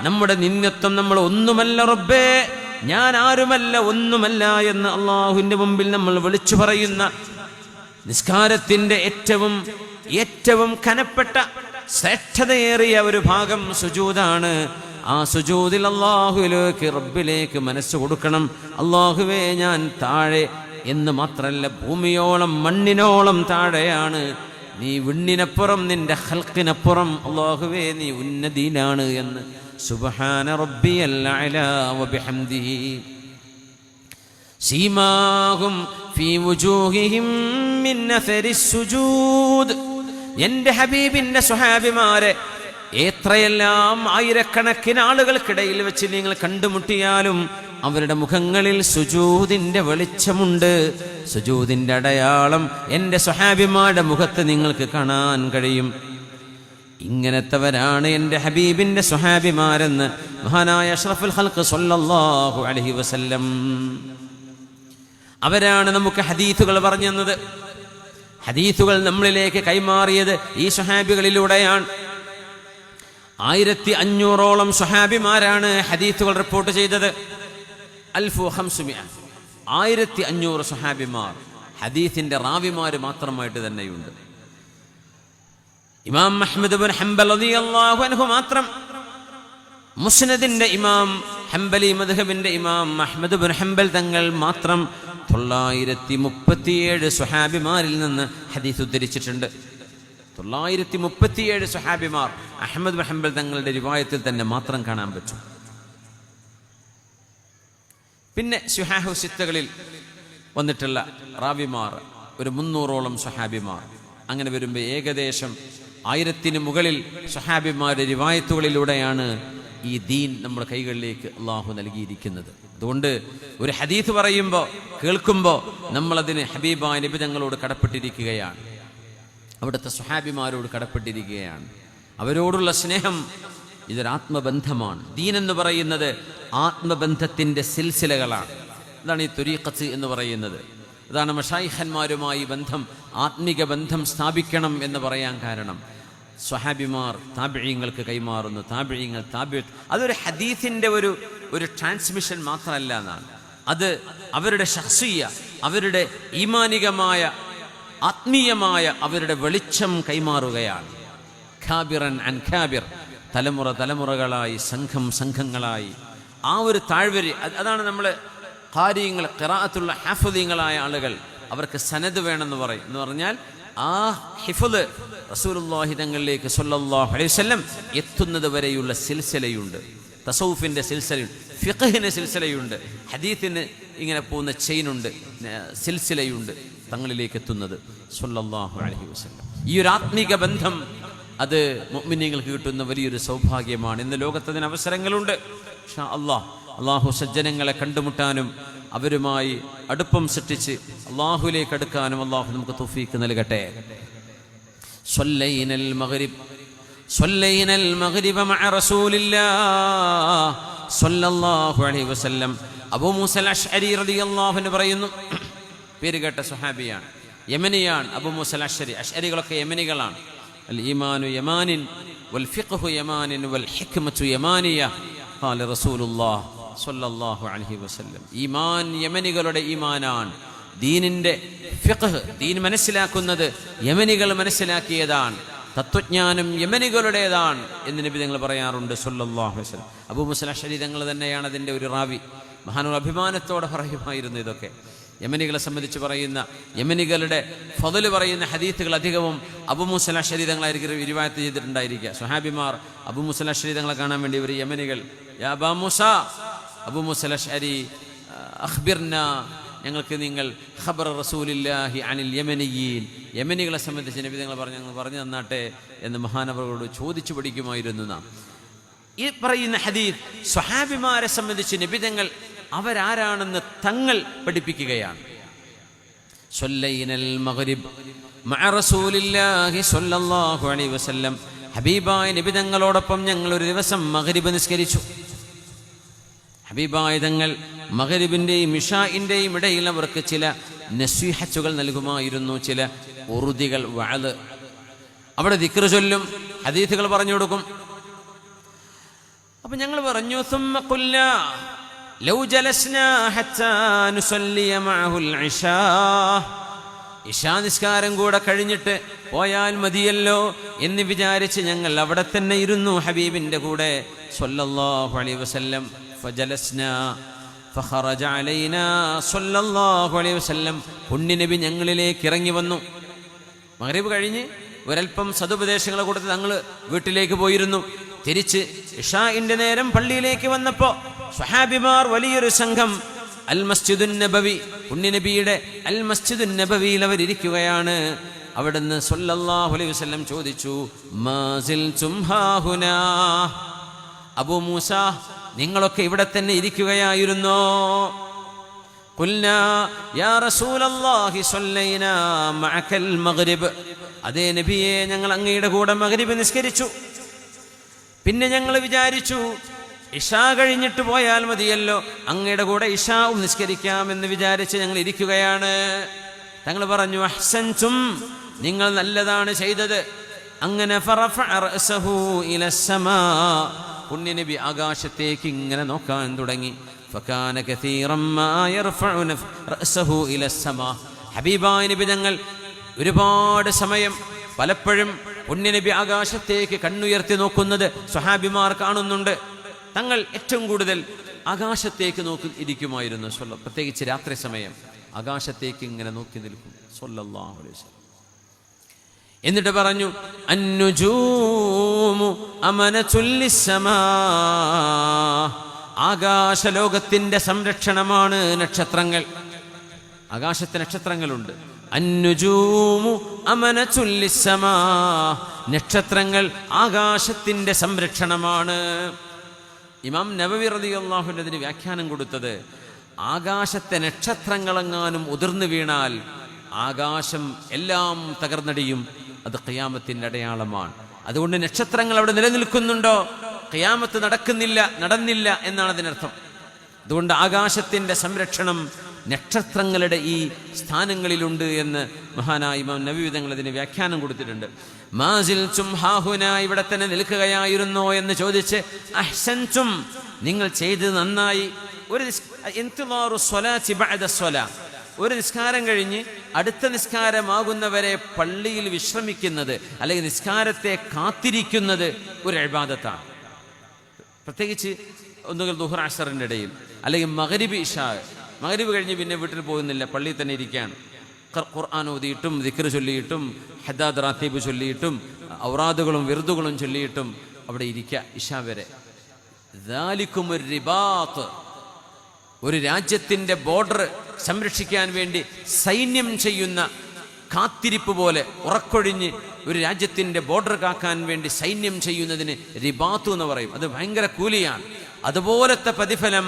നമ്മുടെ നിന്യത്വം. നമ്മൾ ഒന്നുമല്ല റബ്ബേ, ഞാൻ ആരുമല്ല, ഒന്നുമല്ല എന്ന് അല്ലാഹുവിൻ്റെ മുമ്പിൽ നമ്മൾ വിളിച്ചു പറയുന്ന നിസ്കാരത്തിൻ്റെ ഏറ്റവും കനപ്പെട്ട ശ്രേഷ്ഠതയേറിയ ഒരു ഭാഗം സുജൂദാണ്. ആ സുജൂദിൽ അല്ലാഹുവിലേക്ക് റബ്ബിലേക്ക് മനസ്സ് കൊടുക്കണം. അല്ലാഹുവേ ഞാൻ താഴെ എന്ന് മാത്രമല്ല, ഭൂമിയോളം മണ്ണിനോളം താഴെയാണ്. നീ വിണ്ണിനപ്പുറം, നിന്റെ ഖൽഖിനപ്പുറം അല്ലാഹുവേ നീ ഉന്നതിയിലാണ് എന്ന്. സുബ്ഹാന റബ്ബിയൽ അഅ്ലാ വബിഹംദിഹി സീമാഹും ഫീ വുജൂഹിഹിം മിൻ അഥരിസ് സുജൂദ്. എന്റെ ഹബീബിന്റെ സ്വഹാബിമാരെ എത്രയെല്ലാം ആയിരക്കണക്കിന് ആളുകൾക്കിടയിൽ വെച്ച് നിങ്ങൾ കണ്ടുമുട്ടിയാലും അവരുടെ മുഖങ്ങളിൽ സുജൂദിന്റെ വെളിച്ചമുണ്ട്. സുജൂദിന്റെ അടയാളം എൻ്റെ സ്വഹാബിമാരുടെ മുഖത്ത് നിങ്ങൾക്ക് കാണാൻ കഴിയും. ഇങ്ങനത്തെവരാണ് എൻ്റെ ഹബീബിന്റെ സ്വഹാബിമാരെന്ന് മഹാനായ അഷ്റഫുൽ ഖൽഖ് സ്വല്ലല്ലാഹു അലൈഹി വസല്ലം. അവരാണ് നമുക്ക് ഹദീസുകൾ പറഞ്ഞു തന്നത്. ഹദീസുകൾ നമ്മളിലേക്ക് കൈമാറിയത് ഈ സ്വഹാബികളിലൂടെയാണ്. 1500ഓളം സ്വഹാബിമാരാണ് ഹദീസുകൾ റിപ്പോർട്ട് ചെയ്തത്. 1500 സ്വഹാബിമാർ ഹദീസിന്റെ റാവിമാർ മാത്രമായിട്ട് തന്നെയുണ്ട്. ഇമാം അഹ്മദ് ഇബ്നു ഹംബൽ റളിയല്ലാഹു അൻഹു മാത്രം, മുസ്നദിന്റെ ഇമാം, ഹംബലി മദ്ഹബിന്റെ ഇമാം അഹ്മദ് ഇബ്നു ഹംബൽ തങ്ങൾ മാത്രം 937 സ്വഹാബിമാരിൽ നിന്ന് ഹദീസ് ഉദ്ധരിച്ചിട്ടുണ്ട്. 937 സ്വഹാബിമാർ അഹ്മദ് ഇബ്നു ഹംബൽ തങ്ങളുടെ റിവായത്തിൽ തന്നെ മാത്രം കാണാൻ പറ്റും. പിന്നെ സുഹാഹു സിത്തകളിൽ വന്നിട്ടുള്ള റാവിമാർ ഒരു 300ഓളം സ്വഹാബിമാർ. അങ്ങനെ വരുമ്പോൾ ഏകദേശം 1000-ന് മുകളിൽ സ്വഹാബിമാരുടെ റിവായത്തുകളിലൂടെയാണ് ഈ ദീൻ നമ്മുടെ കൈകളിലേക്ക് അള്ളാഹു നൽകിയിരിക്കുന്നത്. അതുകൊണ്ട് ഒരു ഹദീസ് പറയുമ്പോൾ, കേൾക്കുമ്പോൾ നമ്മളതിന് ഹബീബായ നബി തങ്ങളോട് കടപ്പെട്ടിരിക്കുകയാണ്, അവിടുത്തെ സ്വഹാബിമാരോട് കടപ്പെട്ടിരിക്കുകയാണ്. അവരോടുള്ള സ്നേഹം ഇതൊരാത്മബന്ധമാണ്. ദീൻ എന്ന് പറയുന്നത് ആത്മബന്ധത്തിൻ്റെ സിൽസിലകളാണ്. അതാണ് ഈ ത്വരീഖത്ത് എന്ന് പറയുന്നത്. അതാണ് മശായിഖന്മാരുമായി ബന്ധം, ആത്മിക ബന്ധം സ്ഥാപിക്കണം എന്ന് പറയാൻ കാരണം. സ്വഹാബിമാർ താബിഈങ്ങൾക്ക് കൈമാറുന്നു, താബിഈങ്ങൾ അതൊരു ഹദീസിൻ്റെ ഒരു ട്രാൻസ്മിഷൻ മാത്രമല്ല എന്നാണ്. അത് അവരുടെ ശഖ്സിയ്യ, അവരുടെ ഈമാനികമായ ആത്മീയമായ അവരുടെ വെളിച്ചം കൈമാറുകയാണ്. ഖാബിറൻ അൻ ഖാബിർ, തലമുറകളായി, സംഘങ്ങളായി ആ ഒരു താഴ്വരി. അതാണ് നമ്മൾ ഖാരിയങ്ങൾ, ഖിറാഅത്തുള്ള ഹാഫിളീങ്ങളായ ആളുകൾ അവർക്ക് സനദ് വേണമെന്ന് പറയും. എന്ന് പറഞ്ഞാൽ ആ ഹിഫ്ള് റസൂലുള്ളാഹി തങ്ങളിലേക്ക് സ്വല്ലല്ലാഹു അലൈഹി വസല്ലം എത്തുന്നത് വരെയുള്ള സിൽസിലയുണ്ട്. തസൗഫിൻ്റെ സിൽസിലയുണ്ട്, ഫിഖ്ഹിന് സിൽസിലയുണ്ട്, ഹദീത്തിന് ഇങ്ങനെ പോകുന്ന ചെയിനുണ്ട്, സിൽസിലയുണ്ട് തങ്ങളിലേക്ക് എത്തുന്നത് സ്വല്ലല്ലാഹു അലൈഹി വസല്ലം. ഈ ഒരു ആത്മീക ബന്ധം അത് മുഅ്മിനീങ്ങൾക്ക് കിട്ടുന്ന വലിയൊരു സൗഭാഗ്യമാണ്. ഇന്ന് ലോകത്തതിന് അവസരങ്ങളുണ്ട്. ഇൻഷാ അല്ലാഹ് അള്ളാഹു സജ്ജനങ്ങളെ കണ്ടുമുട്ടാനും അവരുമായി അടുപ്പം സൃഷ്ടിച്ച് അള്ളാഹുലേക്ക് അടുക്കാനും അള്ളാഹു നമുക്ക് തൗഫീഖ് നൽകട്ടെ. സ്വല്ലൈനൽ മഗ്രിബ മഅ റസൂലില്ലാഹ് സ്വല്ലല്ലാഹു അലൈഹി വസല്ലം. അബൂ മൂസൽ അശ്അരി റളിയല്ലാഹു അൻഹു പറയുന്നു, പേര് കേട്ട സ്വഹാബിയാണ്, യമനിയാണ് അബൂ മൂസൽ അശ്അരി. അശ്അരികളൊക്കെ യമനികളാണ്. അൽ ഈമാനു യമാനിൻ വൽ ഫിഖ്ഹു യമാനിൻ വൽ ഹിക്മതു യമാനിയ ഖാല റസൂലുള്ളാഹ് സ്വല്ലല്ലാഹു അലൈഹി വസല്ലം. ഈമാൻ യമനികളുടെ ഈമാനാണ്. ദീനിന്റെ ഫിഖ്ഹ്, ദീൻ മനസ്സിലാക്കുന്നത് യമനികൾ മനസ്സിലാക്കിയതാണ്. തത്വജ്ഞാനം യമനികളുടേതാണ് എന്ന് നബി തങ്ങൾ പറയാറുണ്ട് സ്വല്ലല്ലാഹു അലൈഹി വസല്ലം. അബൂ മൂസൽ അശ്അരി തങ്ങൾ തന്നെയാണ് അതിൻ്റെ ഒരു റാവി. മഹാനൂർ അഭിമാനത്തോടെ പറയുമായിരുന്നു ഇതൊക്കെ. യമനികളെ സംബന്ധിച്ച് പറയുന്ന, യമനികളുടെ ഫضل പറയുന്ന ഹദീത്തുകൾ അധികവും അബൂ മൂസൽ അശ്അരി തങ്ങളായിരിക്കും റിവായത്ത് ചെയ്തിട്ടുണ്ടായിരിക്കുക. സ്വഹാബിമാർ അബൂ മൂസൽ അശ്അരി തങ്ങളെ കാണാൻ വേണ്ടി ഒരു യമനികൾ, യാ അബാ മൂസ, അബൂ മൂസൽ അശ്അരി അഖ്ബിർന, ഞങ്ങൾക്ക് നിങ്ങൾ ഖബർ റസൂലില്ലാഹി അനിൽ യമനിയീൻ, യമനികളെ സംബന്ധിച്ച് നബി തങ്ങൾ പറഞ്ഞു തന്നാട്ടെ എന്ന് മഹാനവരോട് ചോദിച്ചു പഠിക്കുമായിരുന്നു നാം. ഈ പറയുന്ന ഹദീസ് സ്വഹാബിമാരെ സംബന്ധിച്ച് നബി തങ്ങൾ അവരാരാണെന്ന് തങ്ങൾ പഠിപ്പിക്കുകയാണ്. സ്വല്ലൈനൽ മഗ്രിബ് മഅ റസൂലില്ലാഹി സ്വല്ലല്ലാഹു അലൈഹി വസല്ലം. ഹബീബായ നബി തങ്ങളോടൊപ്പം ഞങ്ങൾ ഒരു ദിവസം മഗ്രിബ് നിസ്കരിച്ചു. ഹബീബായ തങ്ങൾ മഗ്രിബിൻ്റെയും ഇശാഇൻ്റെയും ഇടയിൽ അവർക്ക് ചില നസീഹത്തുകൾ നൽകുമായിരുന്നു, ചില ഉറുദികൾ, വഅദ്. അവിടെ ദിക്ർ ചൊല്ലും, ഹദീസുകൾ പറഞ്ഞു കൊടുക്കും. അപ്പൊ ഞങ്ങൾ പറഞ്ഞു, സുമ്മ ഖുൽനാ ലൗ ജലസ്നാ ഹത്താ നുസല്ലിയ മഅഹുൽ ഇശാ. ഇശാ നിസ്കാരം കൂടെ കഴിഞ്ഞിട്ട് പോയാൽ മതിയല്ലോ എന്ന് വിചാരിച്ച് ഞങ്ങൾ അവിടെ തന്നെ ഇരുന്നു ഹബീബിന്റെ കൂടെ സ്വല്ലല്ലാഹു അലൈഹി വസല്ലം. ഫജലസ്നാ ഫഖറജ അലൈനാ സ്വല്ലല്ലാഹു അലൈഹി വസല്ലം. പുണ്യനബി ഞങ്ങളിലേക്ക് ഇറങ്ങി വന്നു. മഗ്രിബ് കഴിഞ്ഞ് ഒരൽപ്പം സദുപദേശങ്ങളെ കൊടുത്ത് ഞങ്ങൾ വീട്ടിലേക്ക് പോയിരുന്നു. തിരിച്ച് ഇശാഇന്റെ നേരം പള്ളിയിലേക്ക് വന്നപ്പോ സ്വഹാബിമാർ വലിയൊരു സംഘം അൽ മസ്ജിദുൻ നബവി, പുണ്യനബിയുടെ അൽ മസ്ജിദുൻ നബവിയിൽ അവരിയ്ക്കുകയാണ്. അവിടുന്ന് സ്വല്ലല്ലാഹു അലൈഹി വസല്ലം ചോദിച്ചു, മാസിൽതും ഹാഹുനാ, അബൂ മൂസ നിങ്ങളൊക്കെ ഇവിടെ തന്നെ ഇരിക്കുകയായിരുന്നോ? ഖുൽനാ യാ റസൂലല്ലാഹി സ്വല്ലൈനാ മഅകൽ മഗ്രിബ്. അതേ നബിയെ, ഞങ്ങൾ അങ്ങയുടെ കൂടെ മഗ്രിബ് നിസ്കരിച്ചു. പിന്നെ ഞങ്ങൾ വിചാരിച്ചു ഇശാ കഴിഞ്ഞിട്ട് പോയാൽ മതിയല്ലോ, അങ്ങയുടെ കൂടെ ഇശാവും നിസ്കരിക്കാമെന്ന് വിചാരിച്ച് ഞങ്ങൾ ഇരിക്കുകയാണ്. തങ്ങൾ പറഞ്ഞു, അഹ്സൻതും, നിങ്ങൾ നല്ലതാണ് ചെയ്തത്. അങ്ങനെ ഫറഫഅ റഅസഹു ഇലസ്സമാ, പുണ്യനബി ആകാശത്തേക്ക് ഇങ്ങനെ നോക്കാൻ തുടങ്ങി. ഫകാന കസീറൻ മാ യർഫഉ റഅസഹു ഇലസ്സമാ. ഹബീബായ നബി തങ്ങൾ ഒരുപാട് സമയം പലപ്പോഴും പുണ്യനബി ആകാശത്തേക്ക് കണ്ണുയർത്തി നോക്കുന്നത് സ്വഹാബിമാർ കാണുന്നുണ്ട്. തങ്ങൾ ഏറ്റവും കൂടുതൽ ആകാശത്തേക്ക് നോക്കി ഇരിക്കുമായിരുന്നു. പ്രത്യേകിച്ച് രാത്രി സമയം ആകാശത്തേക്ക് ഇങ്ങനെ നോക്കി നിൽക്കും സ്വല്ലല്ലാഹു അലൈഹി വസല്ലം. എന്നിട്ട് പറഞ്ഞു, അന്നുജൂമു അമനതുൽ ലിസ്സമാ, ആകാശലോകത്തിന്റെ സംരക്ഷണമാണ് നക്ഷത്രങ്ങൾ. ആകാശത്തെ നക്ഷത്രങ്ങളുണ്ട്. അന്നുജൂമു അമനതുൽ ലിസ്സമാ, നക്ഷത്രങ്ങൾ ആകാശത്തിന്റെ സംരക്ഷണമാണ്. ഇമാം നബവി റളിയല്ലാഹു അൻഹു അതിന് വ്യാഖ്യാനം കൊടുത്തത്, ആകാശത്തെ നക്ഷത്രങ്ങളെങ്ങാനും ഉതിർന്നു വീണാൽ ആകാശം എല്ലാം തകർന്നടിയും, അത് ഖിയാമത്തിന്റെ അടയാളമാണ്. അതുകൊണ്ട് നക്ഷത്രങ്ങൾ അവിടെ നിലനിൽക്കുന്നുണ്ടോ, ഖിയാമത്ത് നടന്നില്ല എന്നാണ് അതിനർത്ഥം. അതുകൊണ്ട് ആകാശത്തിന്റെ സംരക്ഷണം നക്ഷത്രങ്ങളുടെ ഈ സ്ഥാനങ്ങളിലുണ്ട് എന്ന് മഹാനായ ഇമാം നബവി തങ്ങൾ അതിന് വ്യാഖ്യാനം കൊടുത്തിട്ടുണ്ട്. മാസിൽതും ഹാഹുന, ഇവിടെ തന്നെ നിൽക്കുകയായിരുന്നോ എന്ന് ചോദിച്ച്, അഹ്സൻതും, നിങ്ങൾ ചെയ്തത് നന്നായി. ഒരു ഇൻതിളാറു സ്വലാത്തി ബഅദ സ്വലാ, ഒരു നിസ്കാരം കഴിഞ്ഞ് അടുത്ത നിസ്കാരമാകുന്നവരെ പള്ളിയിൽ വിശ്രമിക്കുന്നത് അല്ലെങ്കിൽ നിസ്കാരത്തെ കാത്തിരിക്കുന്നത് ഒരു ഇബാദത്താണ്. പ്രത്യേകിച്ച് ഒന്നുകിൽ ദുഹർ അസറിൻ്റെ ഇടയിൽ അല്ലെങ്കിൽ മഗ്രിബ് ഇശാ. മഗ്രിബ് കഴിഞ്ഞ് പിന്നെ വീട്ടിൽ പോകുന്നില്ല, പള്ളിയിൽ തന്നെ ഇരിക്കുകയാണ്. ഖുർആൻ ഓതിയിട്ടും ദിക്ർ ചൊല്ലിയിട്ടും ഹദാദ് റാത്തീബ് ചൊല്ലിയിട്ടും ഔറാദുകളും വിർദുകളും ചൊല്ലിയിട്ടും അവിടെ ഇരിക്കുക ഇശാ വരെ. ദാലികുമുർ റിബാത്ത്, ഒരു രാജ്യത്തിൻ്റെ ബോർഡർ സംരക്ഷിക്കാൻ വേണ്ടി സൈന്യം ചെയ്യുന്ന കാത്തിരിപ്പ് പോലെ, ഉറക്കൊഴിഞ്ഞ് ഒരു രാജ്യത്തിൻ്റെ ബോർഡർ കാക്കാൻ വേണ്ടി സൈന്യം ചെയ്യുന്നതിന് റിബാത്തു എന്ന് പറയും. അത് ഭയങ്കര കൂലിയാണ്. അതുപോലത്തെ പ്രതിഫലം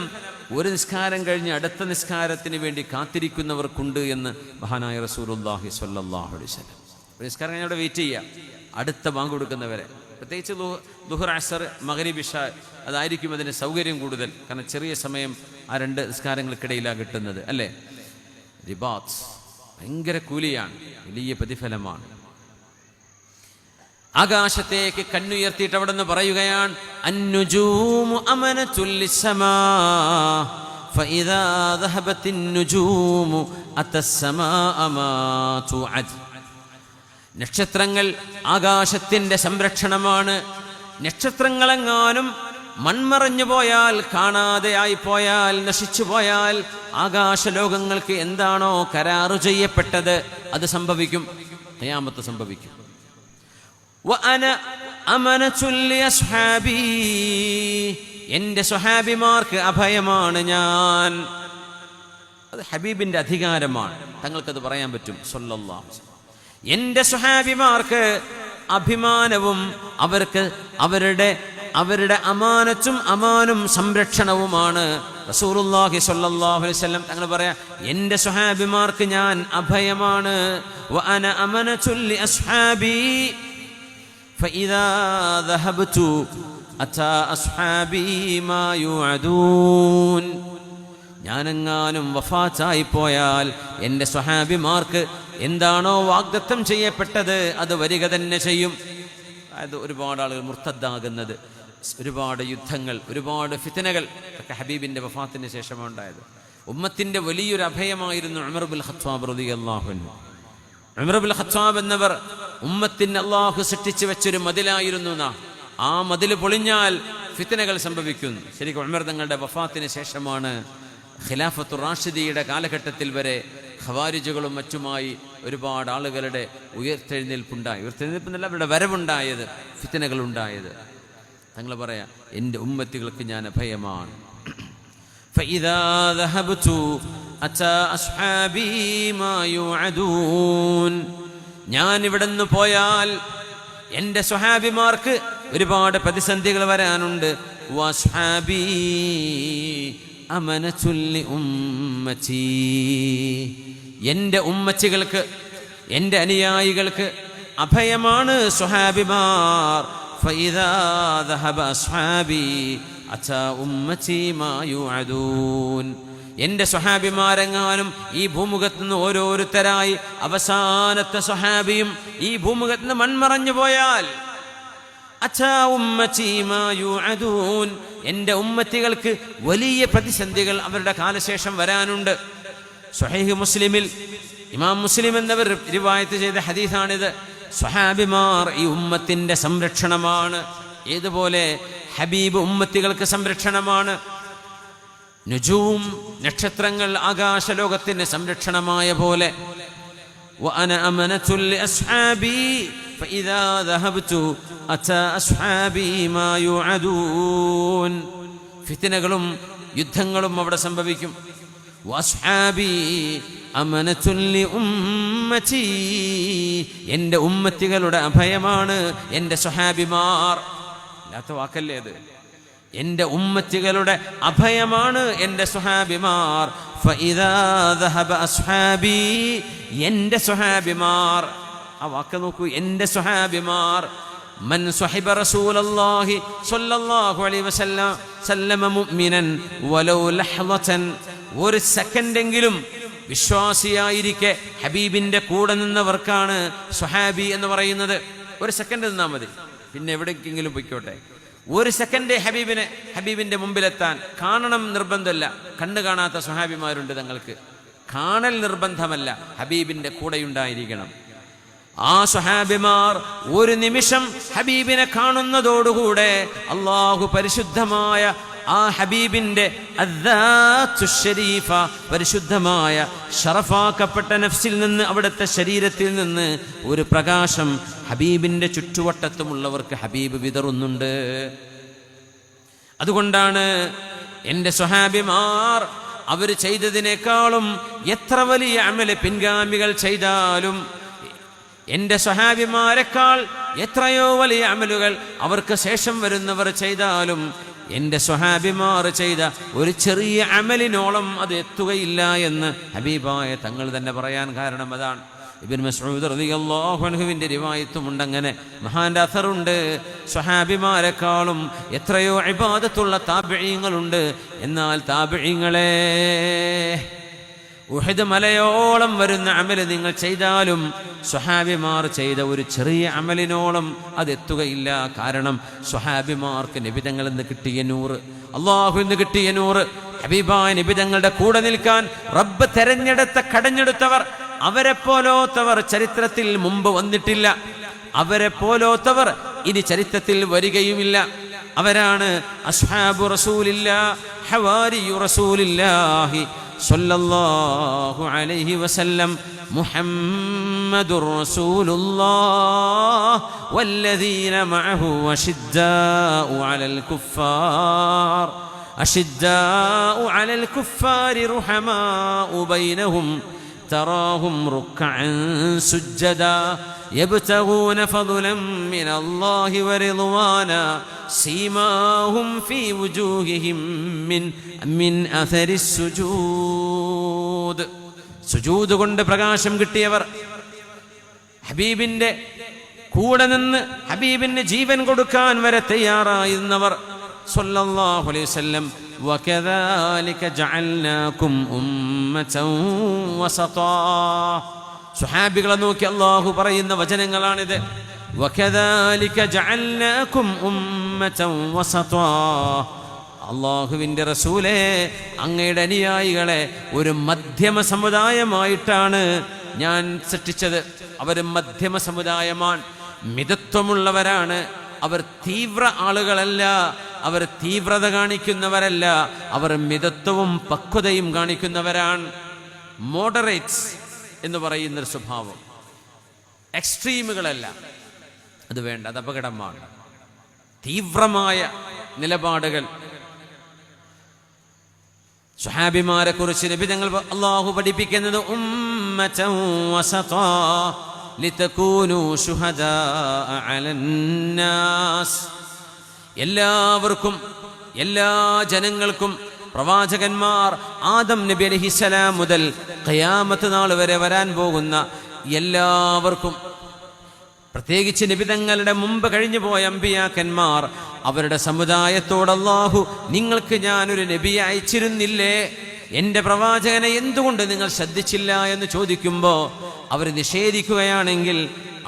ഒരു നിസ്കാരം കഴിഞ്ഞ് അടുത്ത നിസ്കാരത്തിന് വേണ്ടി കാത്തിരിക്കുന്നവർക്കുണ്ട് എന്ന് മഹാനായ റസൂലുള്ളാഹി സ്വല്ലല്ലാഹു അലൈഹി വസല്ലം. ഒരു നിസ്കാരം കഴിഞ്ഞ് അവിടെ വെയിറ്റ് ചെയ്യുക അടുത്ത ബാങ്ക് കൊടുക്കുന്നവരെ. പ്രത്യേകിച്ച് ദുഹർ, അസർ, മഗ്രിബ്, ഇശാ അതായിരിക്കും അതിന് സൗകര്യം കൂടുതൽ. കാരണം ചെറിയ സമയം ആ രണ്ട് നിസ്കാരങ്ങൾക്കിടയിലാണ് കിട്ടുന്നത് അല്ലേ. റിബാത്ത് ഭയങ്കര കൂലിയാണ്, വലിയ പ്രതിഫലമാണ്. ആകാശത്തേക്ക് കണ്ണുയർത്തിയിട്ട് അവിടെ നിന്ന് പറയുകയാണ്, അന്നുജൂമു അമനതുൽ ലിസ്സമാ ഫഇദാ ദഹബത്തിൻ നുജൂമു അത്തസ്സമാഅ മാ തുഅദ്. നക്ഷത്രങ്ങൾ ആകാശത്തിൻ്റെ സംരക്ഷണമാണ്. നക്ഷത്രങ്ങളെങ്ങാനും മൺമറഞ്ഞു പോയാൽ, കാണാതെയായി പോയാൽ, നശിച്ചു പോയാൽ ആകാശലോകങ്ങൾക്ക് എന്താണോ കരാറു ചെയ്യപ്പെട്ടത് അത് സംഭവിക്കും, ഖിയാമത്ത് സംഭവിക്കും. വഅന അമനതുൽ ലിഅസ്ഹാബി, എൻ്റെ സ്വഹാബിമാർക്ക് അഭയമാണ് ഞാൻ. അത് ഹബീബിൻ്റെ അധികാരമാണ്, തങ്ങൾക്കത് പറയാൻ പറ്റും സ്വല്ലല്ലാഹു അലൈഹി വസല്ലം. എൻ്റെ സ്വഹാബിമാർക്ക് അഭിമാനവും അവർക്ക് അവരുടെ അമാനത്തും അമാനും സംരക്ഷണവുമാണ്. റസൂലുള്ളാഹി സ്വല്ലല്ലാഹു അലൈഹി വസല്ലം തങ്ങൾ പറയാ, എൻ്റെ സ്വഹാബിമാർക്ക് ഞാൻ അഭയമാണ്. വഅന അമനതുൽ ലിഅസ്ഹാബി ഫഇദാ ദഹബതു അതാ അസ്ഹാബി മാ യുഅദൂൻ. ഞാനെങ്ങാനും വഫാത്തായി പോയാൽ എൻ്റെ സ്വഹാബിമാർക്ക് എന്താണോ വാഗ്ദത്തം ചെയ്യപ്പെട്ടത് അത് വരിക തന്നെ ചെയ്യും. അതായത് ഒരുപാട് ആളുകൾ മുർത്തദ്ദാകുന്നത്, ഒരുപാട് യുദ്ധങ്ങൾ, ഒരുപാട് ഫിത്നകൾ ഒക്കെ ഹബീബിൻ്റെ വഫാത്തിന് ശേഷമാണ് ഉണ്ടായത്. ഉമ്മത്തിൻ്റെ വലിയൊരു അഭയമായിരുന്നു ഉമർ ഇബ്നുൽ ഖത്താബ് റളിയല്ലാഹു അൻഹു. ഉമർ ഇബ്നുൽ ഖത്താബ് എന്നവർ ഉമ്മത്തിന് അല്ലാഹു സൃഷ്ടിച്ചു വെച്ചൊരു മതിലായിരുന്നു. ആ മതിൽ പൊളിഞ്ഞാൽ ഫിത്നകൾ സംഭവിക്കുന്നു. ശരിക്കും ഉമർ തങ്ങളുടെ വഫാത്തിന് ശേഷമാണ് ഖിലാഫത്തുർ റാഷിദിയുടെ കാലഘട്ടത്തിൽ വരെ ഖവാരിജുകളും മറ്റുമായി ഒരുപാട് ആളുകളുടെ ഉയർത്തെഴുന്നേൽപ്പുണ്ടായി. ഉയർത്തെഴുന്നേൽപ്പെന്നല്ല, അവരുടെ വരവുണ്ടായത്, ഫിത്നകളുണ്ടായത്. തങ്ങൾ പറയാ, എൻ്റെ ഉമ്മത്തികൾക്ക് ഞാൻ അഭയമാണ്. ഫഇദാ ദഹബതു അതാ അസ്ഹാബി മാ യുഅദൂൻ. ഞാൻ ഇവിടുന്ന് പോയാൽ എൻ്റെ സ്വഹാബിമാർക്ക് ഒരുപാട് പ്രതിസന്ധികൾ വരാനുണ്ട്. വസ്ഹാബി അമനതുൽ ലിഉമ്മതി, എൻ്റെ ഉമ്മച്ചികൾക്ക്, എൻ്റെ അനുയായികൾക്ക് അഭയമാണ് സ്വഹാബിമാർ. ഫഇദാ ദഹബ അസ്ഹാബി അതാ ഉമ്മതി മാ യുഅദൂൻ. എൻ്റെ സ്വഹാബിമാരെങ്ങാനും ഈ ഭൂമുഖത്ത് നിന്ന് ഓരോരുത്തരായി അവസാനത്തെ സ്വഹാബിയും ഈ ഭൂമുഖത്ത് നിന്ന് മൺമറഞ്ഞു പോയാൽ അതാ ഉമ്മതി മാ യുഅദൂൻ, എൻ്റെ ഉമ്മത്തികൾക്ക് വലിയ പ്രതിസന്ധികൾ അവരുടെ കാലശേഷം വരാനുണ്ട്. സ്വഹീഹ് മുസ്ലിമിൽ ഇമാം മുസ്ലിം എന്നവർ റിവായത്ത് ചെയ്ത ഹദീസാണിത്. സ്വഹാബിമാർ ഈ ഉമ്മത്തിൻ്റെ സംരക്ഷണമാണ്. ഏതുപോലെ ഹബീബ് ഉമ്മത്തികൾക്ക് സംരക്ഷണമാണ്. നുജൂം, നക്ഷത്രങ്ങൾ ആകാശലോകത്തിന് സംരക്ഷണമായ പോലെ. വഅന അമനതുൽ ലിഅസ്ഹാബി ഫഇദാ ദഹബതു അതാ അസ്ഹാബി മാ യുഅദൂൻ. ഫിത്നകളും യുദ്ധങ്ങളും അവിടെ സംഭവിക്കും. വസ്ഹാബി അമനതുൽ ലിഉമ്മതി, എൻ്റെ ഉമ്മത്തികളുടെ അഭയമാണ് എൻ്റെ സ്വഹാബിമാർ. ഇല്ലാത്ത വാക്കല്ലേ അത്. എൻ്റെ ഉമ്മത്തികളുടെ അഭയമാണ് എൻ്റെ സ്വഹാബിമാർ. ഫഇദാ ദഹബ അസ്ഹാബി, എൻ്റെ സ്വഹാബിമാർ. ആ വാക്ക് നോക്കൂ, എൻ്റെ സ്വഹാബിമാർ. മൻ സ്വഹിബ റസൂലല്ലാഹി സ്വല്ലല്ലാഹു അലൈഹി വസല്ലം മുഅ്മിനൻ വലൗ ലഹ്ളതൻ, ഒരു സെക്കൻഡെങ്കിലും വിശ്വാസിയായിരിക്കെ ഹബീബിൻ്റെ കൂടെ നിന്നവർക്കാണ് സ്വഹാബി എന്ന് പറയുന്നത്. ഒരു സെക്കൻഡ് നിന്നാൽ മതി, പിന്നെ എവിടേക്കെങ്കിലും പൊയ്ക്കോട്ടെ. ഒരു സെക്കൻഡ് ഹബീബിൻ്റെ മുമ്പിലെത്താൻ കാണണം നിർബന്ധമല്ല. കണ്ണു കാണാത്ത സ്വഹാബിമാരുണ്ട്, തങ്ങൾക്ക് കാണൽ നിർബന്ധമല്ല, ഹബീബിൻ്റെ കൂടെയുണ്ടായിരിക്കണം. ആ സ്വഹാബിമാർ ഒരു നിമിഷം ഹബീബിനെ കാണുന്നതോടുകൂടെ അള്ളാഹു പരിശുദ്ധമായ ആ ഹബീബിന്റെ അദ്ദാത്തു ശരീഫ, പരിശുദ്ധമായ ശറഫാക്കപ്പെട്ട നഫ്സിൽ നിന്ന്, അവിടുത്തെ ശരീരത്തിൽ നിന്ന് ഒരു പ്രകാശം ഹബീബിന്റെ ചുറ്റുവട്ടത്തുമുള്ളവർക്ക് ഹബീബ് വിതറുന്നുണ്ട്. അതുകൊണ്ടാണ് എൻ്റെ സ്വഹാബിമാർ അവർ ചെയ്തതിനേക്കാളും എത്ര വലിയ അമല് പിൻഗാമികൾ ചെയ്താലും, എൻ്റെ സ്വഹാബിമാരെക്കാൾ എത്രയോ വലിയ അമലുകൾ അവർക്ക് ശേഷം വരുന്നവർ ചെയ്താലും, എൻ്റെ സ്വഹാബിമാർ ചെയ്ത ഒരു ചെറിയ അമലിനോളം അത് എത്തുകയില്ല എന്ന് ഹബീബായ തങ്ങൾ തന്നെ പറയാൻ കാരണം അതാണ്. ഇബ്നു മസ്ഊദ് റളിയല്ലാഹു അൻഹുവിന്റെ റിവായത്തുമുണ്ട്, അങ്ങനെ മഹാന്റെ അഥറുണ്ട്. സ്വഹാബിമാരെക്കാളും എത്രയോ ഇബാദത്തുള്ള താബിഈങ്ങളുണ്ട്. എന്നാൽ താബിഈങ്ങളെ, ഉഹദ് മലയോളം വരുന്ന അമല് നിങ്ങൾ ചെയ്താലും സ്വഹാബിമാർ ചെയ്ത ഒരു ചെറിയ അമലിനോളം അതെത്തുകയില്ല. കാരണം സ്വഹാബിമാർക്ക് നബിതങ്ങളിൽ നിന്ന് കിട്ടിയ നൂറ്, അള്ളാഹുവിൽ നിന്ന് കിട്ടിയ നൂറ്, ഹബീബായ നബിതങ്ങളുടെ കൂടെ നിൽക്കാൻ റബ്ബ് കടഞ്ഞെടുത്തവർ, അവരെ പോലോത്തവർ ചരിത്രത്തിൽ മുമ്പ് വന്നിട്ടില്ല. അവരെ പോലോത്തവർ ഇനി ചരിത്രത്തിൽ വരികയുമില്ല. അവരാണ് അസ്ഹാബു റസൂലില്ലാഹി, ഹവാരിയു റസൂലില്ലാഹി സ്വല്ലല്ലാഹു അലൈഹി വസല്ലം, മുഹമ്മദുർ റസൂലുള്ളാഹ് വല്ലദീന മഅഹു അശിദ്ദാഉ അലൽ കുഫാരി റുഹമാഉ ബൈനഹും تراهم ركعا سجدا يبتغون فضلا من الله ورضوانا سيماهم في وجوههم من أثر السجود. സുജൂദ് കൊണ്ട് പ്രകാശം കിട്ടിയവർ, ഹബീബിന്റെ കൂടെ നിന്ന് ഹബീബിന് ജീവൻ കൊടുക്കാൻ വരെ തയ്യാറായിരുന്നവർ സ്വല്ലല്ലാഹു അലൈഹി വസല്ലം. وكذلك جعلناكم أمة وسطا. സ്വഹാബികളെ നോക്കി അല്ലാഹു പറയുന്ന വചനങ്ങളാണിത്. وكذلك جعلناكم أمة وسطا. അല്ലാഹുവിൻ്റെ റസൂലേ, അങ്ങയുടെ അനുയായികളെ ഒരു മധ്യമ സമുദായമായിട്ടാണ് ഞാൻ സൃഷ്ടിച്ചത്. അവർ മധ്യമ സമുദായമാണ്, മിതത്വമുള്ളവരാണ്. അവർ തീവ്ര ആളുകളല്ല, അവർ തീവ്രത കാണിക്കുന്നവരല്ല, അവർ മിതത്വവും പക്വതയും കാണിക്കുന്നവരാണ്. മോഡറേറ്റ്സ് എന്ന് പറയുന്നൊരു സ്വഭാവം, എക്സ്ട്രീമുകളല്ല, അത് വേണ്ട, അത് അപകടമാണ്. തീവ്രമായ നിലപാടുകൾ. സ്വഹാബിമാരെ കുറിച്ച് നബി തങ്ങൾ അല്ലാഹു പഠിപ്പിക്കുന്നത് ഉമ്മതൻ വസതാ ലിതകൂനു ശുഹദാഅ അലന്നാസ്. എല്ലാവർക്കും, എല്ലാ ജനങ്ങൾക്കും പ്രവാചകന്മാർ ആദം നബി അലൈഹിസ്സലാം മുതൽ ഖിയാമത്ത് നാൾ വരെ വരാൻ പോകുന്ന എല്ലാവർക്കും, പ്രത്യേകിച്ച് നബിതങ്ങളുടെ മുമ്പ് കഴിഞ്ഞു പോയ അമ്പിയാക്കന്മാർ, അവരുടെ സമുദായത്തോട് അല്ലാഹു നിങ്ങൾക്ക് ഞാനൊരു നബിയെ അയച്ചിരുന്നില്ലേ, എൻ്റെ പ്രവാചകനെ എന്തുകൊണ്ട് നിങ്ങൾ ശ്രദ്ധിച്ചില്ല എന്ന് ചോദിക്കുമ്പോൾ അവർ നിഷേധിക്കുകയാണെങ്കിൽ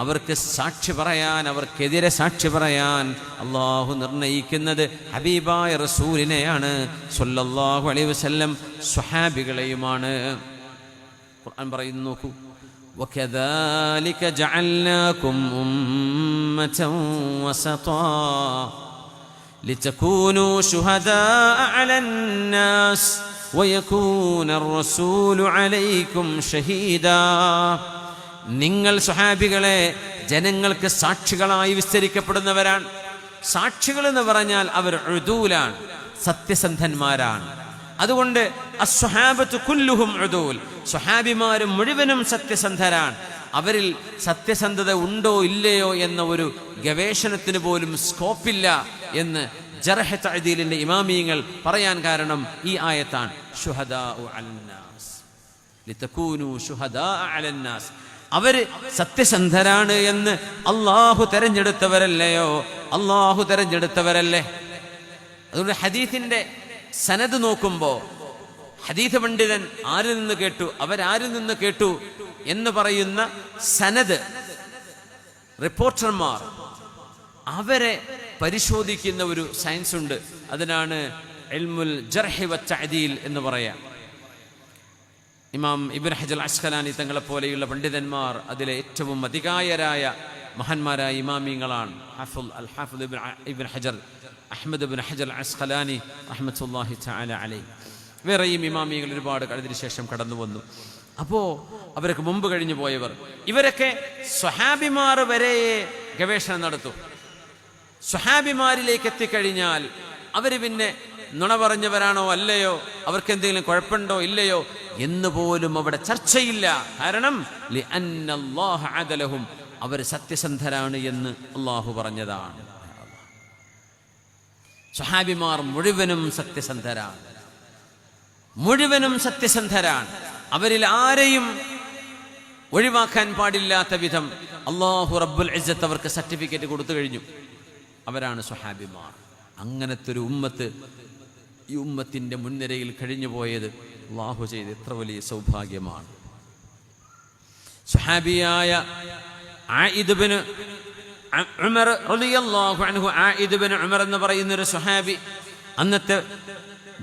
അവർക്ക് സാക്ഷി പറയാൻ, അവർക്കെതിരെ സാക്ഷി പറയാൻ അല്ലാഹു നിർണയിക്കുന്നത് ഹബീബായ റസൂലിനെയാണ് സ്വല്ലല്ലാഹു അലൈഹി വസല്ലം, സ്വഹാബികളെയുമാണ്. ഖുർആൻ പറയുന്നു, നോക്കൂ, وَكَذَلِكَ جَعَلْنَاكُمْ أُمَّةً وَسَطًا لِتَكُونُوا شُهَدَاءَ عَلَى النَّاسِ وَيَكُونَ الرَّسُولُ عَلَيْكُمْ شَهِيدًا. നിങ്ങൾ സ്വഹാബികളെ ജനങ്ങൾക്ക് സാക്ഷികളായി വിസ്തരിക്കപ്പെടുന്നവരാണ്. സാക്ഷികൾ എന്ന് പറഞ്ഞാൽ അവർ ഉദൂലാണ്, സത്യസന്ധന്മാരാണ്. അതുകൊണ്ട് അസ്വഹാബത്തു കുല്ലുഹും ഉദൂൽ, സ്വഹാബിമാരും മുഴുവനും സത്യസന്ധരാണ്. അവരിൽ സത്യസന്ധത ഉണ്ടോ ഇല്ലയോ എന്ന ഒരു ഗവേഷണത്തിന് പോലും സ്കോപ്പില്ല എന്ന് ജർഹ് തഅദീലിന്റെ ഇമാമിയങ്ങൾ പറയാൻ കാരണം ഈ ആയത്താണ്. ശുഹദാഉ അലന്നാസ് ലിതകൂനു ശുഹദാഅ അലന്നാസ്. അവര് സത്യസന്ധരാണ് എന്ന് അല്ലാഹു തെരഞ്ഞെടുത്തവരല്ലയോ, അല്ലാഹു തെരഞ്ഞെടുത്തവരല്ലേ. അതുകൊണ്ട് ഹദീസിന്റെ സനദ് നോക്കുമ്പോൾ ഹദീസ് പണ്ഡിതൻ ആരിൽ നിന്ന് കേട്ടു, അവരാരിൽ നിന്ന് കേട്ടു എന്ന് പറയുന്ന സനദ്, റിപ്പോർട്ടർമാർ, അവരെ പരിശോധിക്കുന്ന ഒരു സയൻസ് ഉണ്ട്. അതിനാണ് ഇൽമുൽ ജർഹ് വ തഅദീൽ എന്ന് പറയാം. ഇമാം ഇബ്നു ഹജർ അസ്ഖലാനി തങ്ങളെ പോലെയുള്ള പണ്ഡിതന്മാർ അതിലെ ഏറ്റവും അധികായരായ മഹാന്മാരായ ഇമാമിങ്ങളാണ്. ഹാഫിദ് ഇബ്നു ഹജർ അഹ്മദ് ഇബ്നു ഹജർ അസ്ഖലാനി റഹ്മത്തുള്ളാഹി തആല അലൈഹി. വേറെയും ഇമാമിയങ്ങൾ ഒരുപാട് അതിനുശേഷം കടന്നു വന്നു. അപ്പോൾ അവരൊക്കെ മുമ്പ് കഴിഞ്ഞു പോയവർ, ഇവരൊക്കെ സ്വഹാബിമാർ വരെ ഗവേഷണം നടത്തും. സ്വഹാബിമാരിലേക്ക് എത്തിക്കഴിഞ്ഞാൽ അവർ പിന്നെ നുണ പറഞ്ഞവരാണോ അല്ലയോ, അവർക്ക് എന്തെങ്കിലും കുഴപ്പമുണ്ടോ ഇല്ലയോ എന്ന് പോലും അവിടെ ചർച്ചയില്ല. കാരണം ലിഅന്നല്ലാഹ അദലഹും, അവർ സത്യസന്ധരാണ് എന്ന് അള്ളാഹു പറഞ്ഞതാണ്. സ്വഹാബിമാർ മുഴുവനും സത്യസന്ധരാണ്, മുഴുവനും സത്യസന്ധരാണ്. അവരിൽ ആരെയും ഒഴിവാക്കാൻ പാടില്ലാത്ത വിധം അല്ലാഹു റബ്ബുൽ ഇസ്സത്ത് അവർക്ക് സർട്ടിഫിക്കറ്റ് കൊടുത്തു കഴിഞ്ഞു. അവരാണ് സ്വഹാബിമാർ. അങ്ങനത്തെ ഒരു ഉമ്മത്ത് ഈ ഉമ്മത്തിൻ്റെ മുൻനിരയിൽ കഴിഞ്ഞു പോയത് അല്ലാഹു ചെയ്ത് എത്ര വലിയ സൗഭാഗ്യമാണ്. സ്വഹാബിയായ ആയിദ് ബിൻ ഉമർ റളിയല്ലാഹു അൻഹു, ആയിദ് ബിൻ ഉമർ എന്ന് പറയുന്ന ഒരു സ്വഹാബി, അന്നത്തെ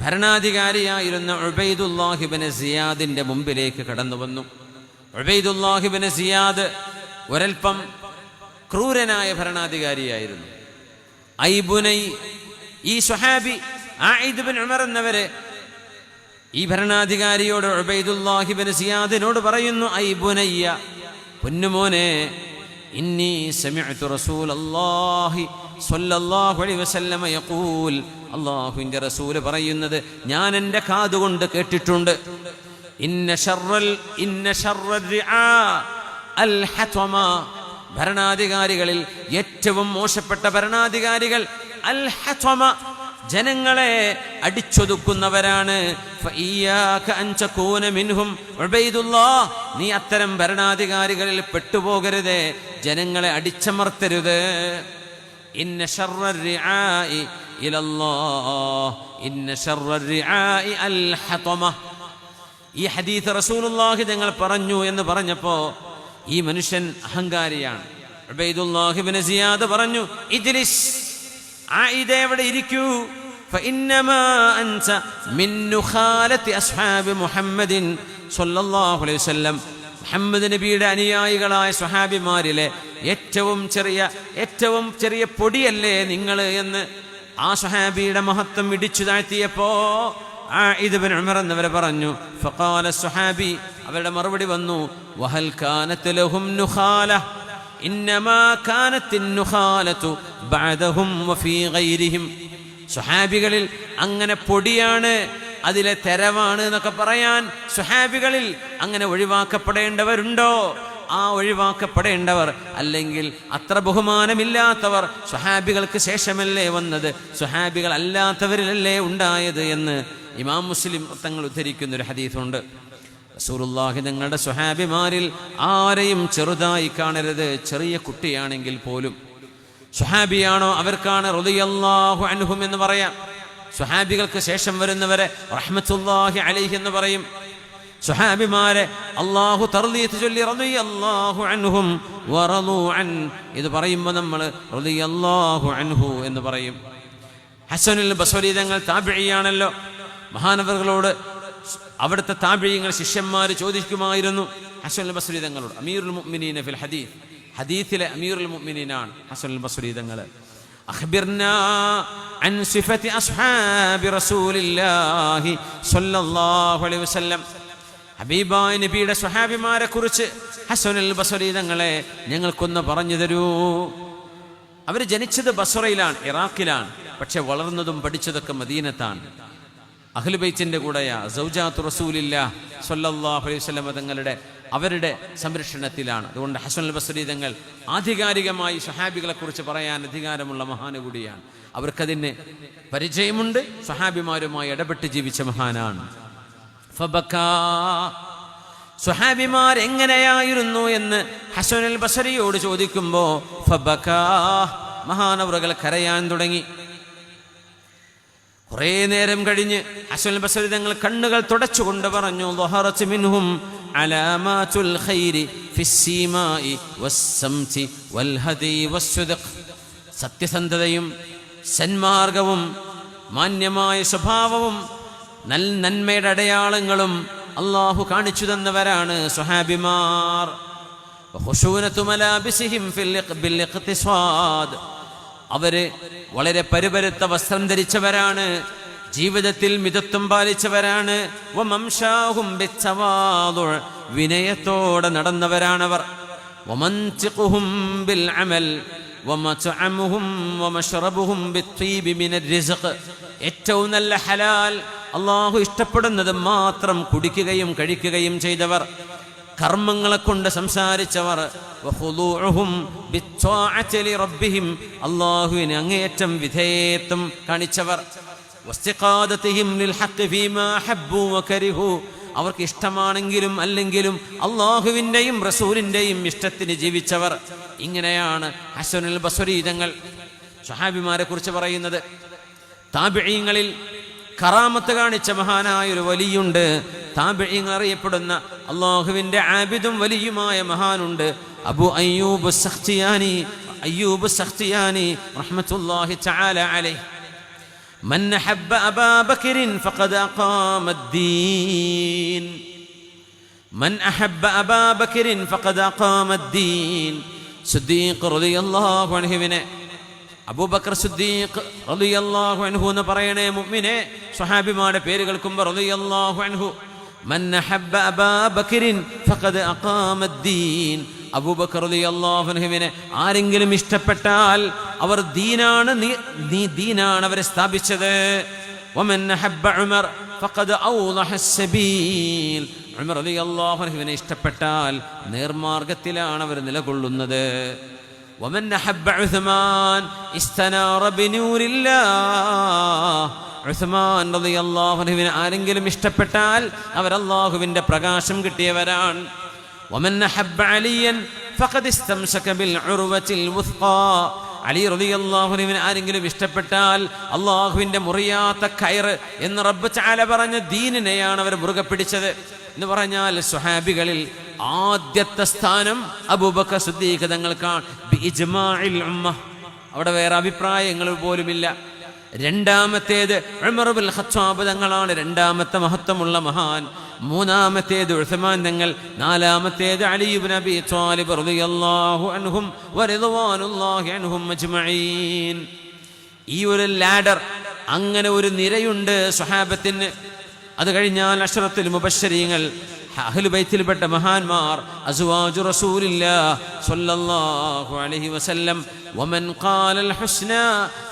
ഭരണാധികാരിയായിരുന്ന ഉബൈദുല്ലാഹി ബിൻ സിയാദിന്റെ മുമ്പിലേക്ക് കടന്നു വന്നു. ഉബൈദുല്ലാഹി ബിൻ സിയാദ് ഒരൽപ്പം ക്രൂരനായ ഭരണാധികാരിയായിരുന്നു. ഐബുനൈ, ഈ സ്വഹാബി ആയിദ് ബിൻ ഉമർ എന്നവരെ ഈ ഭരണാധികാരിയോട് ഉബൈദുല്ലാഹി ബിൻ സിയാദിനോട് പറയുന്നു, ഐബുനയ്യ, പൊന്നുമോനെ, ഇന്നി സമിഅ്തു റസൂലല്ലാഹി സ്വല്ലല്ലാഹു അലൈഹി വസല്ലമ യഖൂൽ, അല്ലാഹുവിന്റെ റസൂൽ പറയുന്നത് ഞാൻ എൻ്റെ കാതുകൊണ്ട് കേട്ടിട്ടുണ്ട്. ഇന്ന ശർറൽ റിആ അൽ ഹത്വമ, ഭരണാധികാരികളിൽ ഏറ്റവും മോശപ്പെട്ട ഭരണാധികാരികൾ അൽ ഹത്വമ, ജനങ്ങളെ അടിച്ചൊതുക്കുന്നവരാണ്. ഫഇയ്യാക അൻ തകൂന മിൻഹും ഉബൈദുല്ലാഹ്, നീ അത്തരം ഭരണാധികാരികളിൽ പെട്ടുപോകരുത്, ജനങ്ങളെ അടിച്ചമർത്തരുത്. ഇന്ന ശർറൽ റിആഇ ഇലല്ലാഹ്, ഇന്ന ശർറൽ റിആഇ അൽ ഹത്വമ. ഈ ഹദീസ് റസൂലുള്ളാഹി തങ്ങൾ പറഞ്ഞു എന്ന് പറഞ്ഞപ്പോൾ ഈ മനുഷ്യൻ അഹങ്കാരിയാണ്. ഉബൈദുല്ലാഹി ഇബ്നു സിയാദ് പറഞ്ഞു, ഇജ്ലിസ്, ആയിദ ഇവിടെ ഇരിക്കൂ. ഫഇന്നമാ അൻത മിൻ നുഖാലത്തി അസ്ഹാബി മുഹമ്മദിൻ സ്വല്ലല്ലാഹു അലൈഹി വസല്ലം, മുഹമ്മദ് നബിയുടെ അനുയായികളായ സ്വഹാബിമാരിലെ ഏറ്റവും ചെറിയ പൊടിയല്ലേ നിങ്ങൾ എന്ന് ആ സ്വഹാബിയുടെ മഹത്വം ഇടിച്ചു താഴ്ത്തിയപ്പോ ആയിദ് ബിൻ ഉമർ എന്നവരെ പറഞ്ഞു. ഫഖാല സ്വഹാബി, അവരുടെ മറുപടി വന്നു, വഹൽ കാനത് ലഹും നുഖാല, ഇന്നമാ കാനത്തിൻ നുഖാലതു ബഅദഹും വഫീ ഗൈരിഹിം. സ്വഹാബികളിൽ അങ്ങനെ പൊടിയാണ്, അതിലെ തെരവാണ് എന്നൊക്കെ പറയാൻ സ്വഹാബികളിൽ അങ്ങനെ ഒഴിവാക്കപ്പെടേണ്ടവരുണ്ടോ? ആ ഒഴിവാക്കപ്പെടേണ്ടവർ, അല്ലെങ്കിൽ അത്ര ബഹുമാനമില്ലാത്തവർ സ്വഹാബികൾക്ക് ശേഷമല്ലേ വന്നത്, സ്വഹാബികൾ അല്ലാത്തവരിലല്ലേ ഉണ്ടായത് എന്ന് ഇമാം മുസ്ലിം തങ്ങൾ ഉദ്ധരിക്കുന്നൊരു ഹദീസുണ്ട്. റസൂലുള്ളാഹി തങ്ങളുടെ സ്വഹാബിമാരിൽ ആരെയും ചെറുതായി കാണരുത്, ചെറിയ കുട്ടിയാണെങ്കിൽ പോലും. സ്വഹാബിയാണോ അവർക്കാണ് റളിയല്ലാഹു അൻഹും എന്ന് പറയാം. സ്വഹാബികൾക്ക് ശേഷം വരുന്നവരെ റഹ്മത്തുള്ളാഹി അലൈഹി എന്ന് പറയും. സ്വഹാബിമാരെ അല്ലാഹു തർളീത്ത് ചൊല്ലി റളിയല്ലാഹു അൻഹും വറളൂ അൻ, ഇത് പറയുമ്പോൾ നമ്മൾ റളിയല്ലാഹു അൻഹു എന്ന് പറയും. ഹസനുൽ ബസ്രി തങ്ങൾ താബിഈയാണല്ലോ. മഹാനവറുകളോട് അവിടുത്തെ താബിഈങ്ങൾ ശിഷ്യന്മാർ ചോദിക്കുമായിരുന്നു ഹസനുൽ ബസ്രി തങ്ങളോട്, അമീറുൽ മുഅ്മിനീന ഫിൽ ഹദീസ്, ഹദീസിലെ അമീറുൽ മുഅ്മിനീനാണ് ഹസനുൽ ബസ്രി തങ്ങൾ. അഖ്ബിർനാ അൻ സിഫത്തി അസ്ഹാബി റസൂലില്ലാഹി സ്വല്ലല്ലാഹു അലൈഹി വസല്ലം, ഹബീബായ നബിയുടെ സ്വഹാബിമാരെ കുറിച്ച് ഹസനുൽ ബസ്രി തങ്ങളെ ഞങ്ങൾക്കൊന്ന് പറഞ്ഞു തരൂ. അവർ ജനിച്ചത് ബസ്രയിലാണ്, ഇറാഖിലാണ്, പക്ഷെ വളർന്നതും പഠിച്ചതൊക്കെ മദീനത്താണ്. അഹ്ലു ബൈത്തിന്റെ കൂടെയാ, സൗജാത്തു റസൂലില്ലാഹ് സ്വല്ലല്ലാഹു അലൈഹി വസല്ലം തങ്ങളുടെ അവരുടെ സംരക്ഷണത്തിലാണ്. അതുകൊണ്ട് ഹസനുൽ ബസ്രി തങ്ങൾ ആധികാരികമായി സ്വഹാബികളെ കുറിച്ച് പറയാൻ അധികാരമുള്ള മഹാനുകൂടിയാണ്. അവർക്കതിന് പരിചയമുണ്ട്, സ്വഹാബിമാരുമായി ഇടപെട്ട് ജീവിച്ച മഹാനാണ്. ഫബക്കാ, സ്വഹാബിമാർ എങ്ങനെയായിരുന്നു എന്ന് ഹസനുൽ ബസ്രിയോട് ചോദിക്കുമ്പോ ഫബക്കാ, മഹാനവറുകൾ കരയാൻ തുടങ്ങി. കുറേ നേരം കഴിഞ്ഞ് ഹസനുൽ ബസ്രി തങ്ങൾ കണ്ണുകൾ തുടച്ചുകൊണ്ട് പറഞ്ഞു, ളഹറത് മിൻഹും അലാമാതുൽ ഖൈരി ഫിസ്സിമായി വസ്സംതി വൽഹദി വസ്സുദ്ഖ്, സത്യസന്ധതയും സന്മാർഗവും മാന്യമായ സ്വഭാവവും നന്മയുടെ അടയാളങ്ങളും അള്ളാഹു കാണിച്ചു തന്നവരാണ് സ്വഹാബിമാർ. ഖുശൂനതു മലാബിസിഹിം ബിൽ ഇഖ്തിസാദ്, അവര് വളരെ പരുപരുത്ത വസ്ത്രം ധരിച്ചവരാണ്, ജീവിതത്തിൽ മിതത്വം പാലിച്ചവരാണ്. വമംശാഹും ബിത്തവാദു, വിനയത്തോടെ നടന്നവരാണവർ. വമൻതിഖുഹും ബിൽ അമൽ വമത്അമുഹും വമശ്റബുഹും ബിത്വീബി മിനർ റിസ്ഖ്, ഏറ്റവും നല്ല ഹലാൽ അല്ലാഹു ഇഷ്ടപ്പെടുന്നത് മാത്രം കുടിക്കുകയും കഴിക്കുകയും ചെയ്തവർ, കർമ്മങ്ങളെ കൊണ്ട് സംസാരിച്ചവർ. വഖുദൂഉഹും ബിത്വാഅതി ലിറബ്ബിഹിം, അല്ലാഹുവിന് അങ്ങേയറ്റം വിധേയത്വം കാണിച്ചവർ. വസ്തിഖാദതിഹിം ലിൽ ഹഖ് ഫീമാ ഹബ്ബു വകരിഹു, അവർക്ക് ഇഷ്ടമാണെങ്കിലും അല്ലെങ്കിലും അല്ലാഹുവിൻ്റെയും റസൂലിൻ്റെയും ഇഷ്ടത്തിന് ജീവിച്ചവർ. ഇങ്ങനെയാണ് ഹസനുൽ ബസ്രി തങ്ങൾ സ്വഹാബിമാരെ കുറിച്ച് പറയുന്നത്. താബിഈങ്ങളിൽ കറാമത്ത് കാണിച്ച മഹാനായൊരു വലിയുണ്ട്. താബിഈങ്ങൾ അറിയപ്പെടുന്ന അല്ലാഹുവിൻ്റെ ആബിദും വലിയുമായ മഹാനുണ്ട്, അബു അയ്യൂബ് സഖ്തിയാനി റഹ്മത്തുള്ളാഹി തആല അലൈഹി. من أحب أبا بكر فقد أقام الدين. من أحب أبا بكر فقد أقام الدين. صديق رضي الله عنه അബൂബക്കർ സിദ്ദീഖ് റളിയല്ലാഹു അൻഹു എന്ന് പറയണേ മുഅ്മിനെ. സ്വഹാബിമാരുടെ പേര് കേൾക്കുമ്പോൾ റളിയല്ലാഹു അൻഹു. മൻ അഹബ്ബ അബാ ബക്കറിൻ ഫഖദ് അഖാമദ്ദീൻ. അബൂബക്കർ റളിയല്ലാഹു അൻഹുവിനെ ആരെങ്കിലും ഇഷ്ടപ്പെട്ടാൽ അവർ ദീനാണ് അവരെ സ്ഥാപിച്ചത്. വമൻ അഹബ്ബ ഉമർ ഫഖദ് ഔളഹ അസ്സബീൽ. ഉമർ റളിയല്ലാഹു അൻഹുവിനെ ഇഷ്ടപ്പെട്ടാൽ നേർമാർഗത്തിലാണ് അവർ നിലകൊള്ളുന്നത്. വമൻ അഹബ്ബ ഉസ്മാൻ ഇസ്തനാറ ബിനൂരില്ലാഹ്. ഉസ്മാൻ റളിയല്ലാഹു അൻഹുവിനെ ആരെങ്കിലും ഇഷ്ടപ്പെട്ടാൽ അവർ അല്ലാഹുവിൻ്റെ പ്രകാശം കിട്ടിയവരാണ്. വമൻ അഹബ്ബ അലിയൻ ഫഖദ് ഇസ്തംസക ബിൽ ഉർവത്തിൽ വുസ്ഖാ. അലി റളിയല്ലാഹു അൻഹുവിനെ ആരെങ്കിലും ഇഷ്ടപ്പെട്ടാൽ അല്ലാഹുവിൻ്റെ മുറിയാത്ത കയറ് എന്ന് റബ്ബ് തആല പറഞ്ഞ ദീനിനെയാണ് അവർ മുറുകെ പിടിച്ചത് എന്ന് പറഞ്ഞാൽ സ്വഹാബികളിൽ ആദ്യത്തെ സ്ഥാനം അബൂബക്കർ സിദ്ദീഖ് തങ്ങൾക്കാണ് ബിഇജ്മാഇൽ ഉമ്മ. അവിടെ വേറെ അഭിപ്രായങ്ങൾ പോലുമില്ല. രണ്ടാമത്തേത് ഉമർ ഇബ്നുൽ ഖത്താബ് തങ്ങളാണ്, രണ്ടാമത്തെ മഹത്വമുള്ള മഹാൻ. മൂന്നാമത്തേത് ഉസ്മാൻ തങ്ങൾ. നാലാമത്തേത് അലി ഇബ്നു അബീ ത്വാലിബ് റളിയല്ലാഹു അൻഹും വറിദ്വാനുല്ലാഹി അൻഹും അജ്മഈൻ. ഈ ഒരു ലാഡർ, അങ്ങനെ ഒരു നിരയുണ്ട് സ്വഹാബത്തിന്. അത് കഴിഞ്ഞാൽ അശ്റത്തുൽ മുബശ്ശരീങ്ങൾ, അഹ്ലു ബൈത്തിൽപ്പെട്ട മഹാന്മാർ, അസ്വാജു റസൂലില്ലാഹ് സ്വല്ലല്ലാഹു അലൈഹി വസല്ലം. വമൻ ഖാലൽ ഹുസ്നാ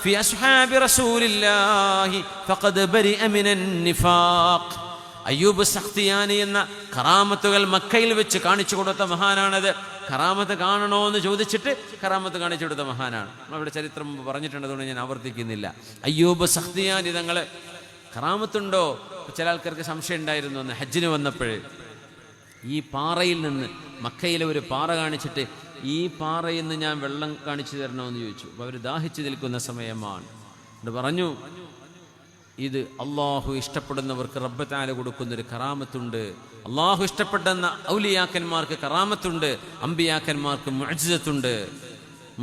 ഫി അസ്ഹാബി റസൂലില്ലാഹി ഫഖദ് ബരിഅ മിനൻ നിഫാഖ്. അയ്യൂബ് സഖ്തിയാനി എന്ന കറാമത്തുകൾ മക്കയിൽ വെച്ച് കാണിച്ചു കൊടുത്ത മഹാനാണത്. കറാമത്ത് കാണണോ എന്ന് ചോദിച്ചിട്ട് കറാമത്ത് കാണിച്ചു കൊടുത്ത മഹാനാണ്. നമ്മുടെ ചരിത്രം പറഞ്ഞിട്ടുണ്ട്, അതുകൊണ്ട് ഞാൻ ആവർത്തിക്കുന്നില്ല. അയ്യൂബ് സഖ്തിയാനി തങ്ങൾ കറാമത്തുണ്ടോ? ചില ആൾക്കാർക്ക് സംശയം ഉണ്ടായിരുന്നു. അന്ന് ഹജ്ജിന് വന്നപ്പോഴേ ഈ പാറയിൽ നിന്ന്, മക്കയിലെ ഒരു പാറ കാണിച്ചിട്ട് ഈ പാറയിൽ നിന്ന് ഞാൻ വെള്ളം കാണിച്ചു തരണമെന്ന് ചോദിച്ചു. അപ്പോൾ അവർ ദാഹിച്ചു നിൽക്കുന്ന സമയമാണ്. അത് പറഞ്ഞു, ഇത് അള്ളാഹു ഇഷ്ടപ്പെടുന്നവർക്ക് റബ്ബ് തആല കൊടുക്കുന്നൊരു കറാമത്തുണ്ട്. അള്ളാഹു ഇഷ്ടപ്പെടുന്ന ഔലിയാക്കന്മാർക്ക് കറാമത്തുണ്ട്, അമ്പിയാക്കന്മാർക്ക് മുഅ്ജിസത്തുണ്ട്.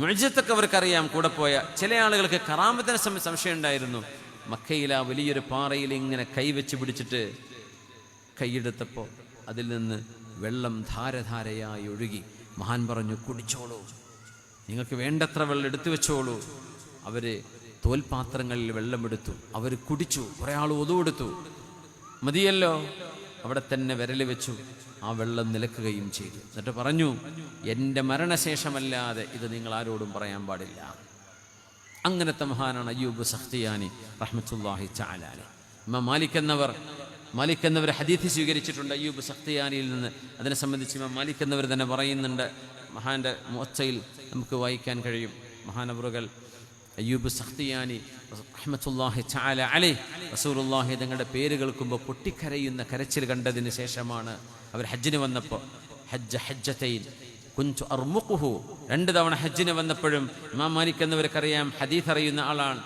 മുഅ്ജിസത്തൊക്കെ അവർക്കറിയാം. കൂടെ പോയ ചില ആളുകൾക്ക് കറാമത്തിനെ സംശയം ഉണ്ടായിരുന്നു. മക്കയിൽ ആ വലിയൊരു പാറയിൽ ഇങ്ങനെ കൈവച്ച് പിടിച്ചിട്ട് കൈയെടുത്തപ്പോൾ അതിൽ നിന്ന് വെള്ളം ധാരധാരയായി ഒഴുകി. മഹാൻ പറഞ്ഞു, കുടിച്ചോളൂ, നിങ്ങൾക്ക് വേണ്ടത്ര വെള്ളം എടുത്തു വെച്ചോളൂ. അവർ തോൽപാത്രങ്ങളിൽ വെള്ളമെടുത്തു, അവർ കുടിച്ചു. കുറേ ആൾ ഒതുവെടുത്തു, മതിയല്ലോ, അവിടെ തന്നെ വിരൽ വെച്ചു. ആ വെള്ളം നിലക്കുകയും ചെയ്തു. എന്നിട്ട് പറഞ്ഞു, എൻ്റെ മരണശേഷമല്ലാതെ ഇത് നിങ്ങൾ ആരോടും പറയാൻ പാടില്ല. അങ്ങനത്തെ മഹാനാണ് അയ്യൂബ് സഖ്തിയാനി റഹ്മത്തുള്ളാഹി തആല അലൈഹി. ഇമാം മാലിക് എന്നവർ ഹദീസ് സ്വീകരിച്ചിട്ടുണ്ട് അയ്യൂബ് സഖ്തിയാനിയിൽ നിന്ന്. അതിനെ സംബന്ധിച്ച് ഇമാം മാലിക് എന്നവർ തന്നെ പറയുന്നുണ്ട്. മഹാന്റെ മുഅത്തയിൽ നമുക്ക് വായിക്കാൻ കഴിയും. മഹാനവറുകൾ അയ്യൂബ് സഖ്തിയാനി റഹ്മത്തുള്ളാഹി തആല അലൈഹി റസൂലുള്ളാഹി തങ്ങളുടെ പേര് കേൾക്കുമ്പോൾ പൊട്ടിക്കരയുന്ന കരച്ചിൽ കണ്ടതിന് ശേഷമാണ് അവർ ഹജ്ജിന് വന്നപ്പോൾ, ഹജ്ജതൈൻ കുൻതു അർമുഖുഹു, 2 തവണ ഹജ്ജിന് വന്നപ്പോഴും ഇമാം മാലിക് എന്നവർക്കറിയാം, ഹദീസ് അറിയുന്ന ആളാണ്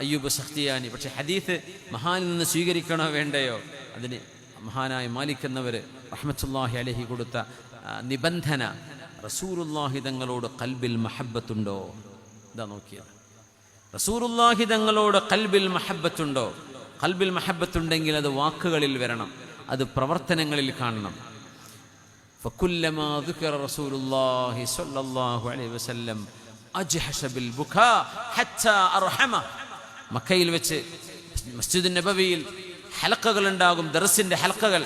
അയ്യൂബ് സഖ്തിയാനി. പക്ഷെ ഹദീസ് മഹാനിൽ നിന്ന് സ്വീകരിക്കണോ വേണ്ടയോ, അതിന് മഹാനായ മാലിക് എന്നവർ റഹ്മത്തുള്ളാഹി അലൈഹി കൊടുത്ത നിബന്ധന, റസൂലുള്ളാഹി തങ്ങളോട് ഖൽബിൽ മഹബ്ബത്തുണ്ടോ. ഇതാ നോക്കിയത്, റസൂലുള്ളാഹി തങ്ങളോട് ഖൽബിൽ മഹബ്ബത്തുണ്ടോ. ഖൽബിൽ മഹബ്ബത്തുണ്ടെങ്കിൽ അത് വാക്കുകളിൽ വരണം, അത് പ്രവർത്തനങ്ങളിൽ കാണണം. ഫകുല്ലമാ ദുകിറ റസൂലുള്ളാഹി സ്വല്ലല്ലാഹു അലൈഹി വസല്ലം അജ്ഹശ ബിൽ ബുകാ ഹത്താ അർഹമ. മക്കയിൽ വെച്ച് മസ്ജിദ് നബവിയിൽ ഹലക്കകൾ ഉണ്ടാകും, ദർസിന്റെ ഹലക്കകൾ.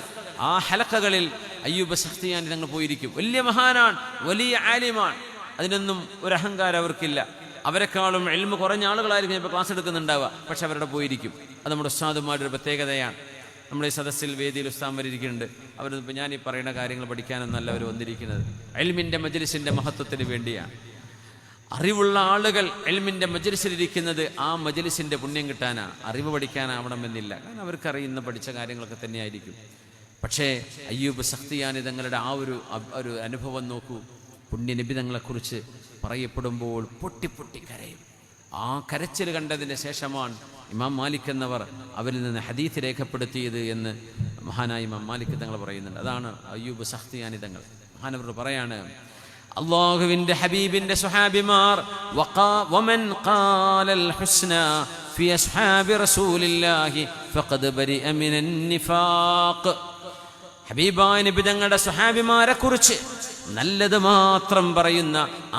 ആ ഹലക്കകളിൽ അയ്യൂബ് സഖ്തിയാനി തങ്ങൾ പോയിരിക്കും. വലിയ മഹാനാണ്, വലിയ ആലിമാണ്, അതിനൊന്നും ഒരു അഹങ്കാരം അവർക്കില്ല. അവരെക്കാളും ഇൽമ് കുറഞ്ഞ ആളുകളായിരിക്കും ഇപ്പോൾ ക്ലാസ് എടുക്കുന്നുണ്ടാവുക, പക്ഷെ അവരുടെ പോയിരിക്കും. അത് നമ്മുടെ ഉസ്താദുമാരുടെ ഒരു പ്രത്യേകതയാണ്. നമ്മുടെ ഈ സദസ്സിൽ വേദിയിൽ ഉസ്താദന്മാരിയ്ക്കുന്നുണ്ട്. അവരിപ്പോൾ ഞാൻ ഈ പറയുന്ന കാര്യങ്ങൾ പഠിക്കാനൊന്നല്ല അവർ വന്നിരിക്കുന്നത്, ഇൽമിൻ്റെ മജ്ലിസിൻ്റെ മഹത്വത്തിന് വേണ്ടിയാണ്. അറിവുള്ള ആളുകൾ ഇൽമിൻ്റെ മജ്ലിസിലിരിക്കുന്നത് ആ മജ്ലിസിൻ്റെ പുണ്യം കിട്ടാനാണ്, അറിവ് പഠിക്കാനാവണമെന്നില്ല. കാരണം അവർക്കറിയുന്ന പഠിച്ച കാര്യങ്ങളൊക്കെ തന്നെയായിരിക്കും. പക്ഷേ അയ്യൂബ് സഖ്തിയാനി തങ്ങളുടെ ആ ഒരു അനുഭവം നോക്കൂ. പുണ്യനിബിതങ്ങളെക്കുറിച്ച് പറയപ്പെടുമ്പോൾ പൊട്ടി പൊട്ടി കരയും. ആ കരച്ചിൽ കണ്ടതിന് ശേഷമാണ് ഇമാം മാലിക് എന്നവർ അവരിൽ നിന്ന് ഹദീത്ത് രേഖപ്പെടുത്തിയത് എന്ന് മഹാനായ ഇമാം മാലിക് തങ്ങൾ പറയുന്നുണ്ട്. അതാണ് അയ്യൂബ് സഖ്തിയാനി തങ്ങൾ. മഹാനവർ പറയാണ്, അല്ലാഹുവിന്റെ ഹബീബിന്റെ സ്വഹാബിമാർ വമൻ ഖാലൽ ഹുസ്ന ഫി അസ്ഹാബി റസൂലില്ലാഹി ഫഖദ് ബരിഅ മിനൻ നിഫാഖ്. ഹബീബായ നബി തങ്ങളുടെ സ്വഹാബിമാരെ കുറിച്ച് നല്ലത് മാത്രം പറയുന്ന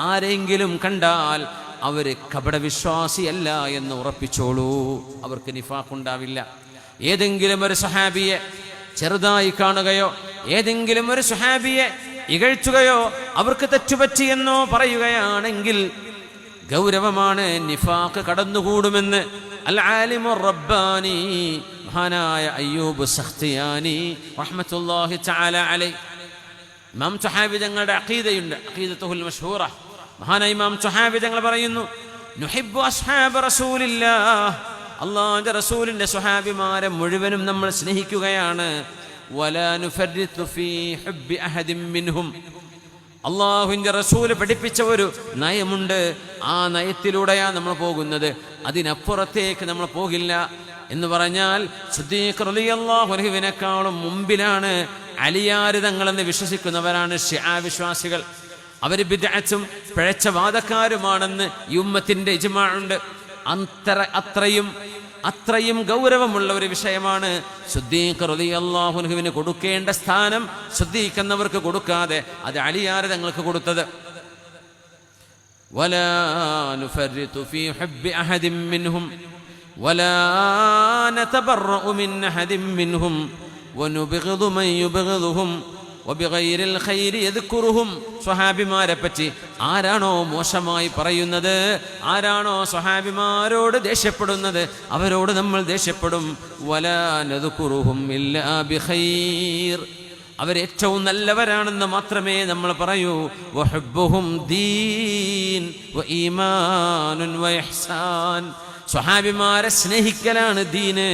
ആരെങ്കിലും കണ്ടാൽ അവര് കപടവിശ്വാസിയല്ല എന്ന് ഉറപ്പിച്ചോളൂ. അവർക്ക് നിഫാഖ് ഉണ്ടാവില്ല. ഏതെങ്കിലും ഒരു സ്വഹാബിയെ ചെറുതായി കാണുകയോ ഏതെങ്കിലും ഒരു സ്വഹാബിയെ ഇകഴ്ത്തുകയോ അവർക്ക് തെറ്റുപറ്റിയെന്നോ പറയുകയാണെങ്കിൽ ഗൗരവമാണ്, നിഫാഖ് കടന്നുകൂടുമെന്ന് അൽ ആലിമുർ റബ്ബാനി മഹാനായ അയ്യൂബ് സഖ്തിയാനി റഹ്മത്തുള്ളാഹി തആല അലൈഹി. ഇമാം സ്വഹാബി തങ്ങളുടെ അഖീദയുണ്ട്, അഖീദത്തുൽ മശ്ഹൂറ. മഹാനായ ഇമാം സ്വഹാബി തങ്ങൾ പറയുന്നു, നുഹിബ്ബു അസ്ഹാബ റസൂലില്ലാഹ്, അല്ലാഹുവിന്റെ റസൂലിന്റെ സ്വഹാബിമാരെ മുഴുവനും നമ്മൾ സ്നേഹിക്കുകയാണ്. വലാ നുഫർരിതു ഫീ ഹുബ്ബി അഹദിൻ മിൻഹും. അല്ലാഹുവിന്റെ റസൂൽ പഠിപ്പിച്ച ഒരു നയമുണ്ട്, ആ നയത്തിലൂടെയാണ് നമ്മൾ പോകുന്നത്, അതിനപ്പുറത്തേക്ക് നമ്മൾ പോകില്ല. എന്ന് പറഞ്ഞാൽ സിദ്ദീഖ് റളിയല്ലാഹു അൻഹുവിനേക്കാളും മുമ്പിലാണ് അലിയാര് തങ്ങളെന്ന് വിശ്വസിക്കുന്നവരാണ് ശിആ വിശ്വാസികൾ. അവർ ബിദ്അത്തും പിഴച്ച വാദക്കാരുമാണെന്ന് ഈ ഉമ്മത്തിന്റെ ഇജ്മാ ഉണ്ട്. അത്രയും ഗൗരവമുള്ള ഒരു വിഷയമാണ് സിദ്ദീഖ് റളിയല്ലാഹു അൻഹുവിന് കൊടുക്കേണ്ട സ്ഥാനം സിദ്ദീഖ് എന്നവർക്ക് കൊടുക്കാതെ അത് അലിയാര് തങ്ങൾക്ക് കൊടുത്തത്. വലാ നുഫർരിതു ഫീ ഹുബ്ബി അഹദിൻ മിൻഹും വലാ നതബറഉ മിൻ അഹദിൻ മിൻഹും വനുബിഗ്ദു മൻ യുബിഗ്ദുഹും വബിഗൈരിൽ ഖൈരി യദ്കുറുഹും. സ്വഹാബിമാരെ പറ്റി ആരാണോ മോശമായി പറയുന്നത്, ആരാണോ സ്വഹാബിമാരോട് ദേഷ്യപ്പെടുന്നത്, അവരോട് നമ്മൾ ദേഷ്യപ്പെടും. വലാ നദ്കുറുഹും ഇല്ലാ ബിഖൈർ, അവരേറ്റവും നല്ലവരാണെന്ന് മാത്രമേ നമ്മൾ പറയൂ. വഹുബ്ബുഹും ദീൻ വഈമാനുൻ വഇഹ്സാൻ. സ്വഹാബിമാരെ സ്നേഹിക്കലാണ് ദീന്,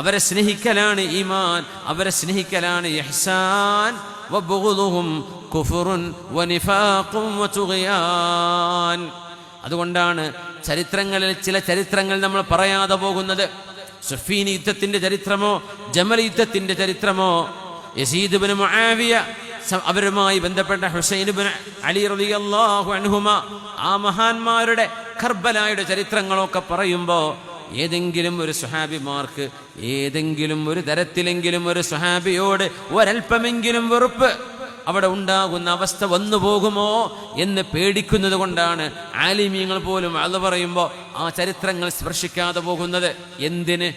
അവരെ സ്നേഹിക്കലാണ് ഈമാൻ, അവരെ സ്നേഹിക്കലാണ് ഇഹ്സാൻ. വബുഗ്ദുഹും കുഫ്റുൻ വനിഫാഖും വതുഗ്യാൻ. അതുകൊണ്ടാണ് ചരിത്രങ്ങളിൽ ചില ചരിത്രങ്ങൾ നമ്മൾ പറയാതെ പോകുന്നത്. സുഫീൻ യുദ്ധത്തിന്റെ ചരിത്രമോ ജമൽ യുദ്ധത്തിന്റെ ചരിത്രമോ യസീദ് ഇബ്നു മുആവിയ അവരുമായി ബന്ധപ്പെട്ട ഹുസൈൻ ഇബ്നു അലി റളിയല്ലാഹു അൻഹുമ, ആ മഹാന്മാരുടെ കർബലായുടെ ചരിത്രങ്ങളൊക്കെ പറയുമ്പോൾ ഏതെങ്കിലും ഒരു സ്വഹാബിമാർക്ക് ഏതെങ്കിലും ഒരു തരത്തിലെങ്കിലും ഒരു സ്വഹാബിയോട് ഒരൽപ്പമെങ്കിലും വെറുപ്പ് അവിടെ ഉണ്ടാകുന്ന അവസ്ഥ വന്നു പോകുമോ എന്ന് പേടിക്കുന്നത് കൊണ്ടാണ് ആലിമീങ്ങൾ പോലും അത് പറയുമ്പോൾ ആ ചരിത്രങ്ങൾ സ്പർശിക്കാതെ പോകുന്നത്. എന്തിന്?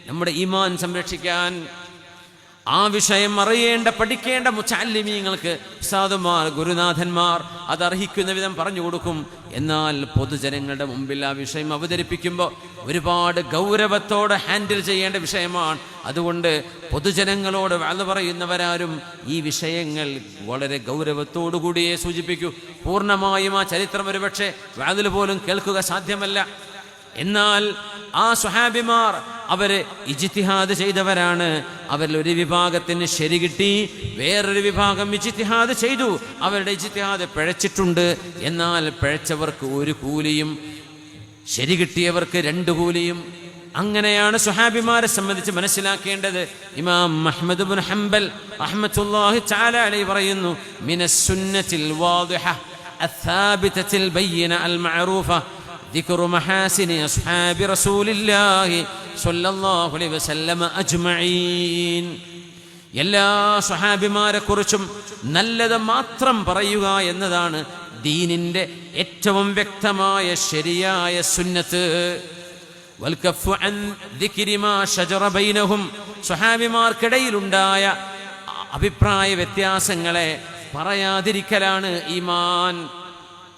നമ്മുടെ ഈമാൻ സംരക്ഷിക്കാൻ. ആ വിഷയം അറിയേണ്ട പഠിക്കേണ്ട മുതഅല്ലിമീങ്ങൾക്ക് ഉസ്താദുമാർ ഗുരുനാഥന്മാർ അതർഹിക്കുന്ന വിധം പറഞ്ഞു കൊടുക്കും. എന്നാൽ പൊതുജനങ്ങളുടെ മുമ്പിൽ ആ വിഷയം അവതരിപ്പിക്കുമ്പോൾ ഒരുപാട് ഗൗരവത്തോടെ ഹാൻഡിൽ ചെയ്യേണ്ട വിഷയമാണ്. അതുകൊണ്ട് പൊതുജനങ്ങളോട് വഅദ് പറയുന്നവരാരും ഈ വിഷയങ്ങൾ വളരെ ഗൗരവത്തോടു കൂടിയേ സൂചിപ്പിക്കൂ. പൂർണ്ണമായും ആ ചരിത്രം ഒരുപക്ഷെ വഅദിൽ പോലും കേൾക്കുക സാധ്യമല്ല. എന്നാൽ ആ സ്വഹാബിമാർ അവര് ഇജ്തിഹാദ് ചെയ്തവരാണ്. അവരിൽ ഒരു വിഭാഗത്തിന് ശരി കിട്ടി, വേറൊരു വിഭാഗം ഇജ്തിഹാദ് ചെയ്തു, അവരുടെ ഇജ്തിഹാദ് പിഴച്ചിട്ടുണ്ട്. എന്നാൽ പിഴച്ചവർക്ക് ഒരു കൂലിയും ശരി കിട്ടിയവർക്ക് 2 കൂലിയും. അങ്ങനെയാണ് സ്വഹാബിമാരെ സംബന്ധിച്ച് മനസ്സിലാക്കേണ്ടത്. ഇമാം അഹ്മദ് ഇബ്നു ഹംബൽ റഹ്മത്തുള്ളാഹി തആല അലൈഹി പറയുന്നു, മിനസ് സുന്നത്തിൽ വാദിഹ അസ്സാബിതത്തിൽ ബയ്യിന അൽ മഅറൂഫ ذكر محاسن أصحاب رسول الله صلى الله عليه وسلم أجمعين. എല്ലാ സ്വഹാബിമാരെ കുറിച്ചും നല്ലത് മാത്രം പറയുക എന്നതാണ് ദീനിന്റെ ഏറ്റവും വ്യക്തമായ ശരിയായ സുന്നത്ത്. വൽകഫു അൻ ദിക്രി മാ ശജറ ബൈനഹും, സ്വഹാബിമാർക്കിടയിലുണ്ടായ അഭിപ്രായ വ്യത്യാസങ്ങളെ പറയാതിരിക്കലാണ് ഈമാൻ.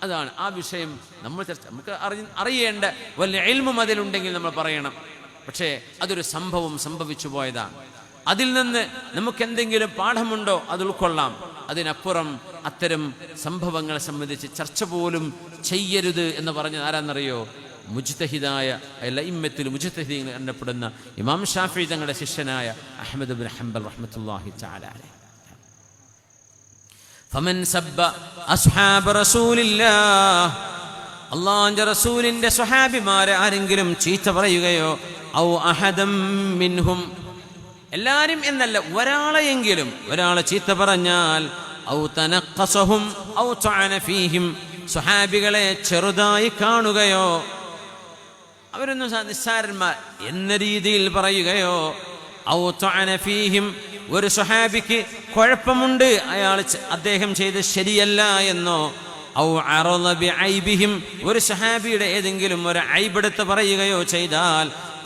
അതാണ് ആ വിഷയം നമ്മൾ നമുക്ക് അറിയേണ്ട വല്ല ഇൽമും അതിലുണ്ടെങ്കിൽ നമ്മൾ പറയണം. പക്ഷേ അതൊരു സംഭവിച്ചു പോയതാണ്. അതിൽ നിന്ന് നമുക്കെന്തെങ്കിലും പാഠമുണ്ടോ അത് ഉൾക്കൊള്ളാം. അതിനപ്പുറം അത്തരം സംഭവങ്ങളെ സംബന്ധിച്ച് ചർച്ച പോലും ചെയ്യരുത് എന്ന് പറഞ്ഞത് ആരാന്നറിയോ? മുജ്തഹിദായ ലഇമ്മത്തുൽ മുജ്തഹിദീൻ എന്നപ്പെടുന്ന ഇമാം ഷാഫിഈ തങ്ങളുടെ ശിഷ്യനായ അഹ്മദ് ഇബ്നു ഹംബൽ റഹ്മത്തുള്ളാഹി തആല അലൈഹി. ഫമൻ സബ്ബ അസ്ഹാബ റസൂലില്ലാഹ്, അല്ലാഹുവിന്റെ റസൂലിന്റെ സ്വഹാബിമാരെ ആരെങ്കിലും ചീത്ത പറയുകയോ, ഔ അഹദം മിൻഹും, എല്ലാരും എന്നല്ല ഒരാളെയെങ്കിലും ഒരാളെ ചീത്ത പറഞ്ഞാൽ, ഔ തനഖസഹും ഔ തഅന ഫീഹിം, സ്വഹാബികളെ ചെറുതായി കാണുകയോ, അവരൊന്നും നിസ്സാരന്മാർ എന്ന രീതിയിൽ പറയുകയോ, ഔ തഅന ഫീഹിം, ഒരു സ്വഹാബിക്ക് കുഴപ്പമുണ്ട്, അദ്ദേഹം ചെയ്ത് ശരിയല്ല എന്നോ, ഔ അറള ബിഐബിഹിം, ഒരു സ്വഹാബിയുടെ ഏതെങ്കിലും ഒരു ഐബെടുത്ത് പറയുകയോ ചെയ്താൽ,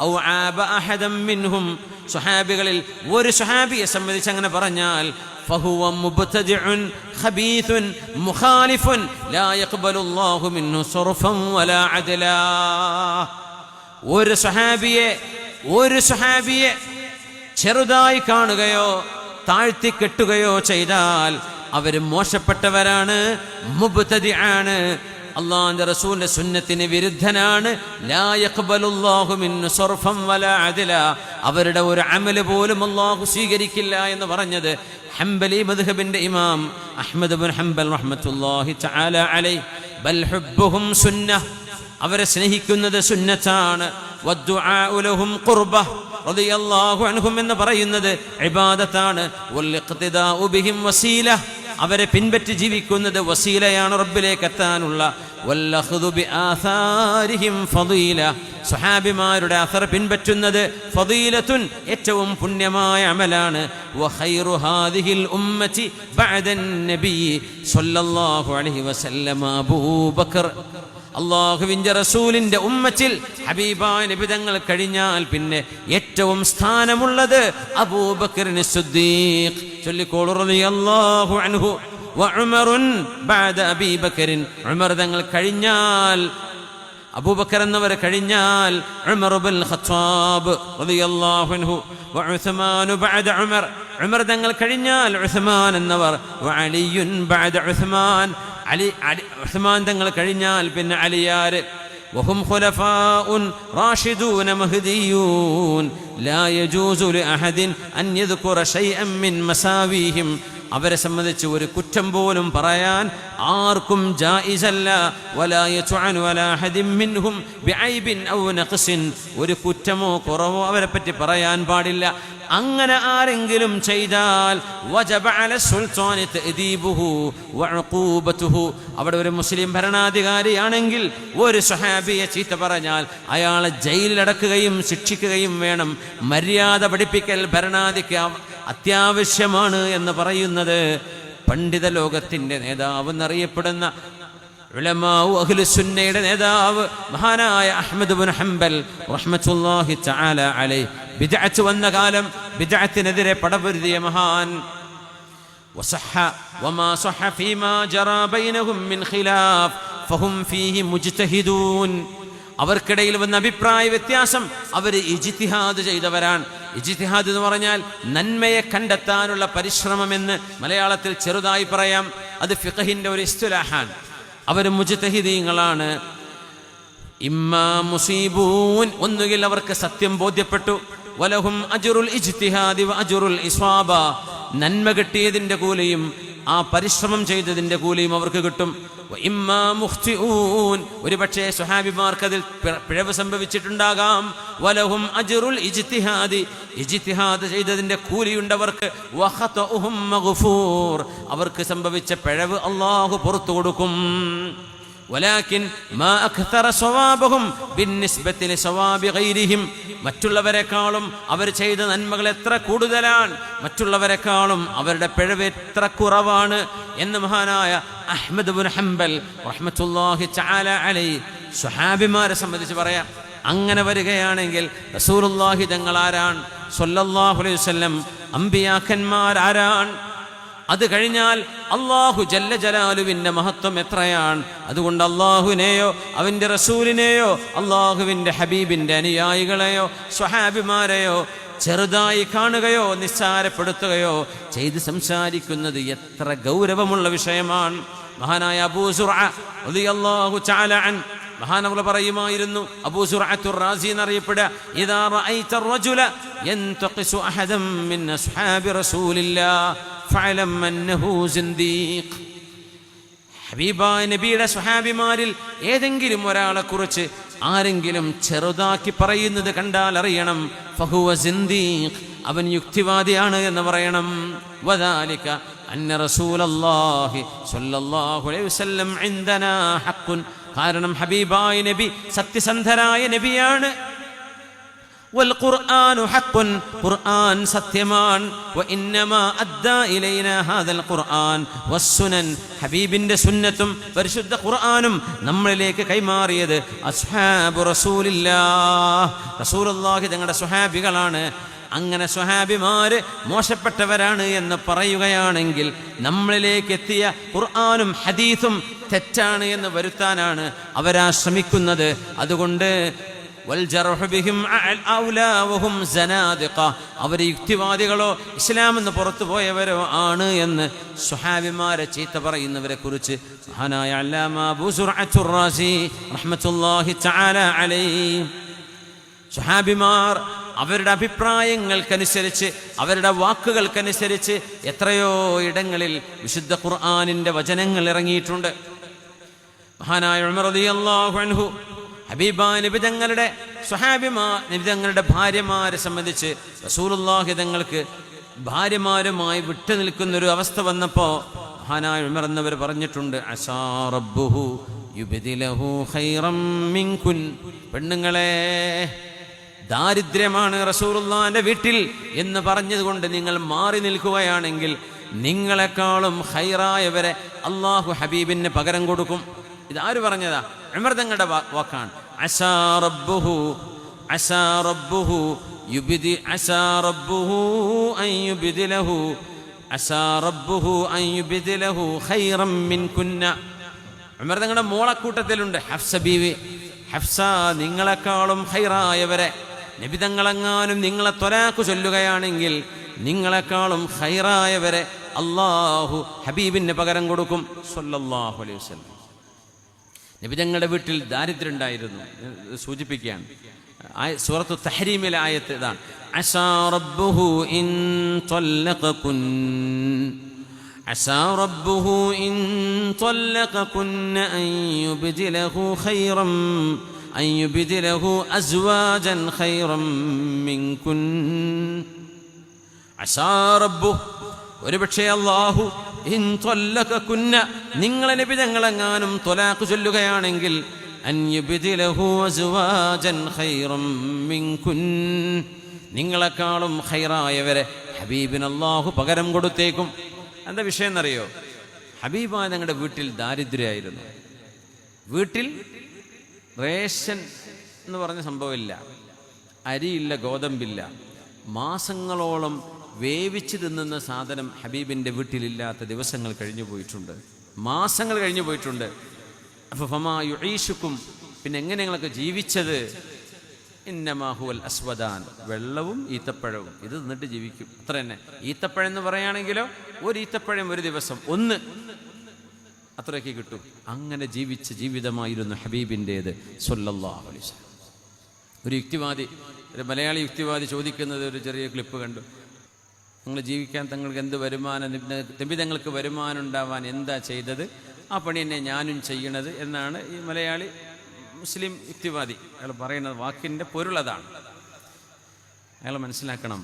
ഔ ആബ അഹദം മിൻഹും, സ്വഹാബികളിൽ ഒരു സ്വഹാബിയെ സംബന്ധിച്ച് അങ്ങനെ പറഞ്ഞാൽ, ഫഹുവ മുബ്തദിഉൻ ഖബീഥുൻ മുഖാലിഫുൻ ലാ യഖ്ബലുല്ലാഹു മിൻഹു സർഫൻ വലാ അദലാ. ഒരു സ്വഹാബിയെ ചെറുതായി കാണുകയോ താഴ്ത്തി കെട്ടുകയോ ചെയ്താൽ അവർ മോശപ്പെട്ടവരാണ്, മുബ്തദിആണ്, അല്ലാഹുവിന്റെ റസൂലിന്റെ സുന്നത്തിന് വിരുദ്ധനാണ്. ലാ യഖ്ബലുല്ലാഹു മിൻഹു സർഫൻ വലാ അദലാ, അവരുടെ ഒരു അമൽ പോലും അല്ലാഹു സ്വീകരിക്കില്ല എന്ന് പറഞ്ഞത് ഹംബലി മദ്ഹബിന്റെ ഇമാം അഹ്മദ് ഇബ്നു ഹംബൽ റഹ്മത്തുള്ളാഹി തആല അലൈഹി. ബൽ ഹുബ്ബുഹും സുന്നഹ്, അവരെ സ്നേഹിക്കുന്നത് സുന്നത്താണ്. വദ്ദുആഉ ലഹും ഖുർബഹ് റളിയല്ലാഹു അൻഹും എന്ന് പറയുന്നത് ഇബാദത്താണ്. വൽ ഇഖ്തിദാഉ ബിഹിം വസീല, അവരെ പിൻപറ്റി ജീവിക്കുന്നത് വസീലയാണ് റബ്ബിലേക്ക് എത്താനുള്ള. വല്ലഖ്ദു ബിആഥാരിഹിം ഫളീല, സ്വഹാബിമാരുടെ അസർ പിൻപറ്റുന്നത് ഫളീലത്തുൻ, ഏറ്റവും പുണ്യമായ അമലാണ്. വഖൈറു ഹാദിഹിൽ ഉമ്മത്തി ബഅദൻ നബി സ്വല്ലല്ലാഹു അലൈഹി വസല്ലം അബൂബക്കർ, അല്ലാഹുവിന്റെ റസൂലിന്റെ ഉമ്മത്തിൽ ഹബീബായ നബി തങ്ങൾ കഴിഞ്ഞാൽ പിന്നെ ഏറ്റവും സ്ഥാനമുള്ളത് അബൂബക്കറിന് സിദ്ദീഖ്. ചൊല്ലിക്കോളൂ റളിയല്ലാഹു അൻഹു. വഉമറുൻ ബഅദ അബീ ബക്കറിൻ, ഉമർ തങ്ങൾ കഴിഞ്ഞാൽ, അബൂബക്കർ എന്നവർ കഴിഞ്ഞാൽ ഉമർ ഇബ്നുൽ ഖത്താബ് റളിയല്ലാഹു അൻഹു. വഉസ്മാൻ ബഅദ ഉമർ, ഉമർ തങ്ങൾ കഴിഞ്ഞാൽ ഉസ്മാൻ എന്നവർ. വഅലിയുൻ ബഅദ ഉസ്മാൻ, ഉസ്മാൻ തങ്ങൾ കഴിഞ്ഞാൽ പിന്നെ അലിയാര്. വഹും ഖുലഫാഉൻ റാഷിദൂന മഹ്ദിയൂൻ ലാ യജൂസു ലിഅഹദിൻ അൻ യദ്കുറ ശൈഅൻ മിൻ മസാവീഹിം, അവരെ സംബന്ധിച്ച് ഒരു കുറ്റം പോലും പറയാൻ ആർക്കും ജായിസല്ല. വലാ യതുഅനു അലാ അഹദിൻ മിൻഹും ബിഐബിൻ ഔ നഖ്സിൻ, ഒരു കുറ്റമോ കുറവോ അവരെ പറ്റി പറയാൻ പാടില്ല. അങ്ങനെ ആരെങ്കിലും ചെയ്താൽ വജബ അല സുൽത്താനി തഅദീബുഹു വഉഖൂബതുഹു, അവിടെ ഒരു മുസ്ലിം ഭരണാധികാരിയാണെങ്കിൽ ഒരു സ്വഹാബിയെ ചീത്ത പറഞ്ഞാൽ അയാളെ ജയിലിൽ അടക്കുകയും ശിക്ഷിക്കുകയും വേണം. മര്യാദ പഠിപ്പിക്കൽ ഭരണാധികാരിക്ക് അത്യാവശ്യമാണ് എന്ന് പറയുന്നത് പണ്ഡിത ലോകത്തിന്റെ നേതാവ് എന്നറിയപ്പെടുന്ന ഉലമാഉ അഹ്ലുസുന്നയുടെ നേതാവ് മഹാനായ അഹ്മദ് ഇബ്നു ഹംബൽ റഹ്മത്തുള്ളാഹി തആല അലൈഹി. ബിദ്അത്ത് വന്ന കാലം ബിദ്അത്തിനെതിരെ പടപൊരുതിയ മഹാൻ. വസഹ വമാ സഹ ഫീമാ ജറാ ബൈനഹും മിൻ ഖിലാഫ് ഫഹും ഫീഹി മുജ്തഹിദൂൻ, അവർക്കിടയിൽ വന്ന അഭിപ്രായ വ്യത്യാസം അവർ ഇജ്തിഹാദ് ചെയ്തവരാണ്. ഇജ്തിഹാദ് എന്ന് പറഞ്ഞാൽ നന്മയെ കണ്ടെത്താനുള്ള പരിശ്രമമെന്ന് മലയാളത്തിൽ ചെറുതായി പറയാം. അത് ഫിഖഹിന്റെ ഒരു ഇസ്തിലാഹാണ്. അവർ മുജ്തഹിദീങ്ങളാണ്. ഇമ്മാ മുസീബൂൻ, ഒന്നുകിൽ അവർക്ക് സത്യം ബോധ്യപ്പെട്ടു. വലഹും അജ്റുൽ ഇജ്തിഹാദി വ അജ്റുൽ ഇസ്വാബ, നന്മ കിട്ടിയതിന്റെ കൂലിയും ആ പരിശ്രമം ചെയ്തതിന്റെ കൂലിയും അവർക്ക് കിട്ടും. ഇമ്മാ മുഖ്തിഊൻ, ഒരുപക്ഷേ സ്വഹാബിമാർക്ക് അതിൽ പിഴവ് സംഭവിച്ചിട്ടുണ്ടാകാം. വലഹും അജ്റുൽ ഇജ്തിഹാദി, ഇജ്തിഹാദ് ചെയ്തതിന്റെ കൂലിയുണ്ടവർക്ക്. വഖതഉഹും മഗ്ഫൂർ, അവർക്ക് സംഭവിച്ച പിഴവ് അല്ലാഹു പുറത്തു കൊടുക്കും. വലാകിൻ മാ അക്തറ സവാബഹും ബിന്നിസ്ബതി ലിസവാബി ഗൈരിഹിം, മറ്റുള്ളവരെക്കാളും അവർ ചെയ്ത നന്മകൾ എത്ര കൂടുതലാണ്, മറ്റുള്ളവരെക്കാളും അവരുടെ പിഴവ് എത്ര കുറവാണ് എന്ന് മഹാനായ അഹ്മദ് ഇബ്നു ഹംബൽ റഹ്മത്തുള്ളാഹി തആല അലൈഹി സ്വഹാബിമാരെ സംബന്ധിച്ച് പറയാം. അങ്ങനെ വരികയാണെങ്കിൽ റസൂലുള്ളാഹി തങ്ങൾ ആരാണ്? സ്വല്ലല്ലാഹു അലൈഹി വസല്ലം അമ്പിയാക്കന്മാർ ആരാണ്? അത് കഴിഞ്ഞാൽ അല്ലാഹു ജല്ല ജലാലുവിൻ്റെ മഹത്വം എത്രയാണ്. അതുകൊണ്ട് അല്ലാഹുവിനെയോ അവൻ്റെ റസൂലിനെയോ അല്ലാഹുവിൻ്റെ ഹബീബിൻ്റെ അനുയായികളെയോ സ്വഹാബിമാരെയോ ചെറുതായി കാണുകയോ നിസ്സാരപ്പെടുത്തുകയോ ചെയ്ത് സംസാരിക്കുന്നത് എത്ര ഗൗരവമുള്ള വിഷയമാണ്. മഹാനായ അബൂ സുർഅ റളിയല്ലാഹു തആല അൻ മഹാനവർ പറയുമായിരുന്നു, അബൂ സുർഅത്തുർ റാസി എന്നറിയപ്പെടുക, ഇദാ റഅയ്ത റജുല യൻതഖിസു അഹദൻ മിൻ അസ്ഹാബി റസൂലില്ലാഹ് ഫഅലം അന്നഹു സിന്ദീഖ്. ഹബീബായ നബിയുടെ സ്വഹാബിമാരിൽ ഏതെങ്കിലും ഒരാളെ കുറിച്ച് ആരെങ്കിലും ചെറുതാക്കി പറയുന്നത് കണ്ടാൽ അറിയണം, ഫഹുവ സിന്ദീഖ്, അവൻ യുക്തിവാദിയാണ് എന്ന് പറയണം. വദാലിക അന്ന റസൂലല്ലാഹി സ്വല്ലല്ലാഹു അലൈഹി വസല്ലം ഇൻദനാ ഹഖ്ഖുൻ, കാരണം ഹബീബായ നബി സത്യസന്ധരായ നബിയാണ്. വൽ ഖുർആനു ഹഖ്ഖുൻ, ഖുർആൻ സത്യമാണ്. വഇന്നമാ അദ്ദാ ഇലൈനാ ഹാദൽ ഖുർആൻ വസ്സുനൻ, ഹബീബിന്റെ സുന്നത്തും പരിശുദ്ധ ഖുർആനും നമ്മളിലേക്ക് കൈമാറിയത് അസ്ഹാബു റസൂലില്ലാഹ്, റസൂലുള്ളാഹി തങ്ങളുടെ സ്വഹാബികളാണ്. അങ്ങനെ സ്വഹാബിമാര് മോശപ്പെട്ടവരാണ് എന്ന് പറയുകയാണെങ്കിൽ നമ്മളിലേക്ക് എത്തിയ ഖുർആനും ഹദീസും തെറ്റാണ് എന്ന് വരുത്താനാണ് അവരാ ശ്രമിക്കുന്നത്. അതുകൊണ്ട് അവർ യുക്തിവാദികളോ ഇസ്ലാം എന്ന് പുറത്തു പോയവരോ ആണ് എന്ന് സ്വഹാബിമാരെ ചീത്ത പറയുന്നവരെ കുറിച്ച് മഹാനായ അല്ലാമ അബൂ സുർഅത്തുർ റാസി റഹ്മത്തുള്ളാഹി തആല അലൈഹി, സ്വഹാബിമാർ അവരുടെ അഭിപ്രായങ്ങൾക്കനുസരിച്ച് അവരുടെ വാക്കുകൾക്കനുസരിച്ച് എത്രയോ ഇടങ്ങളിൽ വിശുദ്ധ ഖുർആനിൻ്റെ വചനങ്ങൾ ഇറങ്ങിയിട്ടുണ്ട്. മഹാനായ ഉമർ റളിയല്ലാഹു അൻഹു ഹബീബായ നബി തങ്ങളുടെ സ്വഹാബിമാർ നബി തങ്ങളുടെ ഭാര്യമാരെ സംബന്ധിച്ച് റസൂലുള്ളാഹി തങ്ങൾക്ക് ഭാര്യമാരുമായി വിട്ടു നിൽക്കുന്നൊരു അവസ്ഥ വന്നപ്പോൾ മഹാനായ ഉമർ എന്നവർ പറഞ്ഞിട്ടുണ്ട്, അസാ റബ്ബുഹു യുബ്ദിലഹു ഖൈറം മിൻകുൻ, പെണ്ണുങ്ങളെ ദാരിദ്ര്യമാണ് റസൂലുള്ളാഹിന്റെ വീട്ടിൽ എന്ന് പറഞ്ഞതുകൊണ്ട് നിങ്ങൾ മാറി നിൽക്കുകയാണെങ്കിൽ നിങ്ങളെക്കാളും ഖൈറായവരെ അല്ലാഹു ഹബീബിന് പകരം കൊടുക്കും. ഇതാര് പറഞ്ഞതാ? ഉമർ തങ്ങളുടെ വാക്കാണ്. അസാ റബ്ബുഹു അൻ യുബ്ദിലഹു ഖൈറൻ മിൻകുന്ന. ഉമർ തങ്ങളുടെ മോളക്കൂട്ടത്തിലുണ്ട് ഹഫ്സ ബീവി. ഹഫ്സ, നിങ്ങളെക്കാളും ഖൈറായവരെ, നബി തങ്ങളെങ്ങാനും നിങ്ങളെ ത്വലാഖ് ചൊല്ലുകയാണെങ്കിൽ നിങ്ങളെക്കാളും ഖൈറായവരെ അല്ലാഹു ഹബീബിന് പകരം കൊടുക്കും സ്വല്ലല്ലാഹു അലൈഹി വസല്ലം. നബി തങ്ങളുടെ വീട്ടിൽ ദാരിദ്ര്യം ഉണ്ടായിരുന്നു സൂചിപ്പിക്കുകയാണ്. സൂറത്തു തഹ്രീമിലെ ആയത്ത് ഇതാണ്, അസാ റബ്ബുഹു ഇൻ ത്വല്ലഖകുൻ عسى ربه إن طلقكن أن يبدله أزواجا خيرا منكن. عسى ربه, ഒരുപക്ഷേ അല്ലാഹു ഇൻ ത്വല്ലഖകുന്ന, നിങ്ങളെ നബി തങ്ങളെങ്ങാനും ത്വലാഖ് ചൊല്ലുകയാണെങ്കിൽ അൻ യുബ്ദിലഹു അസ്വാജൻ ഖൈറൻ മിൻകുൻ, നിങ്ങളെക്കാളും ഖൈറായവരെ ഹബീബിന് അല്ലാഹു പകരം കൊടുത്തേക്കും. എന്താ വിഷയം എന്നറിയോ? ഹബീബായ തങ്ങളുടെ വീട്ടിൽ ദാരിദ്ര്യമായിരുന്നു. വീട്ടിൽ റേഷൻ എന്ന് പറഞ്ഞ സംഭവമില്ല, അരിയില്ല, ഗോതമ്പില്ല. മാസങ്ങളോളം വേവിച്ച് തിന്നുന്ന സാധനം ഹബീബിൻ്റെ വീട്ടിലില്ലാത്ത ദിവസങ്ങൾ കഴിഞ്ഞു പോയിട്ടുണ്ട്, മാസങ്ങൾ കഴിഞ്ഞു പോയിട്ടുണ്ട്. അപ്പോൾ ഫമാ യുഈശുക്കും, പിന്നെ എങ്ങനെ നിങ്ങളൊക്കെ ജീവിച്ചത്? ഇന്നമാ ഹുവൽ അസ്വദാൻ, വെള്ളവും ഈത്തപ്പഴവും, ഇത് തിന്നിട്ട് ജീവിക്കും, അത്ര തന്നെ. ഈത്തപ്പഴം എന്ന് പറയുകയാണെങ്കിലോ ഒരു ഈത്തപ്പഴം ഒരു ദിവസം ഒന്ന്, അത്രയൊക്കെ കിട്ടും. അങ്ങനെ ജീവിച്ച ജീവിതമായിരുന്നു ഹബീബിൻ്റേത് സ്വല്ലല്ലാഹു അലൈഹി വസല്ലം. ഒരു യുക്തിവാദി, ഒരു മലയാളി യുക്തിവാദി ചോദിക്കുന്നത് ഒരു ചെറിയ ക്ലിപ്പ് കണ്ടു. നിങ്ങൾ ജീവിക്കാൻ തങ്ങൾക്ക് എന്ത് വരുമാനം, നബി തങ്ങൾക്ക് വരുമാനം ഉണ്ടാവാൻ എന്താ ചെയ്തത്? ആ പണി തന്നെ ഞാനും ചെയ്യണത് എന്നാണ് ഈ മലയാളി മുസ്ലിം യുക്തിവാദി അയാൾ പറയുന്നത്. വാക്കിൻ്റെ പൊരുളതാണ്. അയാൾ മനസ്സിലാക്കണം,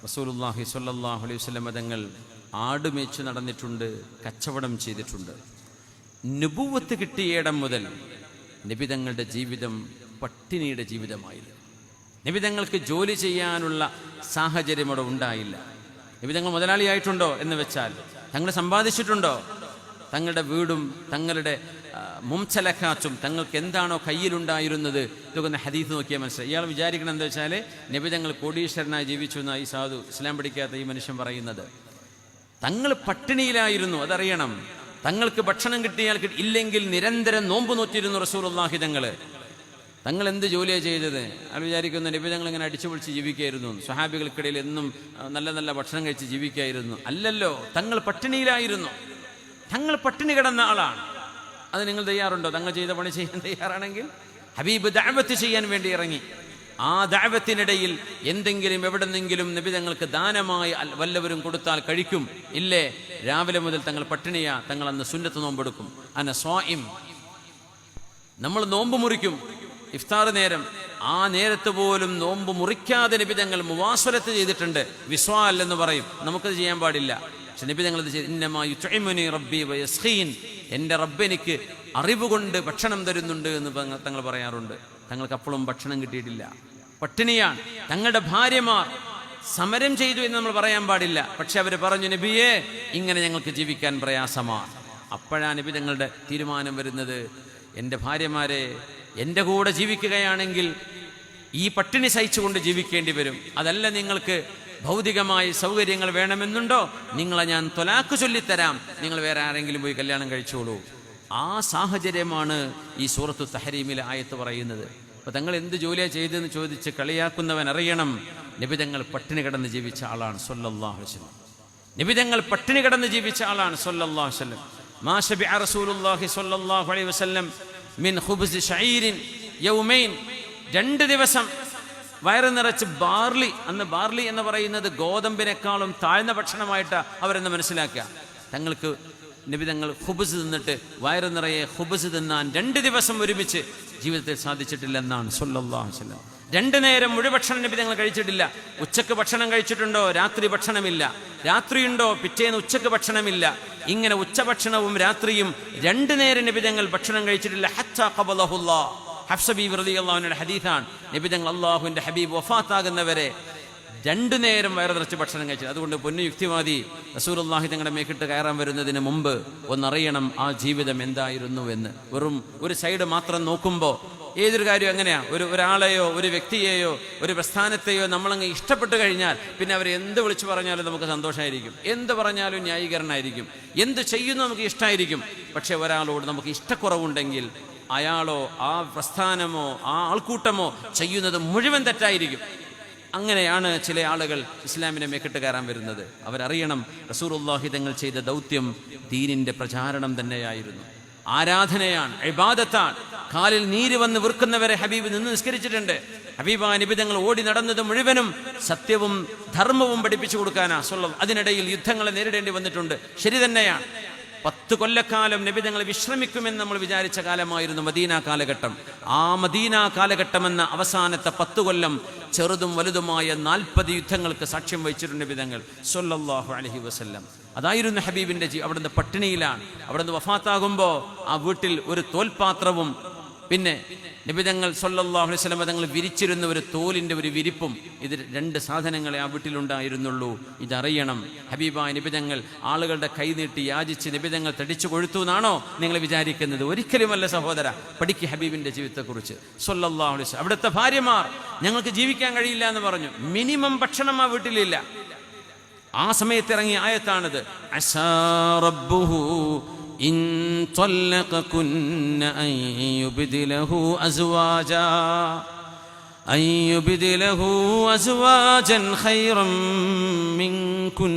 റസൂലുള്ളാഹി സ്വല്ലല്ലാഹു അലൈഹി വസല്ലം തങ്ങൾ ആട് മേച്ചു നടന്നിട്ടുണ്ട്, കച്ചവടം ചെയ്തിട്ടുണ്ട്. നുബുവത്ത് കിട്ടിയിടം മുതൽ നബി തങ്ങളുടെ ജീവിതം പട്ടിണിയുടെ ജീവിതമായിരുന്നു. നബി തങ്ങൾക്ക് ജോലി ചെയ്യാനുള്ള സാഹചര്യം അവിടെ ഉണ്ടായില്ല. നബി തങ്ങൾ മുതലാളിയായിട്ടുണ്ടോ എന്ന് വെച്ചാൽ, തങ്ങൾ സമ്പാദിച്ചിട്ടുണ്ടോ? തങ്ങളുടെ വീടും തങ്ങളുടെ മുംസലക്കാച്ചും തങ്ങൾക്ക് എന്താണോ കയ്യിലുണ്ടായിരുന്നത് ഇതൊക്കെ ഹദീസ് നോക്കിയാൽ മനസ്സിലായി. ഇയാൾ വിചാരിക്കണം എന്താ വെച്ചാൽ നബി തങ്ങൾ കോടീശ്വരനായി ജീവിച്ചു എന്നാണ് ഈ സാധു ഇസ്ലാം പഠിക്കാത്ത ഈ മനുഷ്യൻ പറയുന്നത്. തങ്ങൾ പട്ടിണിയിലായിരുന്നു, അതറിയണം. തങ്ങൾക്ക് ഭക്ഷണം കിട്ടിയാൽ ഇല്ലെങ്കിൽ നിരന്തരം നോമ്പ് നോറ്റിരുന്നു റസൂലുള്ളാഹി തങ്ങൾ എന്ത് ജോലിയാണ് ചെയ്തത്? അയാൾ വിചാരിക്കുന്നു നബി തങ്ങൾ ഇങ്ങനെ അടിച്ചു പൊളിച്ച് ജീവിക്കായിരുന്നു, സ്വഹാബികൾക്കിടയിൽ എന്നും നല്ല നല്ല ഭക്ഷണം കഴിച്ച് ജീവിക്കായിരുന്നു. അല്ലല്ലോ, തങ്ങൾ പട്ടിണിയിലായിരുന്നു. തങ്ങൾ പട്ടിണി കിടന്ന ആളാണ്. അത് നിങ്ങൾ തയ്യാറുണ്ടോ? തങ്ങൾ ചെയ്ത പണി ചെയ്യാൻ തയ്യാറാണെങ്കിൽ? ഹബീബ് ദഅവത്ത് ചെയ്യാൻ വേണ്ടി ഇറങ്ങി. ആ ദഅവത്തിനിടയിൽ എന്തെങ്കിലും എവിടെന്നെങ്കിലും നബി തങ്ങൾക്ക് ദാനമായി വല്ലവരും കൊടുത്താൽ കഴിക്കും. ഇല്ലേ, രാവിലെ മുതൽ തങ്ങൾ പട്ടിണിയാ. തങ്ങൾ അന്ന് സുന്നത്ത് നോമ്പെടുക്കും. അന സ്വാഇം. നമ്മൾ നോമ്പ് മുറിക്കും ഇഫ്താർ നേരം. ആ നേരത്ത് പോലും നോമ്പ് മുറിക്കാതെ നബി തങ്ങൾ മുവാസലത്ത് ചെയ്തിട്ടുണ്ട്. വിസ്വാൽ എന്ന് പറയും. നമുക്കത് ചെയ്യാൻ പാടില്ല. പക്ഷെ നബി തങ്ങൾ ഇന്നമാ യുത്ഇമുനി റബ്ബി വയസ്ഖീൻ. എൻ്റെ റബ്ബ് എനിക്ക് അറിവ് കൊണ്ട് ഭക്ഷണം തരുന്നുണ്ട് എന്ന് തങ്ങൾ പറയാറുണ്ട്. തങ്ങൾക്ക് അപ്പോഴും ഭക്ഷണം കിട്ടിയിട്ടില്ല, പട്ടിണിയാണ്. തങ്ങളുടെ ഭാര്യമാർ സമരം ചെയ്തു എന്ന് നമ്മൾ പറയാൻ പാടില്ല. പക്ഷെ അവർ പറഞ്ഞു, നബിയേ, ഇങ്ങനെ ഞങ്ങൾക്ക് ജീവിക്കാൻ പ്രയാസമാണ്. അപ്പോഴാണ് നബി തങ്ങളുടെ തീരുമാനം വരുന്നത്, എൻ്റെ ഭാര്യമാരെ എൻ്റെ കൂടെ ജീവിക്കുകയാണെങ്കിൽ ഈ പട്ടിണി സഹിച്ചുകൊണ്ട് ജീവിക്കേണ്ടി വരും. അതല്ല, നിങ്ങൾക്ക് ഭൗതികമായ സൗകര്യങ്ങൾ വേണമെന്നുണ്ടോ, നിങ്ങളെ ഞാൻ ത്വലാഖ് ചൊല്ലിത്തരാം, നിങ്ങൾ വേറെ ആരെങ്കിലും പോയി കല്യാണം കഴിച്ചോളൂ. ആ സാഹചര്യമാണ് ഈ സൂറത്തു തഹരീമിലെ ആയത്ത് പറയുന്നത്. അപ്പോൾ തങ്ങൾ എന്ത് ജോലിയാണ് ചെയ്തതെന്ന് ചോദിച്ച് കളിയാക്കുന്നവൻ അറിയണം, നബി തങ്ങൾ പട്ടിണി കിടന്ന് ജീവിച്ച ആളാണ് സ്വല്ലല്ലാഹു അലൈഹി വസല്ലം. നബി തങ്ങൾ പട്ടിണി കിടന്ന് ജീവിച്ച ആളാണ് സ്വല്ലല്ലാഹു അലൈഹി വസല്ലം. മാ ശബിഅ റസൂലുള്ളാഹി സ്വല്ലല്ലാഹു അലൈഹി വസല്ലം മിൻ ഖുബ്സ് ശഈരിൻ യൗമൈൻ. 2 ദിവസം വയറ് നിറച്ച് ബാർലി. അന്ന് ബാർലി എന്ന് പറയുന്നത് ഗോതമ്പിനേക്കാളും താഴ്ന്ന ഭക്ഷണമായിട്ട് അവരെന്ന് മനസ്സിലാക്കുക. തങ്ങൾക്ക് നബി തങ്ങൾ ഖുബ്സ് തിന്നിട്ട് വയറ് നിറയെ ഖുബ്സ് തിന്നാൻ 2 ദിവസം ഒരുമിച്ച് ജീവിതത്തിൽ സാധിച്ചിട്ടില്ലെന്നാണ് സ്വല്ലല്ലാഹു അലൈഹി വസല്ലം. 2 നേരം മുഴുഭക്ഷണം നബി തങ്ങൾ കഴിച്ചിട്ടില്ല. ഉച്ചക്ക് ഭക്ഷണം കഴിച്ചിട്ടുണ്ടോ? രാത്രി ഭക്ഷണമില്ല. രാത്രിയുണ്ടോ? പിറ്റേന്ന് ഉച്ചക്ക് ഭക്ഷണമില്ല. ഇങ്ങനെ ഉച്ചഭക്ഷണവും രാത്രിയും 2 നേരം നബി തങ്ങൾ ഭക്ഷണം കഴിച്ചിട്ടില്ല. ഹത്താ ഖബലഹുല്ലാഹ്. ഹഫ്സ ബീവി റളിയല്ലാഹു അൻഹയുടെ ഹദീസാണ്. നബി തങ്ങൾ അല്ലാഹുവിൻ്റെ ഹബീബ് വഫാത്താകുന്നവരെ 2 നേരം വയറ് നിറച്ച് ഭക്ഷണം കഴിച്ചത്. അതുകൊണ്ട് പൊന്നു യുക്തിവാദി, റസൂലുള്ളാഹി തങ്ങളുടെ മേക്കിട്ട് കയറാൻ വരുന്നതിന് മുമ്പ് ഒന്നറിയണം ആ ജീവിതം എന്തായിരുന്നു എന്ന്. വെറും ഒരു സൈഡ് മാത്രം നോക്കുമ്പോൾ ഏതൊരു കാര്യം എങ്ങനെയാണ്, ഒരാളെയോ ഒരു വ്യക്തിയെയോ ഒരു പ്രസ്ഥാനത്തെയോ നമ്മളങ്ങ് ഇഷ്ടപ്പെട്ട് കഴിഞ്ഞാൽ പിന്നെ അവർ എന്ത് വിളിച്ചു പറഞ്ഞാലും നമുക്ക് സന്തോഷമായിരിക്കും, എന്ത് പറഞ്ഞാലും ന്യായീകരണമായിരിക്കും, എന്ത് ചെയ്യുന്നു നമുക്ക് ഇഷ്ടമായിരിക്കും. പക്ഷെ ഒരാളോട് നമുക്ക് ഇഷ്ടക്കുറവുണ്ടെങ്കിൽ അയാളോ ആ പ്രസ്ഥാനമോ ആ ആൾക്കൂട്ടമോ ചെയ്യുന്നത് മുഴുവൻ തെറ്റായിരിക്കും. അങ്ങനെയാണ് ചില ആളുകൾ ഇസ്ലാമിനെ മേക്കിട്ട് കയറാൻ വരുന്നത്. അവരറിയണം, റസൂലുള്ളാഹി തങ്ങൾ ചെയ്ത ദൗത്യം ദീനിന്റെ പ്രചാരണം തന്നെയായിരുന്നു, ആരാധനയാണ്, ഇബാദത്താണ്. കാലിൽ നീര് വന്ന് വീർക്കുന്നവരെ ഹബീബ് നിന്ന് നിസ്കരിച്ചിട്ടുണ്ട്. ഹബീബായ നബി തങ്ങൾ ഓടി നടന്നത് മുഴുവനും സത്യവും ധർമ്മവും പഠിപ്പിച്ചു കൊടുക്കാനാ സ്വല്ലല്ലാഹു. അതിനിടയിൽ യുദ്ധങ്ങളെ നേരിടേണ്ടി വന്നിട്ടുണ്ട്, ശരി തന്നെയാണ്. 10 കൊല്ലക്കാലം നബി തങ്ങൾ വിശ്രമിക്കുമെന്ന് നമ്മൾ വിചാരിച്ച കാലമായിരുന്നു മദീന കാലഘട്ടം. ആ മദീന കാലഘട്ടമെന്ന അവസാനത്തെ 10 കൊല്ലം ചെറുതും വലുതുമായ 40 യുദ്ധങ്ങൾക്ക് സാക്ഷ്യം വഹിച്ചിട്ടുണ്ട് നബി തങ്ങൾ സ്വല്ലല്ലാഹു അലൈഹി വസല്ലം. അതായിരുന്നു ഹബീബിന്റെ അവിടുന്ന് പട്ടിണിയിലാണ്. അവിടുന്ന് വഫാത്താകുമ്പോൾ ആ വീട്ടിൽ ഒരു തോൽപാത്രവും പിന്നെ നബി തങ്ങൾ സ്വല്ലല്ലാഹു അലൈഹി വസല്ലം തങ്ങൾ വിരിച്ചിരുന്ന ഒരു തോലിൻ്റെ ഒരു വിരിപ്പും, ഇത് 2 സാധനങ്ങളെ ആ വീട്ടിലുണ്ടായിരുന്നുള്ളൂ. ഇതറിയണം. ഹബീബായ നബി തങ്ങൾ ആളുകളുടെ കൈ നീട്ടി യാചിച്ച് നബി തങ്ങൾ തടിച്ചു കൊഴുത്തു എന്നാണോ നിങ്ങൾ വിചാരിക്കുന്നത്? ഒരിക്കലുമല്ല സഹോദര. പഠിക്ക് ഹബീബിന്റെ ജീവിതത്തെക്കുറിച്ച് സ്വല്ലല്ലാഹു അലൈഹി വസല്ലം. അവിടുത്തെ ഭാര്യമാർ ഞങ്ങൾക്ക് ജീവിക്കാൻ കഴിയില്ല എന്ന് പറഞ്ഞു. മിനിമം ഭക്ഷണം ആ വീട്ടിലില്ല. ആ സമയത്ത് ഇറങ്ങിയ ആയത്താണിത്. അസാ റബ്ബുഹു ഇൻ ത്വല്ലഖകുന്ന അൻ യുബ്ദിലഹു അസ്വാജൻ ഖൈറൻ മിൻകുൻ.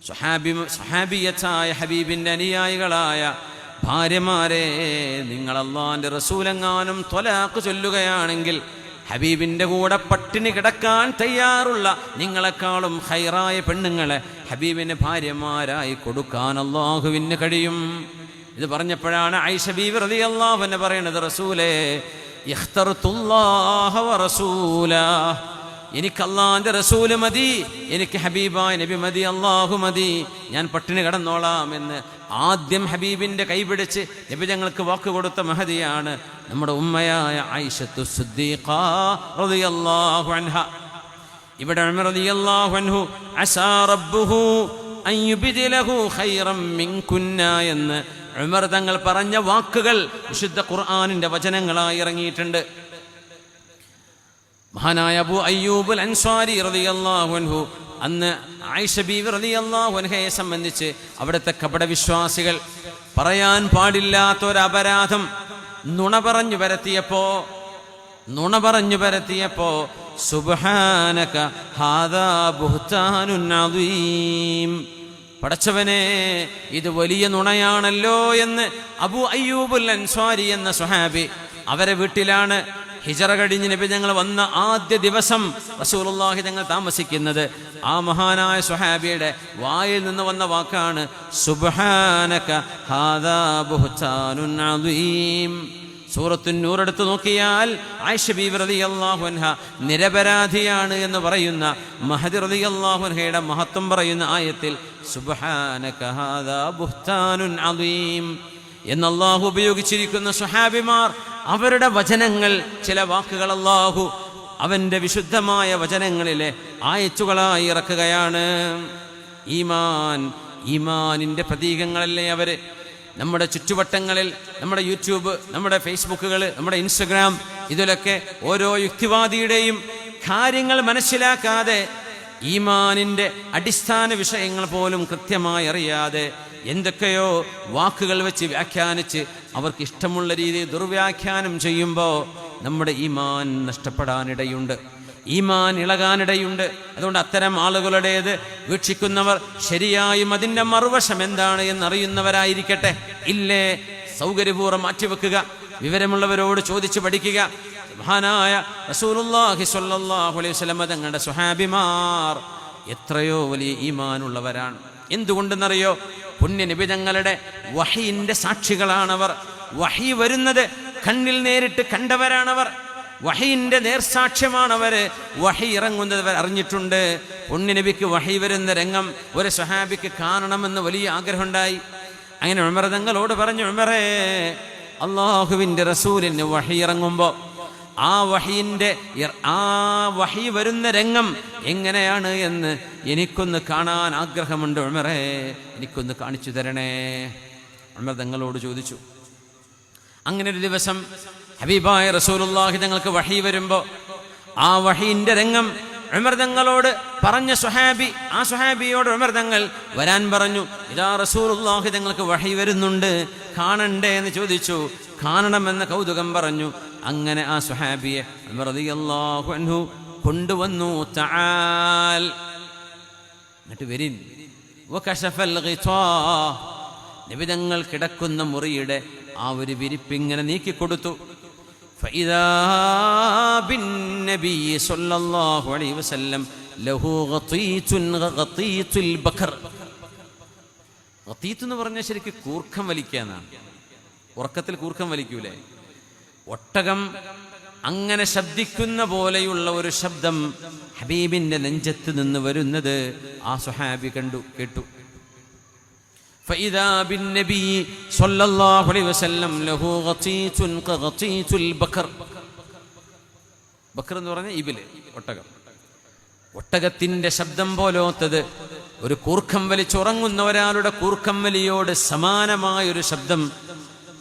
സ്വഹാബിയത്തായ ഹബീബിന്റെ അനുയായികളായ ഭാര്യമാരെ, നിങ്ങൾ അല്ലാഹുവിന്റെ റസൂലെങ്ങാനും ത്വലാഖ് ചൊല്ലുകയാണെങ്കിൽ ഹബീബിന്റെ കൂടെ പട്ടിണി കിടക്കാൻ തയ്യാറുള്ള നിങ്ങളെക്കാളും ഖൈറായ പെണ്ണുങ്ങളെ ഹബീബിന് ഭാര്യമാരായി കൊടുക്കാൻ അല്ലാഹുവിന് കഴിയും. ഇത് പറഞ്ഞപ്പോഴാണ് ആയിഷ ബീവി റളിയല്ലാഹു അൻഹ പറയുന്നത്, റസൂലേ ഇഖ്തർതുല്ലാഹ വറസൂലഹു, എനിക്ക് അല്ലാഹുവിന്റെ റസൂല് മതി, എനിക്ക് ഹബീബായ നബി മതി, അല്ലാഹു മതി, ഞാൻ പട്ടിണി കിടന്നോളാം എന്ന് ആദ്യം ഹബീബിന്റെ കൈപിടിച്ച് നബി ഞങ്ങൾക്ക് വാക്ക് കൊടുത്ത മഹദിയാണ് നമ്മുടെ ഉമ്മയായ ആയിഷത്തു സിദ്ദീഖ റളിയല്ലാഹു അൻഹ. ഇവിടെ ഉമർ റളിയല്ലാഹു അൻഹു അസാ റബ്ബുഹു അൻ യുബ്ദിലഹു ഖൈറൻ മിൻകുന്ന എന്ന് ഉമർ തങ്ങൾ പറഞ്ഞ വാക്കുകൾ വിശുദ്ധ ഖുർആനിന്റെ വചനങ്ങളായി ഇറങ്ങിയിട്ടുണ്ട്. മഹാനായ അബൂ അയ്യൂബുൽ അൻസ്വാരി റളിയല്ലാഹു അൻഹു അന്ന് ആയിഷ ബീവി റളിയല്ലാഹു അൻഹയെ സംബന്ധിച്ച് അവിടുത്തെ കപടവിശ്വാസികൾ പറയാൻ പാടില്ലാത്തൊരപരാധം നുണ പറഞ്ഞു പരത്തിയപ്പോ സുബ്ഹാനക ഹാദാ ബുഹ്താനുൻ അദീം, പടച്ചവനെ ഇത് വലിയ നുണയാണല്ലോ എന്ന് അബൂ അയ്യൂബുൽ അൻസ്വാരി എന്ന സ്വഹാബി, അവരെ വീട്ടിലാണ് ഹിജറ കഴിഞ്ഞ് നബി തങ്ങൾ വന്ന ആദ്യ ദിവസം റസൂലുള്ളാഹി തങ്ങൾ താമസിക്കുന്നത്. ആ മഹാനായ സ്വഹാബിയുടെ വായിൽ നിന്ന് വന്ന വാക്കാണ് സുബ്ഹാനക ഹാദാ ബുഹ്താനുൻ അദീം. സൂറത്തുൻ നൂർ എടുത്തു നോക്കിയാൽ ആയിഷ ബീവി റളിയല്ലാഹു അൻഹ നിരപരാധിയാണ് എന്ന് പറയുന്ന മഹദി റളിയല്ലാഹു അൻഹയുടെ മഹത്വം പറയുന്ന ആയത്തിൽ സുബ്ഹാനക ഹാദാ ബുഹ്താനുൻ അദീം എന്ന് അല്ലാഹു ഉപയോഗിച്ചിരിക്കുന്ന സ്വഹാബിമാർ അവരുടെ വചനങ്ങൾ, ചില വാക്കുകൾ അല്ലാഹു അവന്റെ വിശുദ്ധമായ വചനങ്ങളിലെ ആയത്തുകളായി ഇറക്കുകയാണ്. ഈമാനിന്റെ പ്രതീകങ്ങളല്ലേ അവര്. നമ്മുടെ ചുറ്റുവട്ടങ്ങളിൽ, നമ്മുടെ യൂട്യൂബ്, നമ്മുടെ ഫേസ്ബുക്കുകൾ, നമ്മുടെ ഇൻസ്റ്റഗ്രാം, ഇതിലൊക്കെ ഓരോ യുക്തിവാദിയുടെയും കാര്യങ്ങൾ മനസ്സിലാക്കാതെ, ഈമാനിന്റെ അടിസ്ഥാന വിഷയങ്ങൾ പോലും കൃത്യമായി അറിയാതെ എന്തൊക്കെയോ വാക്കുകൾ വെച്ച് വ്യാഖ്യാനിച്ച് അവർക്ക് ഇഷ്ടമുള്ള രീതിയിൽ ദുർവ്യാഖ്യാനം ചെയ്യുമ്പോൾ നമ്മുടെ ഈമാൻ നഷ്ടപ്പെടാനിടയുണ്ട്, ഈമാൻ ഇളകാനിടയുണ്ട്. അതുകൊണ്ട് അത്തരം ആളുകളുടേത് വീക്ഷിക്കുന്നവർ ശരിയായും അതിൻ്റെ മറുവശം എന്താണ് എന്നറിയുന്നവരായിരിക്കട്ടെ. ഇല്ലേ സൗകര്യപൂർവ്വം മാറ്റിവെക്കുക, വിവരമുള്ളവരോട് ചോദിച്ചു പഠിക്കുക. മഹാനായ റസൂലുള്ളാഹി സ്വല്ലല്ലാഹു അലൈഹി വസല്ലം തങ്ങളുടെ സ്വഹാബിമാർ എത്രയോ വലിയ ഈമാനുള്ളവരാണ്. എന്തുകൊണ്ടെന്നറിയോ? പുണ്യനബി തങ്ങളുടെ വഹീന്റെ സാക്ഷികളാണവർ. വഹി വരുന്നത് കണ്ണിൽ നേരിട്ട് കണ്ടവരാണവർ. വഹീന്റെ നേർസാക്ഷ്യമാണവര്. വഹി ഇറങ്ങുന്നത് അറിഞ്ഞിട്ടുണ്ട്. പുണ്യനബിക്ക് വഹി വരുന്ന രംഗം ഒരു സ്വഹാബിക്ക് കാണണമെന്ന് വലിയ ആഗ്രഹമുണ്ടായി. അങ്ങനെ ഉമർ തങ്ങളോട് പറഞ്ഞു, ഉമറേ, അള്ളാഹുവിന്റെ റസൂലിന് വഹി ഇറങ്ങുമ്പോൾ ആ വഹി വരുന്ന രംഗം എങ്ങനെയാണ് എന്ന് എനിക്കൊന്ന് കാണാൻ ആഗ്രഹമുണ്ട് ഉമറേ, എനിക്കൊന്ന് കാണിച്ചു തരണേ. ഉമർ തങ്ങളോട് ചോദിച്ചു. അങ്ങനെ ഒരു ദിവസം ഹബീബായ റസൂലുള്ളാഹി തങ്ങൾക്ക് വഹി വരുമ്പോൾ ആ വഹീന്റെ രംഗം ഉമർ തങ്ങളോട് പറഞ്ഞ സ്വഹാബി, ആ സ്വഹാബിയോട് ഉമർ തങ്ങൾ വരാൻ പറഞ്ഞു. ഇതാ റസൂലുള്ളാഹി തങ്ങൾക്ക് വഹി വരുന്നുണ്ട്, കാണണ്ടേ എന്ന് ചോദിച്ചു. കാണണമെന്ന് കൗതുകം പറഞ്ഞു. അങ്ങനെ ആ സ്വഹാബിയെ ഉമർ റളിയല്ലാഹു അൻഹു കൊണ്ടുവന്നു. തആൽ, എന്നിട്ട് വരിൻ. വകശഫൽ ഗിതാ, നബി തങ്ങൾ കിടക്കുന്ന മുറിയുടെ ആ ഒരു വിരിപ്പിങ്ങനെ നീക്കിക്കൊടുത്തു. فإذا بالنبي صلى الله عليه وسلم له غطيت غطيت البكر. ഗതീത്ത് എന്ന് പറഞ്ഞാൽ ശരിക്കും കൂർക്കം വലിക്കാന്നാണ്. ഉറക്കത്തിൽ കൂർക്കം വലിക്കൂലേ? ഒട്ടകം അങ്ങനെ ശബ്ദിക്കുന്ന പോലെയുള്ള ഒരു ശബ്ദം ഹബീബിന്റെ നെഞ്ചത്ത് നിന്ന് വരുന്നത് ആ സ്വഹാബി കേട്ടു. فإذا بالنبي صلى الله عليه وسلم له غطيت كغطيت البكر. ബക്കർ എന്ന് പറഞ്ഞാൽ ഇബില്, ഒട്ടകം. ഒട്ടകത്തിന്റെ ശബ്ദം പോലോത്തത്, ഒരു കൂർക്കം വലിച്ചുറങ്ങുന്ന ഒരാളുടെ കൂർക്കം വലിയോട് സമാനമായൊരു ശബ്ദം.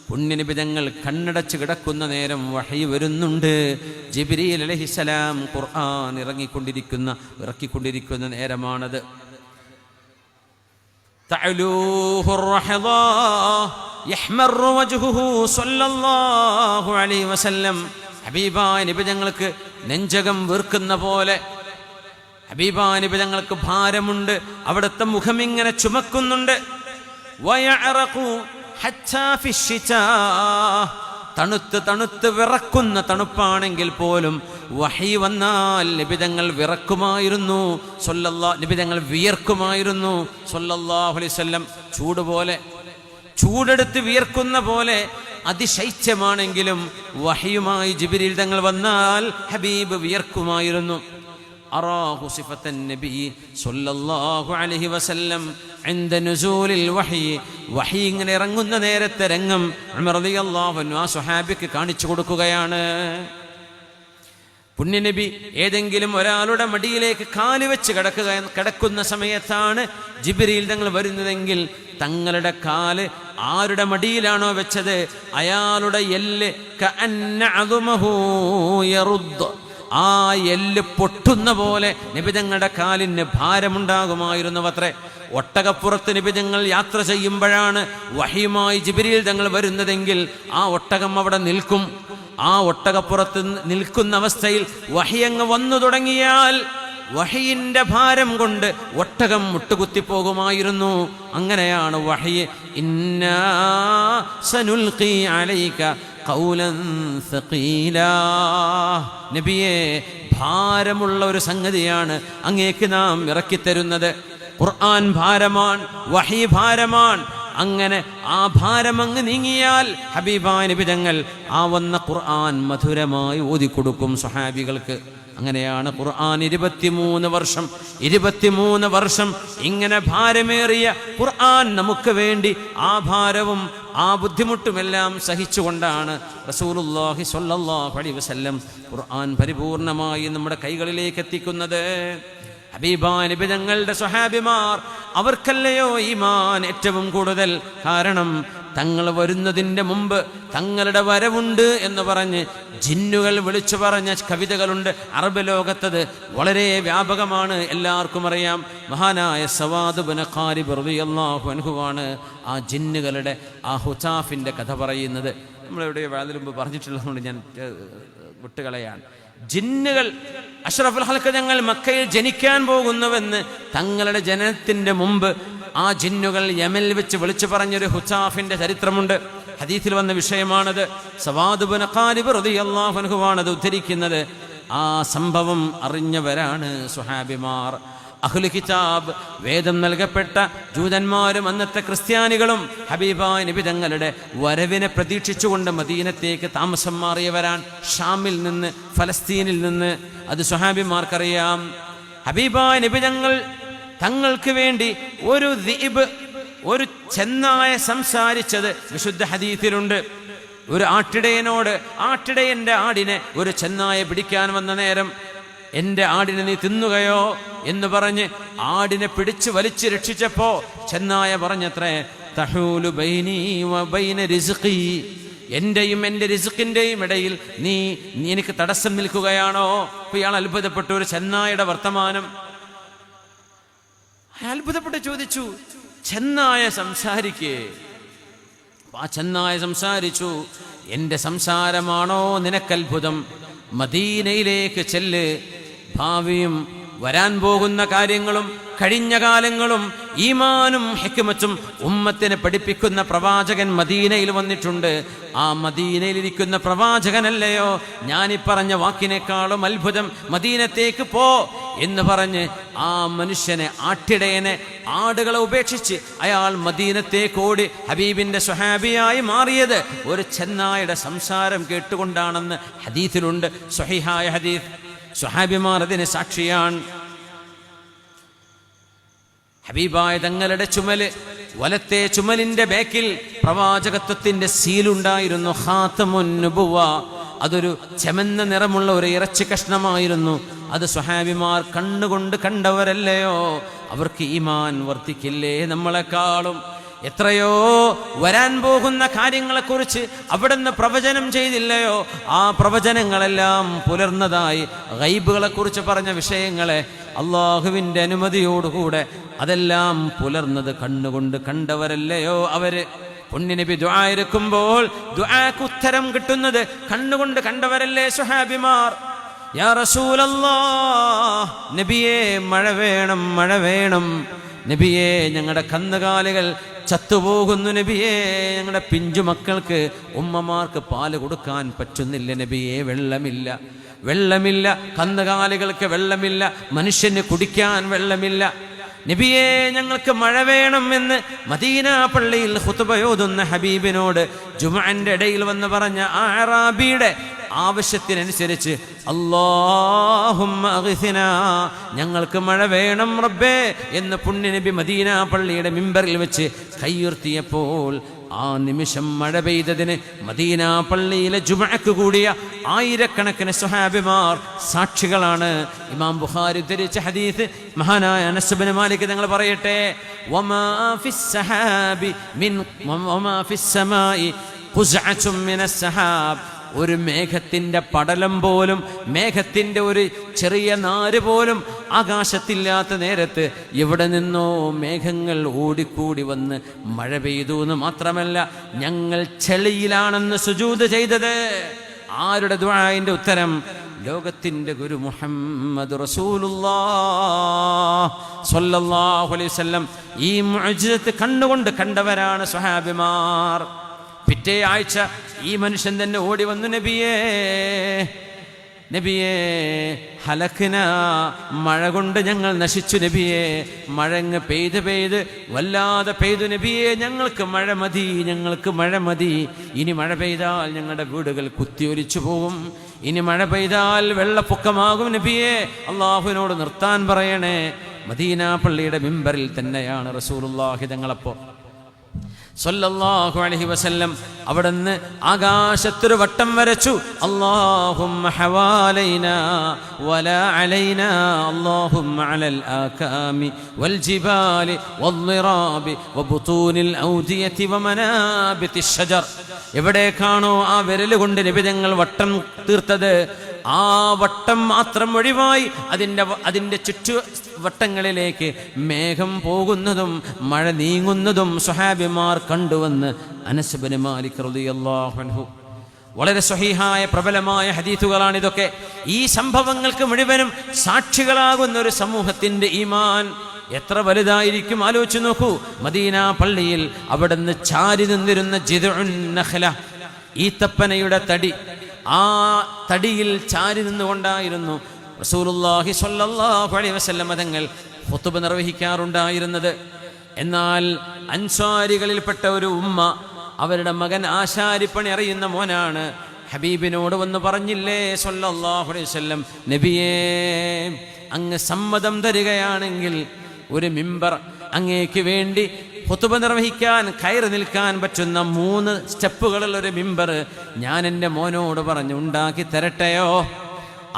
പുണ്യനബി തങ്ങൾ കണ്ണടച്ച് കിടക്കുന്ന നേരം വഹി വരുന്നുണ്ട്. ജിബ്രീൽ അലൈഹിസ്സലാം ഖുർആൻ ഇറക്കിക്കൊണ്ടിരിക്കുന്ന നേരമാണത്. തഅലൂഹു റഹദാ യഹ്മറു വജ്ഹുഹു സ്വല്ലല്ലാഹു അലൈഹി വസല്ലം. ഹബീബായ നബി തങ്ങൾക്ക് നെഞ്ചകം വീർക്കുന്ന പോലെ, ഹബീബായ നബി തങ്ങൾക്ക് ഭാരമുണ്ട്, അവിടുത്തെ മുഖം ഇങ്ങനെ ചുമക്കുന്നുണ്ട്. വയഅറഖു ഹത്താ ഫിശ്ശിതാ, തണുത്ത് വിറക്കുന്ന തണുപ്പാണെങ്കിൽ പോലും വഹി വന്നാൽ നബിതങ്ങൾ വിറക്കുമായിരുന്നു, നബിതങ്ങൾ വിയർക്കുമായിരുന്നു സ്വല്ലല്ലാഹു അലൈഹി വസല്ലം. ചൂട് പോലെ, ചൂടെടുത്ത് വിയർക്കുന്ന പോലെ അതിശൈത്യമാണെങ്കിലും വഹിയുമായി ജിബ്രീൽ തങ്ങൾ വന്നാൽ ഹബീബ് വിയർക്കുമായിരുന്നു. അറാഹു സിഫത്തൻ നബി സ്വല്ലല്ലാഹു അലൈഹി വസല്ലം ഇൻദ നുസൂലിൽ വഹി. വഹി ഇങ്ങനെ ഇറങ്ങുന്ന നേരത്തെ രംഗം ഉമർ റളിയല്ലാഹു അൻഹു ആ സ്വഹാബിക്ക് കാണിച്ചു കൊടുക്കുകയാണ്. പുണ്യനബി ഏതെങ്കിലും ഒരാളുടെ മടിയിലേക്ക് കാല് വെച്ച് കിടക്കുന്ന സമയത്താണ് ജിബ്രീൽ തങ്ങൾ വരുന്നതെങ്കിൽ തങ്ങളുടെ കാല് ആരുടെ മടിയിലാണോ വെച്ചത് അയാളുടെ എല്ല് ആ എല്ല് പൊട്ടുന്ന പോലെ നബി തങ്ങളുടെ കാലിന് ഭാരമുണ്ടാകുമായിരുന്നുവത്രേ. ഒട്ടകപ്പുറത്ത് നബി തങ്ങൾ യാത്ര ചെയ്യുമ്പോഴാണ് വഹിയുമായി ജിബ്രീൽ തങ്ങൾ വരുന്നതെങ്കിൽ ആ ഒട്ടകം അവിടെ നിൽക്കും. ആ ഒട്ടകപ്പുറത്ത് നിൽക്കുന്ന അവസ്ഥയിൽ വഹിയങ്ങ് വന്നു തുടങ്ങിയാൽ വഹിയിന്റെ ഭാരം കൊണ്ട് ഒട്ടകം മുട്ടുകുത്തിപ്പോകുമായിരുന്നു. അങ്ങനെയാണ് വഹി ഇന്നാ സനുൽഖി അലൈക ഖൗലൻ സഖീലാ, നബിയേ ഭാരമുള്ള ഒരു സംഗതിയാണ് അങ്ങേക്ക് നാം ഇറക്കിത്തരുന്നത്. ഖുർആൻ ഭാരമാണ്, വഹി ഭാരമാണ്. അങ്ങനെ ആ ഭാരം അങ്ങ് നീങ്ങിയാൽ ഹബീബായ നബി തങ്ങൾ ആ വന്ന ഖുർആൻ മധുരമായി ഓതിക്കൊടുക്കും സ്വഹാബികൾക്ക്. അങ്ങനെയാണ് ഖുർആൻ 23 വർഷം ഇങ്ങനെ ഭാരമേറിയ ഖുർആൻ നമുക്ക് വേണ്ടി ആ ഭാരവും ആ ബുദ്ധിമുട്ടുമെല്ലാം സഹിച്ചുകൊണ്ടാണ് റസൂലുള്ളാഹി സ്വല്ലല്ലാഹു അലൈഹി വസല്ലം ഖുർആൻ പരിപൂർണമായി നമ്മുടെ കൈകളിലേക്ക് എത്തിക്കുന്നത്. ഹബീബായ നബി തങ്ങളുടെ സ്വഹാബിമാർ അവർക്കല്ലയോ ഈമാൻ ഏറ്റവും കൂടുതൽ. കാരണം തങ്ങൾ വരുന്നതിൻ്റെ മുമ്പ് തങ്ങളുടെ വരവുണ്ട് എന്ന് പറഞ്ഞ് ജിന്നുകൾ വിളിച്ചു പറഞ്ഞ കവിതകളുണ്ട്. അറബ് ലോകത്തത് വളരെ വ്യാപകമാണ്, എല്ലാവർക്കും അറിയാം. മഹാനായ സവാദ് ബിൻ ഖാരിബ് റളിയല്ലാഹു അൻഹുവാണ് ആ ജിന്നുകളുടെ ആ ഹുസാഫിൻ്റെ കഥ പറയുന്നത്. നമ്മളെവിടെ അതിനു മുമ്പ് പറഞ്ഞിട്ടുള്ളതുകൊണ്ട് ഞാൻ വിട്ടുകളയാണ്. ജിന്നുകൾ അഷ്റഫുൽ ഖൽഖ് ഞങ്ങൾ മക്കയിൽ ജനിക്കാൻ പോകുന്നുവെന്ന് തങ്ങളുടെ ജനനത്തിന്റെ മുമ്പ് ആ ജിന്നുകൾ യമനിൽ വെച്ച് വിളിച്ചു പറഞ്ഞൊരു ഹുസാഫിന്റെ ചരിത്രമുണ്ട്. ഹദീസിൽ വന്ന വിഷയമാണത്. സവാദ് ബിൻ ഖാരിബ് റളിയല്ലാഹു അൻഹുവാണ് അത് ഉദ്ധരിക്കുന്നത്. ആ സംഭവം അറിഞ്ഞവരാണ് സ്വഹാബിമാർ. അഹ്ലു കിതാബ്, വേദം നൽകപ്പെട്ട ജൂതന്മാരും അന്നത്തെ ക്രിസ്ത്യാനികളും ഹബീബായ നബി തങ്ങളുടെ വരവിനെ പ്രതീക്ഷിച്ചുകൊണ്ട് മദീനത്തേക്ക് താമസം മാറിയവരാണ്. ഷാമിൽ നിന്ന്, ഫലസ്തീനിൽ നിന്ന്. അത് സ്വഹാബിമാർക്കറിയാം. ഹബീബായ നബി തങ്ങൾക്ക് വേണ്ടി ഒരു ചെന്നായ സംസാരിച്ചത് വിശുദ്ധ ഹദീസിലുണ്ട്. ഒരു ആട്ടിടയന്റെ ആടിനെ ഒരു ചെന്നായ പിടിക്കാൻ വന്ന നേരം എൻ്റെ ആടിനെ നീ തിന്നുകയോ എന്ന് പറഞ്ഞ് ആടിനെ പിടിച്ച് വലിച്ചു രക്ഷിച്ചപ്പോ ചെന്നായ പറഞ്ഞത്രേ, തഹൂലു ബൈനി വ ബൈന റിസ്ഖി, എന്റെയും എൻ്റെ റിസ്ഖിന്റെയും ഇടയിൽ നീ എനിക്ക് തടസ്സം നിൽക്കുകയാണോ? അപ്പൊ ഇയാൾ അത്ഭുതപ്പെട്ടു. ഒരു ചെന്നായുടെ വർത്തമാനം അത്ഭുതപ്പെട്ട് ചോദിച്ചു, ചെന്നായ സംസാരിക്കേ? ആ ചെന്നായ സംസാരിച്ചു, എൻ്റെ സംസാരമാണോ നിനക്കത്ഭുതം? മദീനയിലേക്ക് ചെല്ല്, ഭാവിയും വരാൻ പോകുന്ന കാര്യങ്ങളും കഴിഞ്ഞ കാലങ്ങളും ഈമാനും ഹിക്മത്തും ഉമ്മത്തിനെ പഠിപ്പിക്കുന്ന പ്രവാചകൻ മദീനയിൽ വന്നിട്ടുണ്ട്. ആ മദീനയിലിരിക്കുന്ന പ്രവാചകനല്ലയോ ഞാനീ പറഞ്ഞ വാക്കിനേക്കാളും അത്ഭുതം? മദീനത്തേക്ക് പോ എന്ന് പറഞ്ഞ് ആ മനുഷ്യനെ, ആട്ടിടയനെ, ആടുകളെ ഉപേക്ഷിച്ച് അയാൾ മദീനത്തേക്ക് ഓടി ഹബീബിന്റെ സ്വഹാബിയായി മാറിയത് ഒരു ചെന്നായുടെ സംസാരം കേട്ടുകൊണ്ടാണെന്ന് ഹദീസിലുണ്ട്, സ്വഹീഹായ ഹദീസ്. സ്വഹാബിമാർ അതിന് സാക്ഷിയാണ്. ഹബീബായ തങ്ങളുടെ ചുമല്, വലത്തെ ചുമലിന്റെ ബാക്കിൽ പ്രവാചകത്വത്തിന്റെ സീലുണ്ടായിരുന്നു, ഖാതമുൻ നുബുവ. അതൊരു ചെമന്ന നിറമുള്ള ഒരു ഇറച്ചി കഷ്ണമായിരുന്നു. അത് സ്വഹാബിമാർ കണ്ണുകൊണ്ട് കണ്ടവരല്ലയോ? അവർക്ക് ഈമാൻ വർദ്ധിക്കില്ലേ നമ്മളെക്കാളും? എത്രയോ വരാൻ പോകുന്ന കാര്യങ്ങളെക്കുറിച്ച് അവിടുന്ന് പ്രവചനം ചെയ്തില്ലയോ? ആ പ്രവചനങ്ങളെല്ലാം പുലർന്നതായി. ഗൈബുകളെ കുറിച്ച് പറഞ്ഞ വിഷയങ്ങളെ അള്ളാഹുവിൻ്റെ അനുമതിയോടുകൂടെ അതെല്ലാം പുലർന്നത് കണ്ണുകൊണ്ട് കണ്ടവരല്ലയോ അവര്? പുണ്യനബി ദുആ ഇരക്കുമ്പോൾ ദുആക്ക് ഉത്തരം കിട്ടുന്നത് കണ്ണുകൊണ്ട് കണ്ടവരല്ലേ സ്വഹാബിമാർ? യാ റസൂലല്ലാഹ്, നബിയേ മഴ വേണം, മഴ വേണം. നബിയേ ഞങ്ങളുടെ കന്നുകാലികൾ ചത്തുപോകുന്നു. നബിയേ ഞങ്ങളുടെ പിഞ്ചു മക്കൾക്ക്, ഉമ്മമാർക്ക് പാല് കൊടുക്കാൻ പറ്റുന്നില്ല. നബിയേ വെള്ളമില്ല, വെള്ളമില്ല. കന്നുകാലികൾക്ക് വെള്ളമില്ല, മനുഷ്യന് കുടിക്കാൻ വെള്ളമില്ല. നബിയേ ഞങ്ങൾക്ക് മഴ വേണം എന്ന് മദീന പള്ളിയിൽ ഖുതുബയോതുന്ന ഹബീബിനോട് ജുമുഅന്റെ ഇടയിൽ വന്ന് പറഞ്ഞ ആ അറാബിയുടെ ആവശ്യത്തിനനുസരിച്ച് അല്ലാഹുമ്മ അഗ്സിനാ, ഞങ്ങൾക്ക് മഴ വേണം റബ്ബേ എന്ന് പുണ്യനബി മദീന പള്ളിയുടെ മിമ്പറിൽ വെച്ച് കയ്യുർത്തിയപ്പോൾ ആ നിമിഷം മഴ പെയ്തതിന് മദീന പള്ളിയിലെ ജുമഅക്ക് കൂടിയ ആയിരക്കണക്കിന് സ്വഹാബിമാർ സാക്ഷികളാണ്. ഇമാം ബുഖാരി ഉദ്ധരിച്ച ഹദീസ് മഹാനായ അനസ് ഇബ്നു മാലിക് തങ്ങൾ പറയട്ടെ, വമാ ഫിസ് സഹാബി മിൻ വമാ ഫിസ് സമായി ഖുസ്അത്തും മിനസ് സഹാബ്. ഒരു മേഘത്തിൻ്റെ പടലം പോലും, മേഘത്തിൻ്റെ ഒരു ചെറിയ നാര് പോലും ആകാശത്തില്ലാത്ത നേരത്ത് എവിടെ നിന്നോ മേഘങ്ങൾ ഓടിക്കൂടി വന്ന് മഴ പെയ്തു എന്ന് മാത്രമല്ല, ഞങ്ങൾ ചെളിയിലാണെന്ന് സുജൂദ് ചെയ്തത്. ആരുടെ ദുആഇന്റെ ഉത്തരം? ലോകത്തിൻ്റെ ഗുരു മുഹമ്മദ് റസൂലുള്ളാഹ് സ്വല്ലല്ലാഹു അലൈഹി വസല്ലം. ഈ മുഅ്ജിസത്ത് കണ്ണുകൊണ്ട് കണ്ടവരാണ് സ്വഹാബിമാർ. പിറ്റേ ആഴ്ച ഈ മനുഷ്യൻ തന്നെ ഓടി വന്നു, നബിയേ ഹലക്ന, മഴ കൊണ്ട് ഞങ്ങൾ നശിച്ചു നബിയേ, മഴങ്ങ് പെയ്ത് വല്ലാതെ പെയ്തു നബിയേ, ഞങ്ങൾക്ക് മഴ മതി, ഇനി മഴ പെയ്താൽ ഞങ്ങളുടെ വീടുകൾ കുത്തിയൊലിച്ചു പോകും, ഇനി മഴ പെയ്താൽ വെള്ളപ്പൊക്കമാകും നബിയേ, അള്ളാഹുവിനോട് നിർത്താൻ പറയണേ. മദീന പള്ളിയുടെ മിമ്പറിൽ തന്നെയാണ് റസൂലുള്ളാഹി തങ്ങളപ്പോ സ്വല്ലല്ലാഹു അലൈഹി വസല്ലം അവിടുന്ന് ആകാശത്തൊരു വട്ടം വരച്ചു. അല്ലാഹുമ്മ ഹവാലൈനാ വലാ അലൈനാ, അല്ലാഹുമ്മ അലൽ ആകാമി വൽ ജിബാലി വദ്ദിറാബി വബുതൂനിൽ ഔദിയതി വമനാബിതിശ് ഷജർ. എവിടേക്കാണോ ആ വിരൽ കൊണ്ട് നബി തങ്ങൾ വട്ടം തീർത്തത്, ആ വട്ടം മാത്രം ഒഴിവായി അതിൻ്റെ ചുറ്റുവട്ടങ്ങളിലേക്ക് മേഘം പോകുന്നതും മഴ നീങ്ങുന്നതും സ്വഹാബിമാർ കണ്ടുവന്ന് അനസ് ഇബ്നു മാലിക് റളിയല്ലാഹു അൻഹു. വളരെ സ്വഹീഹായ പ്രബലമായ ഹദീസുകളാണിതൊക്കെ. ഈ സംഭവങ്ങൾക്ക് മുഴുവനും സാക്ഷികളാകുന്ന ഒരു സമൂഹത്തിൻ്റെ ഈമാൻ എത്ര വലുതായിരിക്കും ആലോചിച്ച് നോക്കൂ. മദീന പള്ളിയിൽ അവിടുന്ന് ചാരി നിന്നിരുന്ന ജിദ്ഉൻ നഖ്ല, ഈത്തപ്പനയുടെ തടി, ആ തടിയിൽ ചാരി നിന്നുകൊണ്ടായിരുന്നു റസൂലുള്ളാഹി സ്വല്ലല്ലാഹു അലൈഹി വസല്ലം തങ്ങൾ ഖുതുബ നിർവഹിക്കാറുണ്ടായിരുന്നത്. എന്നാൽ അൻസ്വാരികളിൽപ്പെട്ട ഒരു ഉമ്മ, അവരുടെ മകൻ ആശാരിപ്പണി അറിയുന്ന മോനാണ്, ഹബീബിനോട് വന്ന് പറഞ്ഞില്ലേ സ്വല്ലല്ലാഹു അലൈഹി വസല്ലം, നബിയേ അങ്ങ് സമ്മതം തരികയാണെങ്കിൽ ഒരു മിമ്പർ അങ്ങേക്ക് വേണ്ടി ഖുതുബ നിർവഹിക്കാൻ കയറി നിൽക്കാൻ പറ്റുന്ന 3 സ്റ്റെപ്പുകളുള്ള ഒരു മിമ്പർ ഞാൻ എൻ്റെ മോനോട് പറഞ്ഞു ഉണ്ടാക്കി തരട്ടെയോ?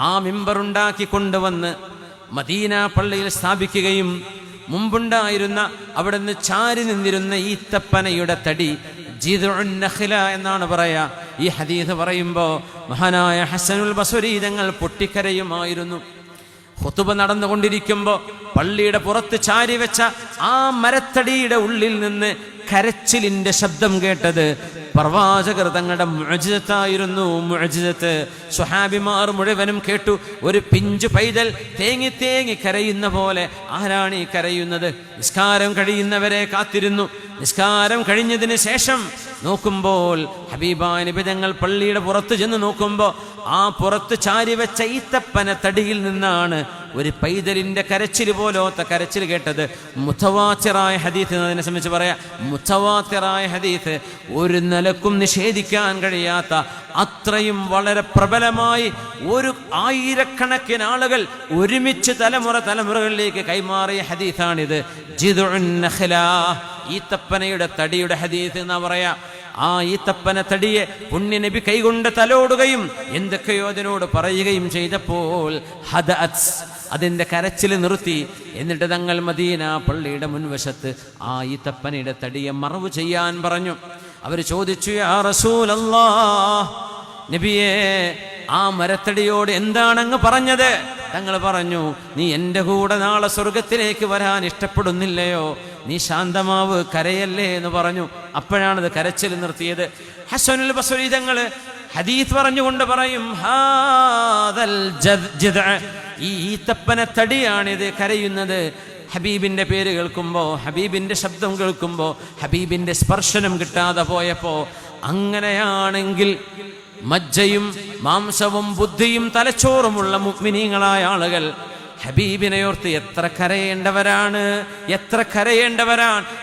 ആ മിമ്പർ ഉണ്ടാക്കി കൊണ്ടുവന്ന് മദീന പള്ളിയിൽ സ്ഥാപിക്കുകയും മുമ്പുണ്ടായിരുന്ന അവിടുന്ന് ചാരി നിന്നിരുന്ന ഈത്തപ്പനയുടെ തടി ജിദ്ഉൻ നഖ്ല എന്നാണ് പറയാ. ഈ ഹദീസ് പറയുമ്പോൾ മഹാനായ ഹസനുൽ ബസ്രി തങ്ങൾ പൊട്ടിക്കരയുമായിരുന്നു. ഖുതുബ നടന്നുകൊണ്ടിരിക്കുമ്പോൾ പള്ളിയുടെ പുറത്ത് ചാരി വെച്ച ആ മരത്തടിയുടെ ഉള്ളിൽ നിന്ന് കരച്ചിലിന്റെ ശബ്ദം കേട്ടത് പ്രവാചകർ തങ്ങളുടെ മുഅ്ജിസത്തായിരുന്നു. മുഅ്ജിസത്ത് സ്വഹാബിമാർ മുഴുവനും കേട്ടു. ഒരു പിഞ്ചു പൈതൽ തേങ്ങി തേങ്ങി കരയുന്ന പോലെ. ആരാണ് ഈ കരയുന്നത്? നിസ്കാരം കഴിയുന്നവരെ കാത്തിരുന്നു. നിസ്കാരം കഴിഞ്ഞതിന് ശേഷം നോക്കുമ്പോൾ ഹബീബായ നബി തങ്ങൾ പള്ളിയുടെ പുറത്ത് ചെന്ന് നോക്കുമ്പോൾ ആ പുറത്ത് ചാരി വെച്ച ഈത്തപ്പന തടിയിൽ നിന്നാണ് ഒരു പൈതലിന്റെ കരച്ചിൽ പോലത്തെ കരച്ചിൽ കേട്ടത്. മുതവാത്തിറായ ഹദീസ് എന്നതിനെ സംബന്ധിച്ച് പറയാം. മുതവാത്തിറായ ഹദീസ് ഒരു നിലക്കും നിഷേധിക്കാൻ കഴിയാത്ത അത്രയും വളരെ പ്രബലമായി ഒരു ആയിരക്കണക്കിന് ആളുകൾ ഒരുമിച്ച് തലമുറകളിലേക്ക് കൈമാറിയ ഹദീസാണിത്. ജിദ്ഉൻ നഖ്ല, ഈത്തപ്പനയുടെ തടിയുടെ ഹദീസ് എന്നാ പറയാ. ആ ഈത്തപ്പന തടിയെ പുണ്യ നബി കൈകൊണ്ട് തലോടുകയും എന്തൊക്കെയോ അതിനോട് പറയുകയും ചെയ്തപ്പോൾ ഹദഅത്, അതിൻ്റെ കരച്ചിൽ നിർത്തി. എന്നിട്ട് തങ്ങൾ മദീന പള്ളിയുടെ മുൻവശത്ത് ആ ഈത്തപ്പനയുടെ തടിയെ മറവ് ചെയ്യാൻ പറഞ്ഞു. അവർ ചോദിച്ചു, യാ റസൂലല്ലാഹ്, നബിയേ ആ മരത്തടിയോട് എന്താണങ്ങ് പറഞ്ഞത്? തങ്ങൾ പറഞ്ഞു, നീ എൻ്റെ കൂടെ നാളെ സ്വർഗത്തിലേക്ക് വരാൻ ഇഷ്ടപ്പെടുന്നില്ലയോ? നീ ശാന്തമാവ്, കരയല്ലേ എന്ന് പറഞ്ഞു. അപ്പോഴാണത് കരച്ചിൽ നിർത്തിയത്. ഹസനുൽ ബസ്രി തങ്ങൾ ഹദീസ് പറഞ്ഞുകൊണ്ട് പറയും, ഹാദൽ ജിദ്അ, ഈ ഈത്തപ്പന തടിയാണിത് കരയുന്നത്. ഹബീബിൻ്റെ പേര് കേൾക്കുമ്പോൾ, ഹബീബിൻ്റെ ശബ്ദം കേൾക്കുമ്പോൾ, ഹബീബിൻ്റെ സ്പർശനം കിട്ടാതെ പോയപ്പോൾ, അങ്ങനെയാണെങ്കിൽ മജ്ജയും മാംസവും ബുദ്ധിയും തലച്ചോറുമുള്ള മുഅ്മിനീങ്ങളായ ആളുകൾ ഹബീബിനെയോർത്ത് എത്ര കരയേണ്ടവരാണ്.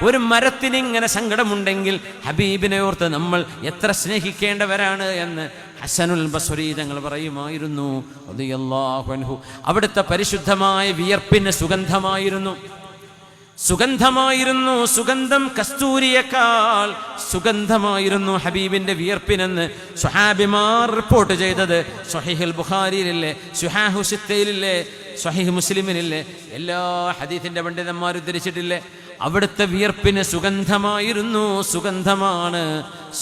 ഒരു മരത്തിനിങ്ങനെ സങ്കടമുണ്ടെങ്കിൽ ഹബീബിനെയോർത്ത് നമ്മൾ എത്ര സ്നേഹിക്കേണ്ടവരാണ് എന്ന് ഹസനുൽ ബസ്രി തങ്ങൾ പറയുമായിരുന്നു റളിയല്ലാഹു അൻഹു. അവിടുത്തെ പരിശുദ്ധമായ വിയർപ്പിന് സുഗന്ധമായിരുന്നു. സുഗന്ധമായിരുന്നു, സുഗന്ധം കസ്തൂരിയേക്കാൾ സുഗന്ധമായിരുന്നു ഹബീബിന്റെ വിയർപ്പിനെന്ന് സ്വഹാബിമാർ റിപ്പോർട്ട് ചെയ്തത് സ്വഹീഹുൽ ബുഖാരിയിലില്ലേ, സ്വഹാഹു സിത്തയിലില്ലേ, സ്വഹീഹ് മുസ്ലിമിനില്ലേ, എല്ലാ ഹദീസിന്റെ പണ്ഡിതന്മാർ ഉദ്ധരിച്ചിട്ടില്ലേ. അവിടുത്തെ വിയർപ്പിന് സുഗന്ധമായിരുന്നു,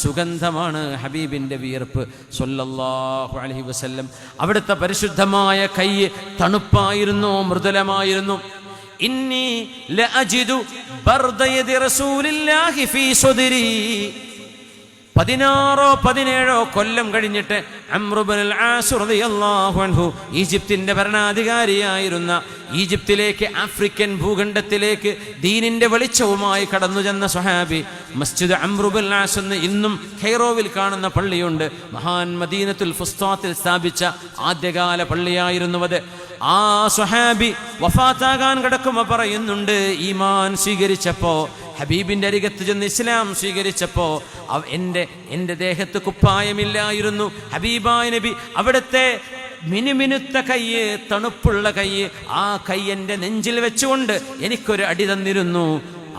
സുഗന്ധമാണ് ഹബീബിന്റെ വിയർപ്പ് സ്വല്ലല്ലാഹു അലൈഹി വസല്ലം. അവിടുത്തെ പരിശുദ്ധമായ കൈ തണുപ്പായിരുന്നു, മൃദുലമായിരുന്നു. ഇന്നി ലഅജിദു ബർദ യദി റസൂലില്ലാഹി ഫീ സ്വദ്രി. 16-17 കൊല്ലം കഴിഞ്ഞിട്ട് അംർ ഇബ്നുൽ ആസ് റളിയല്ലാഹു അൻഹു ഈജിപ്തിന്റെ ഭരണാധികാരിയായിരുന്ന, ഈജിപ്തിലേക്ക് ആഫ്രിക്കൻ ഭൂഖണ്ഡത്തിലേക്ക് ദീനിന്റെ വെളിച്ചവുമായി കടന്നു ചെന്ന സ്വഹാബി, മസ്ജിദ് അംർ ഇബ്നുൽ ആസ് എന്ന് ഇന്നും കൈറോവിൽ കാണുന്ന പള്ളിയുണ്ട്, മഹാൻ മദീനത്തുൽ ഫുസ്താത്തിൽ സ്ഥാപിച്ച ആദ്യകാല പള്ളിയായിരുന്നു അത്. ആ സ്വഹാബി വഫാത്താകാൻ കിടക്കുമ്പോൾ പറയുന്നുണ്ട്, ഈമാൻ സ്വീകരിച്ചപ്പോ, ഹബീബിന്റെ അരികത്ത് ചെന്ന് ഇസ്ലാം സ്വീകരിച്ചപ്പോ എൻ്റെ ദേഹത്ത് കുപ്പായമില്ലായിരുന്നു. ഹബീബായ നബി അവിടുത്തെ മിനുമിനുത്ത കയ്യ്, തണുപ്പുള്ള കയ്യ്, ആ കൈ എൻ്റെ നെഞ്ചിൽ വെച്ചുകൊണ്ട് എനിക്കൊരു അടി തന്നിരുന്നു.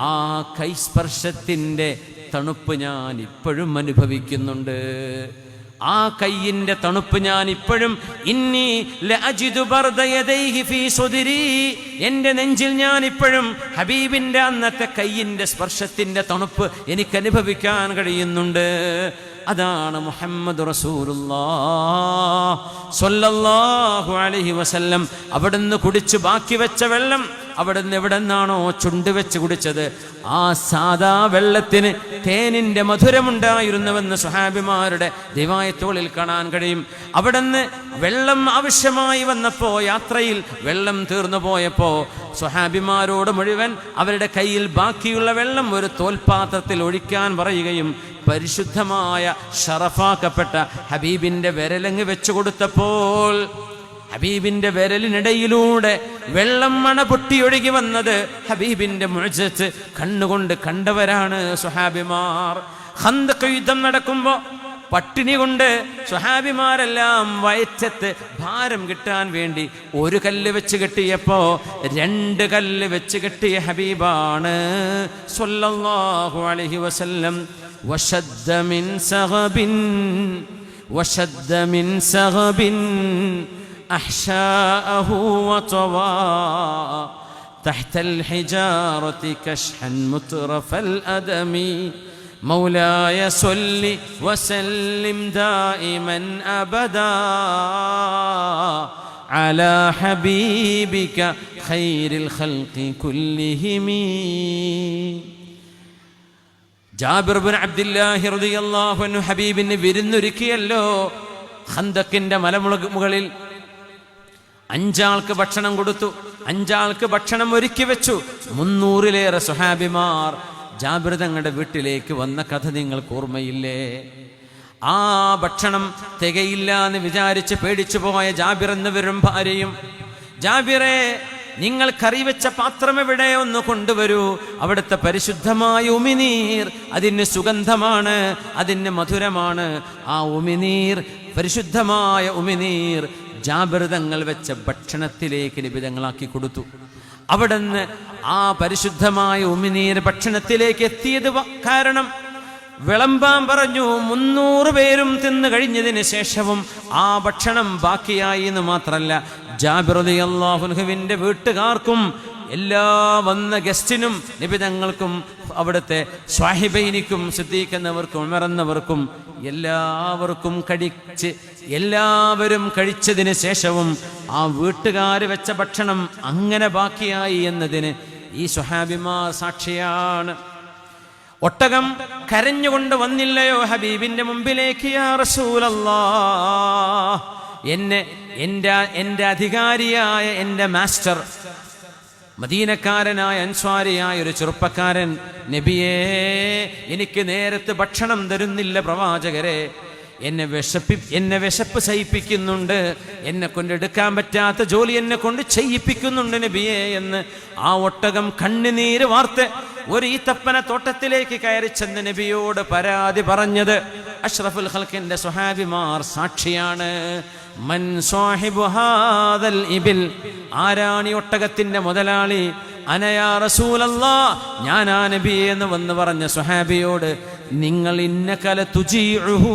ആ കൈസ്പർശത്തിൻ്റെ തണുപ്പ് ഞാൻ ഇപ്പോഴും അനുഭവിക്കുന്നുണ്ട്. ആ കയ്യിന്റെ തണുപ്പ് ഞാൻ ഇപ്പോഴും, ഇന്നി ലഅജിദു ബർദ യദൈഹി ഫീ സ്വദ്രി, എൻ്റെ നെഞ്ചിൽ ഞാൻ ഇപ്പോഴും ഹബീബിന്റെ അന്നത്തെ കയ്യിന്റെ സ്പർശത്തിന്റെ തണുപ്പ് എനിക്ക് അനുഭവിക്കാൻ കഴിയുന്നുണ്ട്. അതാണ് മുഹമ്മദ് റസൂലുള്ളാഹ് സ്വല്ലല്ലാഹു അലൈഹി വസല്ലം. അവിടുന്ന് കുടിച്ചു ബാക്കി വെച്ച വെള്ളം, അവിടുന്ന് എവിടെ നിന്നാണോ ചുണ്ട് വെച്ച് കുടിച്ചത്, ആ സാദാ വെള്ളത്തിന് തേനിന്റെ മധുരമുണ്ടായിരുന്നുവെന്ന് സ്വഹാബിമാരുടെ റിവായത്തുകളിൽ കാണാൻ കഴിയും. അവിടുന്ന് വെള്ളം ആവശ്യമായി വന്നപ്പോ, യാത്രയിൽ വെള്ളം തീർന്നു പോയപ്പോ സ്വഹാബിമാരോട് മുഴുവൻ അവരുടെ കയ്യിൽ ബാക്കിയുള്ള വെള്ളം ഒരു തോൽപാത്രത്തിൽ ഒഴിക്കാൻ പറയുകയും പരിശുദ്ധമായ ഷറഫാക്കപ്പെട്ട ഹബീബിന്റെ വിരലങ്ങ് വെച്ചു കൊടുത്തപ്പോൾ ഹബീബിന്റെ വിരലിനിടയിലൂടെ വെള്ളം മണ പൊട്ടിയൊഴുകി വന്നത് ഹബീബിന്റെ മുഅ്ജിസത്ത് കണ്ണുകൊണ്ട് കണ്ടവരാണ് സ്വഹാബിമാർ. ഖന്തഖ് യുദ്ധം നടക്കുമ്പോ പട്ടിണി കൊണ്ട് സ്വഹാബിമാരെല്ലാം വയറ്റത്ത് ഭാരം കിട്ടാൻ വേണ്ടി ഒരു കല്ല് വെച്ച് കെട്ടിയപ്പോ 2 കല്ല് വെച്ച് കെട്ടിയ ഹബീബാണ് സ്വല്ലല്ലാഹു അലൈഹി വസല്ലം. وشد من سغب أحشاءه وطوى تحت الحجارة كشحا مترف الأدم مولاي صل وسلم دائما أبدا على حبيبك خير الخلق كلهم. ജാബിർ ബിൻ അബ്ദുല്ലാഹി റളിയല്ലാഹു അൻഹു ഹബീബിന് വിരുന്നൊരുക്കിയല്ലോ. ഖന്തക്കിന്റെ മലമുകളിൽ 5 ആൾക്ക് ഭക്ഷണം കൊടുത്തു, 5 ആൾക്ക് ഭക്ഷണം ഒരുക്കി വെച്ചു. 300-ലേറെ സ്വഹാബിമാർ ജാബിർ തങ്ങളുടെ വീട്ടിലേക്ക് വന്ന കഥ നിങ്ങൾക്ക് ഓർമ്മയില്ലേ? ആ ഭക്ഷണം തികയില്ല എന്ന് വിചാരിച്ച് പേടിച്ചു പോയ ജാബിർ എന്നവരും ഭാര്യയും, ജാബിറെ നിങ്ങൾ കറി വെച്ച പാത്രം എവിടെ, ഒന്ന് കൊണ്ടുവരൂ. അവിടുത്തെ പരിശുദ്ധമായ ഉമിനീർ, അതിന് സുഗന്ധമാണ്, അതിന് മധുരമാണ്. ആ ഉമിനീർ, പരിശുദ്ധമായ ഉമിനീർ ജാബിർ തങ്ങൾ വെച്ച ഭക്ഷണത്തിലേക്ക് നബി തങ്ങളാക്കി കൊടുത്തു. അവിടുന്ന് ആ പരിശുദ്ധമായ ഉമിനീർ ഭക്ഷണത്തിലേക്ക് എത്തിയത് കാരണം വിളമ്പാൻ പറഞ്ഞു. 300 പേരും തിന്നു കഴിഞ്ഞതിന് ശേഷവും ആ ഭക്ഷണം ബാക്കിയായി എന്ന് മാത്രല്ല, ജാബിർ റളിയല്ലാഹു അൻഹുവിന്റെ വീട്ടുകാർക്കും എല്ലാ വന്ന ഗസ്റ്റിനും നിബിതങ്ങൾക്കും അവിടുത്തെ സ്വാഹിബൈനിക്കും സിദ്ദീഖ് എന്നവർക്കും ഉമർ എന്നവർക്കും എല്ലാവർക്കും എല്ലാവരും കഴിച്ചതിന് ശേഷവും ആ വീട്ടുകാർ വെച്ച ഭക്ഷണം അങ്ങനെ ബാക്കിയായി എന്നതിന് ഈ സ്വഹാബിമാർ സാക്ഷിയാണ്. ഒട്ടകം കരഞ്ഞുകൊണ്ട് വന്നില്ലയോ ഹബീബിന്റെ മുമ്പിലേക്ക്, യാ റസൂലല്ലാഹ്, എൻ്റെ അധികാരിയായ എൻ്റെ മാസ്റ്റർ, മദീനക്കാരനായ അൻസ്വാരിയായ ഒരു ചെറുപ്പക്കാരൻ, നബിയേ എനിക്ക് നേരത്ത് ഭക്ഷണം തരുന്നില്ല പ്രവാചകരെ, എന്നെ വിശപ്പ് സഹിപ്പിക്കുന്നുണ്ട്, എന്നെ കൊണ്ട് എടുക്കാൻ പറ്റാത്ത ജോലി എന്നെ കൊണ്ട് ചെയ്യിപ്പിക്കുന്നുണ്ട് നബിയേ എന്ന് ആ ഒട്ടകം കണ്ണുനീര് വാർത്ത് ഒരു ഈത്തപ്പന തോട്ടത്തിലേക്ക് കയറി ചെന്ന് നബിയോട് പരാതി പറഞ്ഞത് അഷ്റഫുൽ ഖൽഖിന്റെ സ്വഹാബിമാർ സാക്ഷിയാണ്. മൻ സാഹിബു ഹാദൽ ഇബിൽ, ആരാണി ഒട്ടകത്തിന്റെ മുതലാളി? അനയാ റസൂലല്ലാഹ്, ഞാനാ നബിയേ എന്ന് വന്ന് പറഞ്ഞ സ്വഹാബിയോട്, നിങ്ങൾ ഇന്നകല തുജീഉഹു,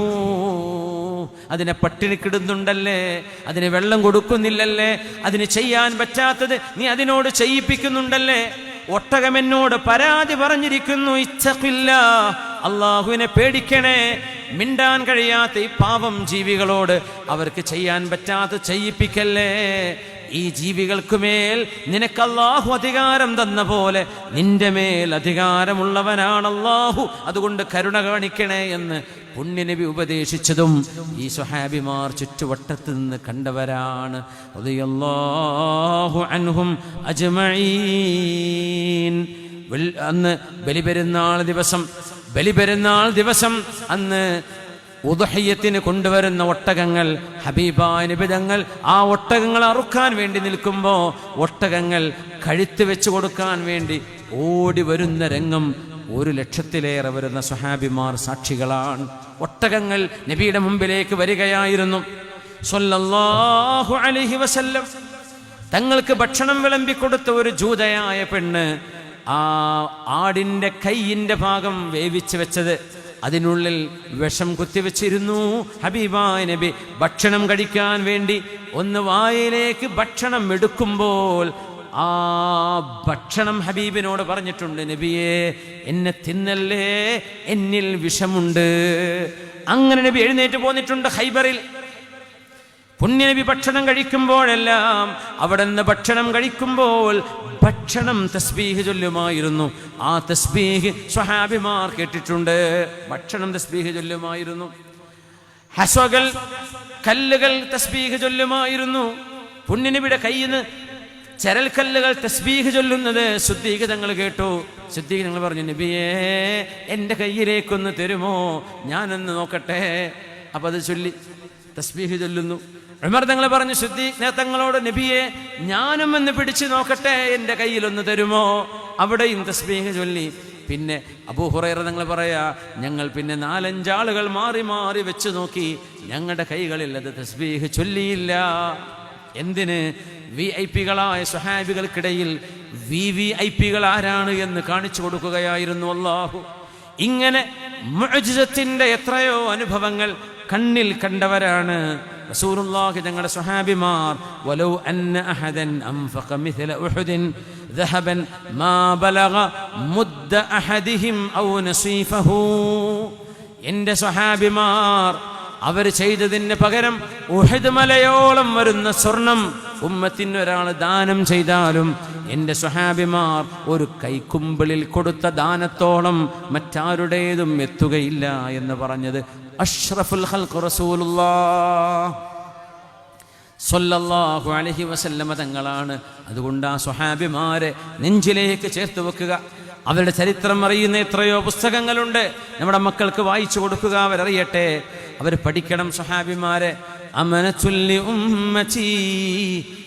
അതിനെ പട്ടിണിക്കിടുന്നുണ്ടല്ലേ, അതിന് വെള്ളം കൊടുക്കുന്നില്ലല്ലേ, അതിന് ചെയ്യാൻ പറ്റാത്തത് നീ അതിനോട് ചെയ്യിപ്പിക്കുന്നുണ്ടല്ലേ. ഒട്ടകം എന്നോട് പരാതി പറഞ്ഞിരിക്കുന്നു, ഇത്തഖില്ലാ, അള്ളാഹുവിനെ പേടിക്കണേ. മിണ്ടാൻ കഴിയാത്ത ഈ പാവം ജീവികളോട് അവർക്ക് ചെയ്യാൻ പറ്റാത്ത ചെയ്യിപ്പിക്കല്ലേ. ഈ ജീവികൾക്കുമേൽ നിനക്ക് അല്ലാഹു അധികാരം തന്ന പോലെ നിന്റെ മേൽ അധികാരമുള്ളവനാണ് അല്ലാഹു, അതുകൊണ്ട് കരുണ കാണിക്കണേ എന്ന് പുണ്യനബി ഉപദേശിച്ചതും ഈ സ്വഹാബിമാർ ചുറ്റുവട്ടത്ത് നിന്ന് കണ്ടവരാണ്. റളിയല്ലാഹു അൻഹും അജ്മഈൻ. അന്ന് ബലിപെരുന്നാൾ ദിവസം അന്ന് ഉദ്ഹിയ്യത്തിന് കൊണ്ടുവരുന്ന ഒട്ടകങ്ങൾ, ഹബീബായ നബി തങ്ങൾ ആ ഒട്ടകങ്ങൾ അറുക്കാൻ വേണ്ടി നിൽക്കുമ്പോൾ ഒട്ടകങ്ങൾ കഴുത്ത് വെച്ച് കൊടുക്കാൻ വേണ്ടി ഓടി വരുന്ന രംഗം 100,000-ലേറെ വരുന്ന സ്വഹാബിമാർ സാക്ഷികളാണ്. ഒട്ടകങ്ങൾ നബിയുടെ മുമ്പിലേക്ക് വരികയായിരുന്നു. സ്വല്ലല്ലാഹു അലൈഹി വസല്ലം തങ്ങൾക്ക് ഭക്ഷണം വിളമ്പിക്കൊടുത്ത ഒരു ജൂതയായ പെണ്ണ് ആ ആടിൻ്റെ കൈയിൻ്റെ ഭാഗം വേവിച്ച് വെച്ചത്, അതിനുള്ളിൽ വിഷം കുത്തിവെച്ചിരുന്നു. ഹബീബായ നബി ഭക്ഷണം കഴിക്കാൻ വേണ്ടി ഒന്ന് വായിലേക്ക് ഭക്ഷണം എടുക്കുമ്പോൾ ആ ഭക്ഷണം ഹബീബിനോട് പറഞ്ഞിട്ടുണ്ട്, നബിയേ എന്നെ തിന്നല്ലേ, എന്നിൽ വിഷമുണ്ട്. അങ്ങനെ നബി എഴുന്നേറ്റ് പോന്നിട്ടുണ്ട് ഖൈബറിൽ. പുണ്യനബി ഭക്ഷണം കഴിക്കുമ്പോഴെല്ലാം അവിടെ നിന്ന് ഭക്ഷണം കഴിക്കുമ്പോൾ ഭക്ഷണം തസ്ബീഹ് ചൊല്ലുമായിരുന്നു. ആ തസ്ബീഹ് സ്വഹാബിമാർ കേട്ടിട്ടുണ്ട്. ഭക്ഷണം തസ്ബീഹ് ചൊല്ലുമായിരുന്നു. ഹസ്വകൾ, കല്ലുകൾ തസ്ബീഹ് ചൊല്ലുമായിരുന്നു. പുണ്യനബിയുടെ കയ്യിൽ നിന്ന് ചരൽക്കല്ലുകൾ തസ്ബീഹ് ചൊല്ലുന്നത് സിദ്ദീഖ് തങ്ങൾ കേട്ടു. സിദ്ദീഖ് തങ്ങൾ പറഞ്ഞു, നബിയേ എൻ്റെ കയ്യിലേക്കൊന്ന് തരുമോ, ഞാനൊന്ന് നോക്കട്ടെ. അപ്പം അത് ചൊല്ലി തസ്ബീഹ് ചൊല്ലുന്നു. ഉമർ തങ്ങൾ പറഞ്ഞു സിദ്ദീഖ് തങ്ങളോട്, നബിയെ ഞാനും ഒന്ന് പിടിച്ചു നോക്കട്ടെ, എൻ്റെ കയ്യിലൊന്ന് തരുമോ. അവിടെയും തസ്ബീഹ് ചൊല്ലി. പിന്നെ അബൂ ഹുറൈറ തങ്ങൾ പറയാ, ഞങ്ങൾ പിന്നെ 4-5 ആളുകൾ മാറി മാറി വെച്ച് നോക്കി, ഞങ്ങളുടെ കൈകളിൽ അത് തസ്ബീഹ് ചൊല്ലിയില്ല. എന്തിന്? VIP-കളായ സ്വഹാബികൾക്കിടയിൽ VVIP-കൾ ആരാണ് എന്ന് കാണിച്ചു കൊടുക്കുകയായിരുന്നു അല്ലാഹു. ഇങ്ങനെ മുഅ്ജിസത്തിന്റെ എത്രയോ അനുഭവങ്ങൾ കണ്ണിൽ കണ്ടവരാണ് റസൂലുള്ളാഹി തങ്ങളുടെ സ്വഹാബിമാർ. വലൗ അന്ന അഹദൻ അൻഫഖ മിഥല ഉഹുദിൻ ദഹബൻ മാ ബലഗ മുദ്ദ അഹദിഹിം ഔ നസീഫഹു. എൻ്റെ സ്വഹാബിമാർ അവർ ചെയ്തതിന് പകരം ഉഹദ് മലയോളം വരുന്ന സ്വർണം ഉമ്മത്തിന് ഒരാൾ ദാനം ചെയ്താലും എൻ്റെ സ്വഹാബിമാർ ഒരു കൈക്കുമ്പിളിൽ കൊടുത്ത ദാനത്തോളം മറ്റാരുടേതും എത്തുകയില്ല എന്ന് പറഞ്ഞത് അഷ്റഫുൽ ഖൽഖ് റസൂലുള്ളാഹ് സ്വല്ലല്ലാഹു അലൈഹി വസല്ലമ തങ്ങളാണ്. അതുകൊണ്ട് ആ സ്വഹാബിമാരെ നെഞ്ചിലേക്ക് ചേർത്ത് വെക്കുക. അവരുടെ ചരിത്രം അറിയുന്ന എത്രയോ പുസ്തകങ്ങളുണ്ട്. നമ്മുടെ മക്കൾക്ക് വായിച്ചു കൊടുക്കുക, അവരറിയട്ടെ, അവർ പഠിക്കണം സ്വഹാബിമാരെ. അമനത്തുല്ലി ഉമ്മത്തി,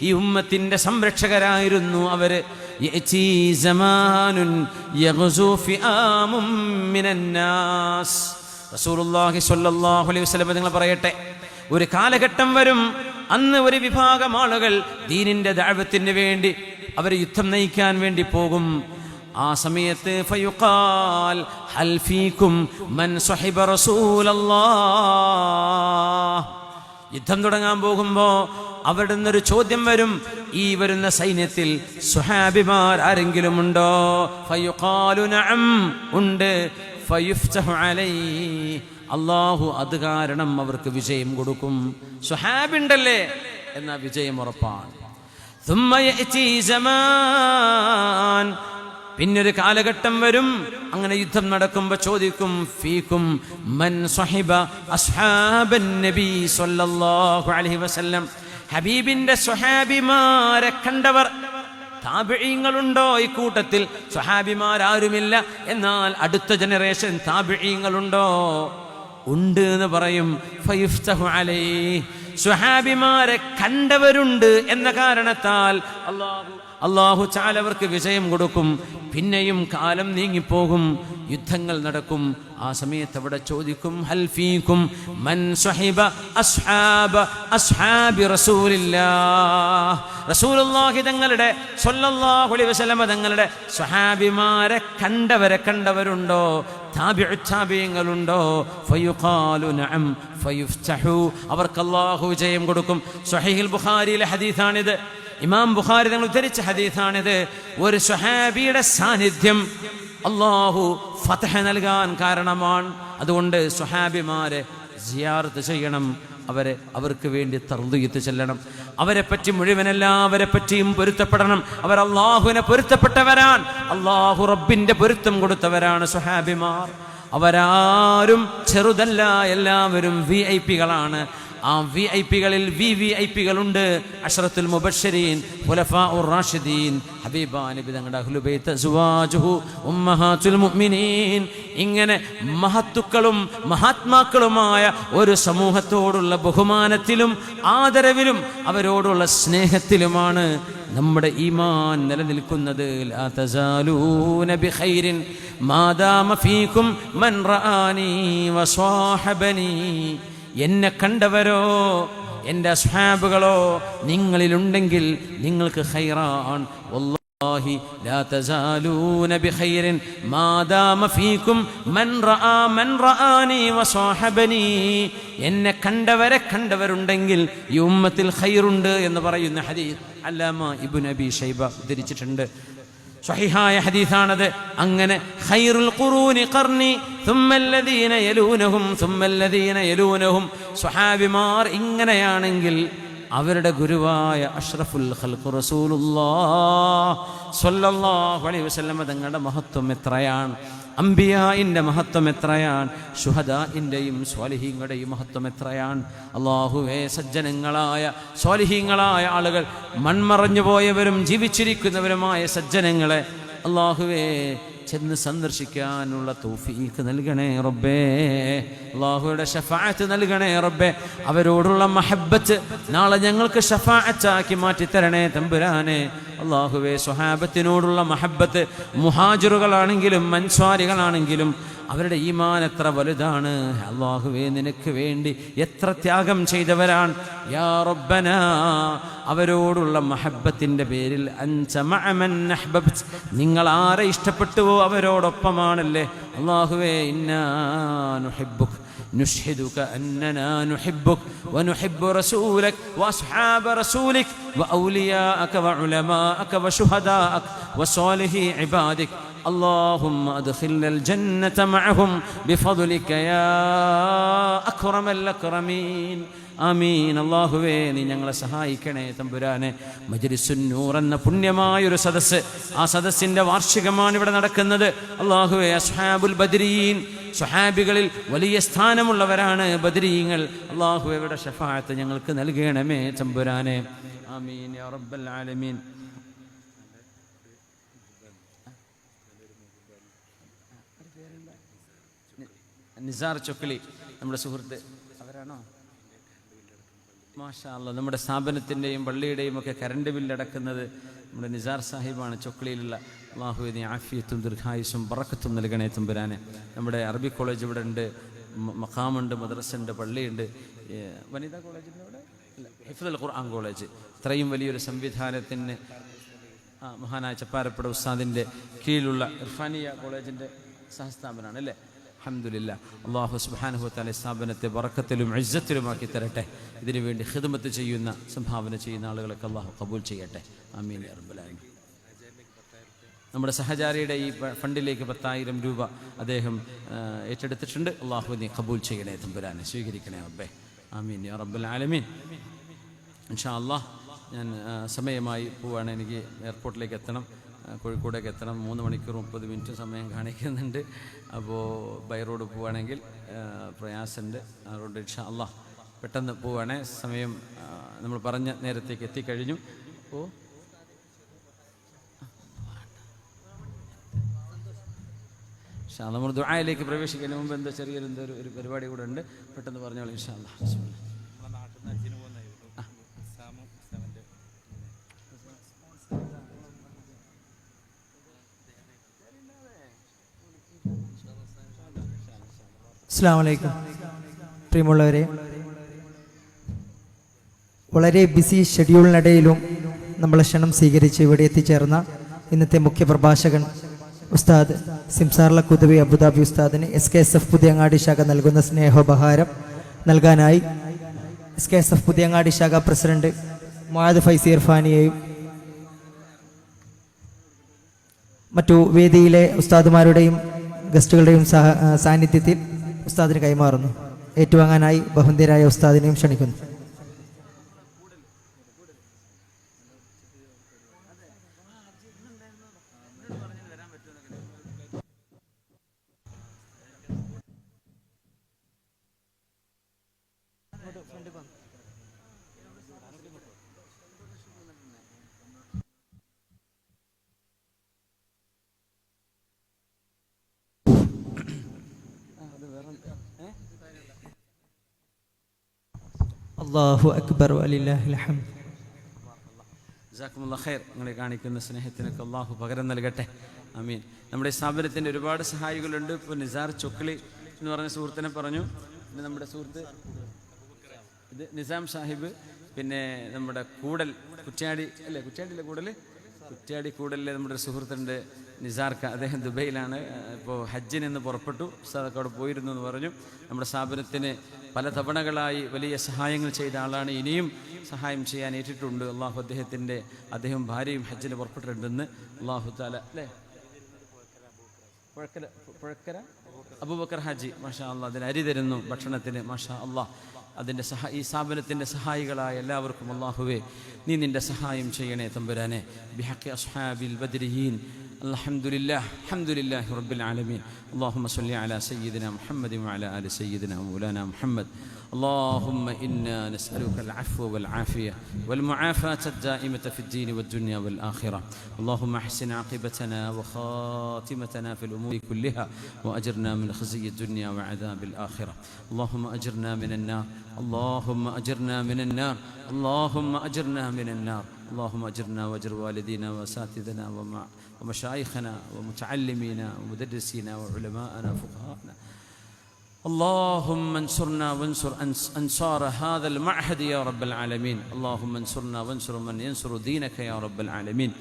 ഈ ഉമ്മത്തിന്റെ സംരക്ഷകരായിരുന്നു അവര്. യഅതി സമാനുൻ യഗ്സു ഫിആമും മിനന്നാസ്. റസൂലുള്ളാഹി സ്വല്ലല്ലാഹു അലൈഹി വസല്ലം നിങ്ങൾ പറയട്ടെ, ഒരു കാലഘട്ടം വരും, അന്ന് ഒരു വിഭാഗം ആളുകൾ ദീനിന്റെ ദഅവത്തിന് വേണ്ടി അവർ യുദ്ധം നയിക്കാൻ വേണ്ടി പോകും. ആ സമയത്ത് ഫയുഖാൽ ഹൽ ഫീകും മൻ സ്വഹിബ റസൂലല്ലാഹ്. യുദ്ധം തുടങ്ങാൻ പോകുമ്പോൾ അവിടെ നിന്നൊരു ചോദ്യം വരും, ഈ വരുന്ന സൈന്യത്തിൽ സ്വഹാബിമാർ ആരെങ്കിലും ഉണ്ടോ? ഫയുഖാലു നഅം, ഉണ്ട്. ഫയുഫ്തഹു അലൈഹി, അല്ലാഹു അത് കാരണം അവർക്ക് വിജയം കൊടുക്കും. സ്വഹാബിണ്ടല്ലേ എന്നാ വിജയം ഉറപ്പാണ്. ثم يأتي زمان, പിന്നൊരു കാലഘട്ടം വരും, അങ്ങനെ യുദ്ധം നടക്കുമ്പോൾ ചോദിക്കും, ഫീകും മൻ സ്വഹിബ അസ്ഹാബൻ നബി സ്വല്ലല്ലാഹു അലൈഹി വസല്ലം. ഹബീബിന്റെ സ്വഹാബിമാരെ കണ്ടവർ താബിഈങ്ങളുണ്ടോ? ഈ കൂട്ടത്തിൽ സ്വഹാബിമാരാരുമില്ല, എന്നാൽ അടുത്ത ജനറേഷൻ താബിഈങ്ങളുണ്ടോ? ഉണ്ട് എന്ന് പറയും. ഫയുഫ്തഹു അലൈഹി, സ്വഹാബിമാരെ കണ്ടവരുണ്ട് എന്ന കാരണത്താൽ അല്ലാഹു അല്ലാഹു തആല അവർക്ക് വിജയം കൊടുക്കും. പിന്നെയും കാലം നീങ്ങിപ്പോകും, യുദ്ധങ്ങൾ നടക്കും. ആ സമയത്ത് അവിടെ ചോദിക്കും, ഹൽ ഫീകും മൻ സ്വഹിബ അസ്ഹാബി റസൂലില്ലാഹ്, റസൂലുള്ളാഹി തങ്ങളുടെ സ്വല്ലല്ലാഹു അലൈഹി വസല്ലം തങ്ങളുടെ സ്വഹാബിമാരെ കണ്ടവരുണ്ടോ, താബിഈങ്ങളുണ്ടോ? ഫയുഖാലു നഅം ഫയുഫ്തഹു, അവർക്ക് അല്ലാഹു വിജയം കൊടുക്കും. സ്വഹീഹുൽ ബുഖാരിയിലെ ഹദീസാണിത്. ഇമാം ബുഖാരി തങ്ങൾ ഉദ്ധരിച്ച ഹദീസാണിത്. ഒരു സ്വഹാബിയുടെ സാന്നിധ്യം അല്ലാഹു ഫതഹ് നൽകാൻ കാരണമാണ്. അതുകൊണ്ട് സ്വഹാബിമാരെ സിയാറത്ത് ചെയ്യണം, അവർക്ക് വേണ്ടി തർദീത്ത് ചെല്ലണം. അവരെ പറ്റി മുഴുവൻ എല്ലാവരെ പറ്റിയും പൊരുത്തപ്പെടണം. അവർ അള്ളാഹുവിനെ പൊരുത്തപ്പെട്ടവരാണ്, അള്ളാഹു റബ്ബിന്റെ പൊരുത്തം കൊടുത്തവരാണ് സ്വഹാബിമാർ. അവരാരും ചെറുതല്ല, എല്ലാവരും VIP-കളാണ്. ആ VIP-കളിൽ VVIP-കളുണ്ട്. അശ്റത്തുൽ മുബശ്ശരീൻ, ഖുലഫാഉർ റാഷിദീൻ, ഹബീബാ നബി തങ്ങളുടെ അഹ്ലു ബൈത്ത്, അസ്വാജുഹു ഉമ്മഹാത്തുൽ മുഅ്മിനീൻ. ഇങ്ങനെ മഹത്തുക്കളും മഹാത്മാക്കളുമായ ഒരു സമൂഹത്തോടുള്ള ബഹുമാനത്തിലും ആദരവിലും അവരോടുള്ള സ്നേഹത്തിലുമാണ് നമ്മുടെ ഈമാൻ നിലനിൽക്കുന്നത്. ലാ തസാലൂന ബിഖൈരിൻ മാദാമ ഫീകും മൻ റആനി വസ്വാഹബനി, എന്നെ കണ്ടവരോ എൻ്റെ അസ്ഹാബുകളോ നിങ്ങളിലുണ്ടെങ്കിൽ നിങ്ങൾക്ക് ഖൈറാൻ. വല്ലാഹി ലാ തസാലൂന ബിഖൈരിൻ മാദാമ ഫീകും മൻ റആനി വസ്വാഹബനി, എന്നെ കണ്ടവരുണ്ടെങ്കിൽ ഈ ഉമ്മത്തിൽ ഖൈറുണ്ട് എന്ന് പറയുന്ന ഹദീസ് അല്ലാമ ഇബ്നു അബീ ഷൈബ ഉദ്ധരിച്ചിട്ടുണ്ട്. സ്വഹീഹായ ഹദീസാണത്. അങ്ങനെ ഖൈറുൽ ഖുറൂനി ഖർനി സുമ്മല്ലദീന യലൂനഹും സുമ്മല്ലദീന യലൂനഹും, സ്വഹാബിമാർ ഇങ്ങനെയാണെങ്കിൽ അവരുടെ ഗുരുവായ അഷ്റഫുൽ ഖൽഖ് റസൂലുള്ളാഹ് സ്വല്ലല്ലാഹു അലൈഹി വസല്ലം തങ്ങളുടെ മഹത്വം എത്രയാണ്, അംബിയാഇന്റെ മഹത്വം എത്രയാണ്, ശുഹദാഇന്റെയും സ്വാലിഹീങ്ങളുടെയും മഹത്വം എത്രയാണ്. അല്ലാഹുവേ, സജ്ജനങ്ങളായ സ്വാലിഹീങ്ങളായ ആളുകൾ, മൺമറഞ്ഞു പോയവരും ജീവിച്ചിരിക്കുന്നവരുമായ സജ്ജനങ്ങളെ അല്ലാഹുവേ ചെന്ന് സന്ദർശിക്കാനുള്ള തൗഫീഖ് നൽകണേ റബ്ബേ. അല്ലാഹുവിന്റെ ശഫാഅത്ത് നൽകണേ റബ്ബേ. അവരോടുള്ള മഹബ്ബത്ത് നാളെ ഞങ്ങൾക്ക് ശഫാഅത്താക്കി മാറ്റി തരണേ തമ്പുരാനെ. അല്ലാഹുവേ, സ്വഹാബത്തിനോടുള്ള മഹബ്ബത്ത്, മുഹാജിറുകളാണെങ്കിലും അൻസ്വാരികളാണെങ്കിലും അവരുടെ ഈമാൻ എത്ര വലുതാണ്. അല്ലാഹുവേ, നിനക്ക് വേണ്ടി എത്ര ത്യാഗം ചെയ്തവരാണ്. യാ റബ്ബനാ, അവരോടുള്ള മഹബ്ബത്തിൻ്റെ പേരിൽ അൻത മഅ മൻ അഹ്ബബ്ത, നിങ്ങൾ ആരെ ഇഷ്ടപ്പെട്ടുവോ അവരോടൊപ്പമാണല്ലേ. അല്ലാഹുവേ, ഇന്നാ നുഹിബ്ബുക نشهدك أننا نحبك ونحب رسولك وأصحاب رسولك وأولياءك وعلماءك وشهداءك وصالحي عبادك. اللهم أدخلنا الجنة معهم بفضلك يا أكرم الأكرمين. ആമീൻ. അല്ലാഹുവേ, നീ ഞങ്ങളെ സഹായിക്കണേ തമ്പുരാനെ. മജ്ലിസുൻ നൂർ എന്ന പുണ്യമായൊരു സദസ്സ്, ആ സദസ്സിൻ്റെ വാർഷികമാണ് ഇവിടെ നടക്കുന്നത്. അല്ലാഹുവേ, അസ്ഹാബുൽ ബദ്രീൻ, സ്വഹാബികളിൽ വലിയ സ്ഥാനമുള്ളവരാണ് ബദ്രീങ്ങൾ. അല്ലാഹുവേ, ഇവിടെ ശഫാഅത്ത് ഞങ്ങൾക്ക് നൽകണമേ തമ്പുരാനെ. ആമീൻ യാ റബ്ബൽ ആലമീൻ. നിസാർ ചൊക്ലി നമ്മുടെ സുഹൃത്ത്, അവരാണോ? മാഷാ അല്ലാഹ്. നമ്മുടെ സ്ഥാപനത്തിൻ്റെയും പള്ളിയുടെയും ഒക്കെ കറണ്ട് ബില്ലടക്കുന്നത് നമ്മുടെ നിസാർ സാഹിബാണ്, ചൊക്ലിയിലുള്ള. അല്ലാഹുവേ, നീ ആഫിയത്തും ദീർഘായുസ്സും ബറക്കത്തും നൽകണേ തമ്പുരാനെ. നമ്മുടെ അറബി കോളേജ് ഇവിടെ ഉണ്ട്, മഖാമുണ്ട്, മദ്രസയുണ്ട്, പള്ളിയുണ്ട്. വനിതാ കോളേജിൻ്റെ അവിടെ അല്ല, ഹിഫ്ദുൽ ഖുർആൻ കോളേജ്. ഇത്രയും വലിയൊരു സംവിധാനത്തിന് മഹാനായ ചപ്പാരപ്പട ഉസ്താദിൻ്റെ കീഴിലുള്ള ഇർഫാനിയ കോളേജിൻ്റെ സഹസ്ഥാപനമാണ് അല്ലേ. അൽഹംദുലില്ലാഹ്. അല്ലാഹു സുബ്ഹാനഹു വ തആല സ്ഥാപനത്തെ ബറക്കത്തിലും ഇസ്സത്തിലുമാക്കി തരട്ടെ. ഇതിനു വേണ്ടി ഖിദ്മത്ത് ചെയ്യുന്ന, സംഭാവന ചെയ്യുന്ന ആളുകളൊക്കെ അല്ലാഹു ഖബൂൽ ചെയ്യട്ടെ. ആമീൻ യാ റബ്ബൽ ആലമീൻ. നമ്മുടെ സഹചാരിയുടെ ഈ ഫണ്ടിലേക്ക് 10,000 രൂപ അദ്ദേഹം ഏറ്റെടുത്തിട്ടുണ്ട്. അല്ലാഹു നീ ഖബൂൽ ചെയ്യണേ തമ്പുരാനെ, സ്വീകരിക്കണേ റബ്ബേ. ആമീൻ യാ റബ്ബൽ ആലമീൻ. ഇൻഷാ അല്ലാഹ് ഞാൻ സമയമായി പോവാണ്. എനിക്ക് എയർപോർട്ടിലേക്ക് എത്തണം, കോഴിക്കോടേക്ക് എത്തണം. 3 മണിക്കൂർ 30 മിനിറ്റ് സമയം കാണിക്കുന്നുണ്ട്. അപ്പോൾ ബൈ റോഡ് പോവുകയാണെങ്കിൽ പ്രയാസമുണ്ട്. അതുകൊണ്ട് ഇൻഷാ അല്ലാഹ് പെട്ടെന്ന് പോവുകയാണെ. സമയം നമ്മൾ പറഞ്ഞ നേരത്തേക്ക് എത്തിക്കഴിഞ്ഞു. അപ്പോൾ നമ്മൾ ദുആയിലേക്ക് പ്രവേശിക്കുന്നതിന് മുമ്പ് എന്തോ ചെറിയൊരു ഒരു പരിപാടി കൂടെ ഉണ്ട്. പെട്ടെന്ന് പറഞ്ഞോളൂ ഇൻഷാ അല്ലാഹ്. അസ്സലാമു അലൈക്കും. പ്രിയമുള്ളവരെ, വളരെ ബിസി ഷെഡ്യൂളിനിടയിലും നമ്മളെ ക്ഷണം സ്വീകരിച്ച് ഇവിടെ എത്തിച്ചേർന്ന ഇന്നത്തെ മുഖ്യ പ്രഭാഷകൻ ഉസ്താദ് സിംസാർല കുദവി അബുദാബി ഉസ്താദിന് SKSF പുതിയങ്ങാടി ശാഖ നൽകുന്ന സ്നേഹോപഹാരം നൽകാനായി SKSF പുതിയങ്ങാടി ശാഖ പ്രസിഡന്റ് മുആദ് ഫൈസി ഇർഫാനിയെയും മറ്റു വേദിയിലെ ഉസ്താദുമാരുടെയും ഗസ്റ്റുകളുടെയും സാന്നിധ്യത്തിൽ ഉസ്താദിന് കൈമാറുന്നു. ഏറ്റുവാങ്ങാനായി ബഹുന്ദരായ ഉസ്താദിനെയും ക്ഷണിക്കുന്നു. അല്ലാഹു അക്ബർ വലില്ലാഹിൽ ഹംദ്. ജസാക്കുമുല്ലാഹ് ഖൈർ. നിങ്ങളെ കാണിക്കുന്ന സ്നേഹത്തിനൊക്കെ അള്ളാഹു പകരം നൽകട്ടെ. ആമീൻ. നമ്മുടെ സ്ഥാപനത്തിൻ്റെ ഒരുപാട് സഹായികളുണ്ട്. ഇപ്പോൾ നിസാർ ചൊക്ലി എന്ന് പറഞ്ഞ സുഹൃത്തിനെ പറഞ്ഞു. പിന്നെ നമ്മുടെ സുഹൃത്ത് ഇത് നിസാം സാഹിബ്, പിന്നെ നമ്മുടെ കൂടൽ കുറ്റ്യാടി അല്ലേ, കുറ്റ്യാടിയിലെ കൂടലിലെ നമ്മുടെ ഒരു സുഹൃത്തുണ്ട് നിസാർക്ക്. അദ്ദേഹം ദുബൈയിലാണ്. ഇപ്പോൾ ഹജ്ജിന് ഇന്ന് പുറപ്പെട്ടു. ഉസ്താദൊക്കെ അവിടെ പോയിരുന്നു എന്ന് പറഞ്ഞു. നമ്മുടെ സ്ഥാപനത്തിന് പല തവണകളായി വലിയ സഹായങ്ങൾ ചെയ്ത ആളാണ്. ഇനിയും സഹായം ചെയ്യാൻ ഏറ്റിട്ടുണ്ട്. അദ്ദേഹം ഭാര്യയും ഹജ്ജിന് പുറപ്പെട്ടിട്ടുണ്ടെന്ന് അള്ളാഹു താല അല്ലേ, പുഴക്കര അബൂബക്കർ ഹാജി മാഷാ അള്ളാഹ് അതിന് അരി തരുന്നു ഭക്ഷണത്തിന്. മാഷാ അള്ളാഹ് അതിൻ്റെ ഈ സ്ഥാപനത്തിൻ്റെ സഹായികളായ എല്ലാവർക്കും അള്ളാഹുവേ നീ നിൻ്റെ സഹായം ചെയ്യണേ തമ്പുരാനെ. ബിഹഖി അസ്ഹാബിൽ ബദ്രിയീൻ അൽഹംദുലില്ലാഹി റബ്ബിൽ ആലമീൻ. اللهم صل على سيدنا محمد وعلى آل سيدنا مولانا محمد. اللهم إنا نسألك العفو والعافية والمعافاة الدائمة في الدين والدنيا والآخرة. اللهم احسن عاقبتنا وخاتمتنا في الأمور كلها وأجرنا من خزي الدنيا وعذاب الآخرة. اللهم أجرنا من النار. اللهم أجرنا من النار. اللهم أجرنا من النار. اللهم أجرنا وأجر والدينا وأساتذتنا ومشايخنا ومتعلمينا ومدرسينا وعلماءنا وفقهاءنا. اللهم انصرنا وانصر أنصار هذا المعهد يا رب العالمين. اللهم انصرنا وانصر من ينصر دينك يا رب العالمين.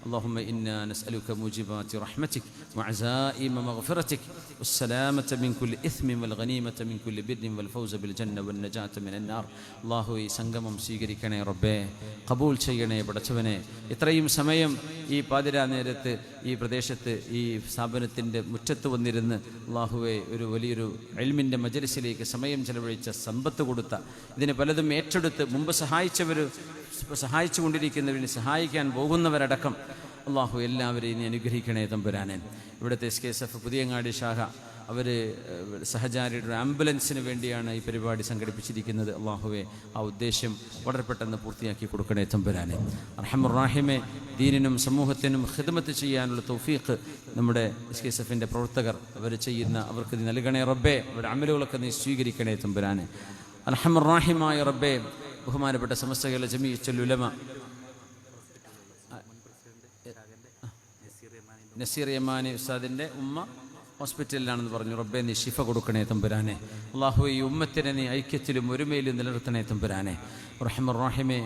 اللهم إنا نسألك موجبات رحمتك وعزائم مغفرتك والسلامة من كل إثم والغنيمة من كل بر والفوز بالجنة والنجاة من النار. الله സംഗമം സ്വീകരിക്കണേ റബ്ബേ, കബൂൽ ചെയ്യണേ പടച്ചവനെ. ഇത്രയും സമയം ഈ പാതിരാ നേരത്ത് ഈ പ്രദേശത്ത് ഈ സ്ഥാപനത്തിൻ്റെ മുറ്റത്ത് വന്നിരുന്ന് അള്ളാഹുവെ ഒരു വലിയൊരു ഇൽമിൻ്റെ മജ്‌ലിസിലേക്ക് സമയം ചെലവഴിച്ച, സമ്പത്ത് കൊടുത്ത, ഇതിനെ പലതും ഏറ്റെടുത്ത് മുമ്പ് സഹായിച്ചു കൊണ്ടിരിക്കുന്നവരിനെ സഹായിക്കാൻ പോകുന്നവരടക്കം അള്ളാഹു എല്ലാവരെയും നീ അനുഗ്രഹിക്കണേ തമ്പുരാനെ. ഇവിടുത്തെ SKSF പുതിയങ്ങാടി ശാഖ അവർ സഹചാരിയുടെ ആംബുലൻസിന് വേണ്ടിയാണ് ഈ പരിപാടി സംഘടിപ്പിച്ചിരിക്കുന്നത്. അള്ളാഹുവെ ആ ഉദ്ദേശം വളരെ പെട്ടെന്ന് പൂർത്തിയാക്കി കൊടുക്കണേ തമ്പുരാനെ. അർഹമുർ റഹീമേ, ദീനിനും സമൂഹത്തിനും ഖിദ്മത്ത് ചെയ്യാനുള്ള തൗഫീഖ് നമ്മുടെ SKSFൻ്റെ പ്രവർത്തകർ അവർക്ക് നീ നൽകണേ റബ്ബേ. അവരുടെ അമലുകളൊക്കെ നീ സ്വീകരിക്കണേ തമ്പുരാനെ. അർഹമുർ റഹീമായ റബ്ബേ, ബഹുമാനപ്പെട്ട സമസ്തകല ജമീഅത്തുൽ ഉലമ നസീർ യമാനി ഉസ്താദിൻ്റെ ഉമ്മ ഹോസ്പിറ്റലിലാണെന്ന് പറഞ്ഞു. റബ്ബേ നീ ശിഫ കൊടുക്കണേ തമ്പുരാനെ. അള്ളാഹു ഈ ഉമ്മത്തിനെ നീ ഐക്യത്തിലും ഒരുമയിലും നിലനിർത്തണേ തമ്പുരാനെ. റഹ്മാൻ റഹീമേ,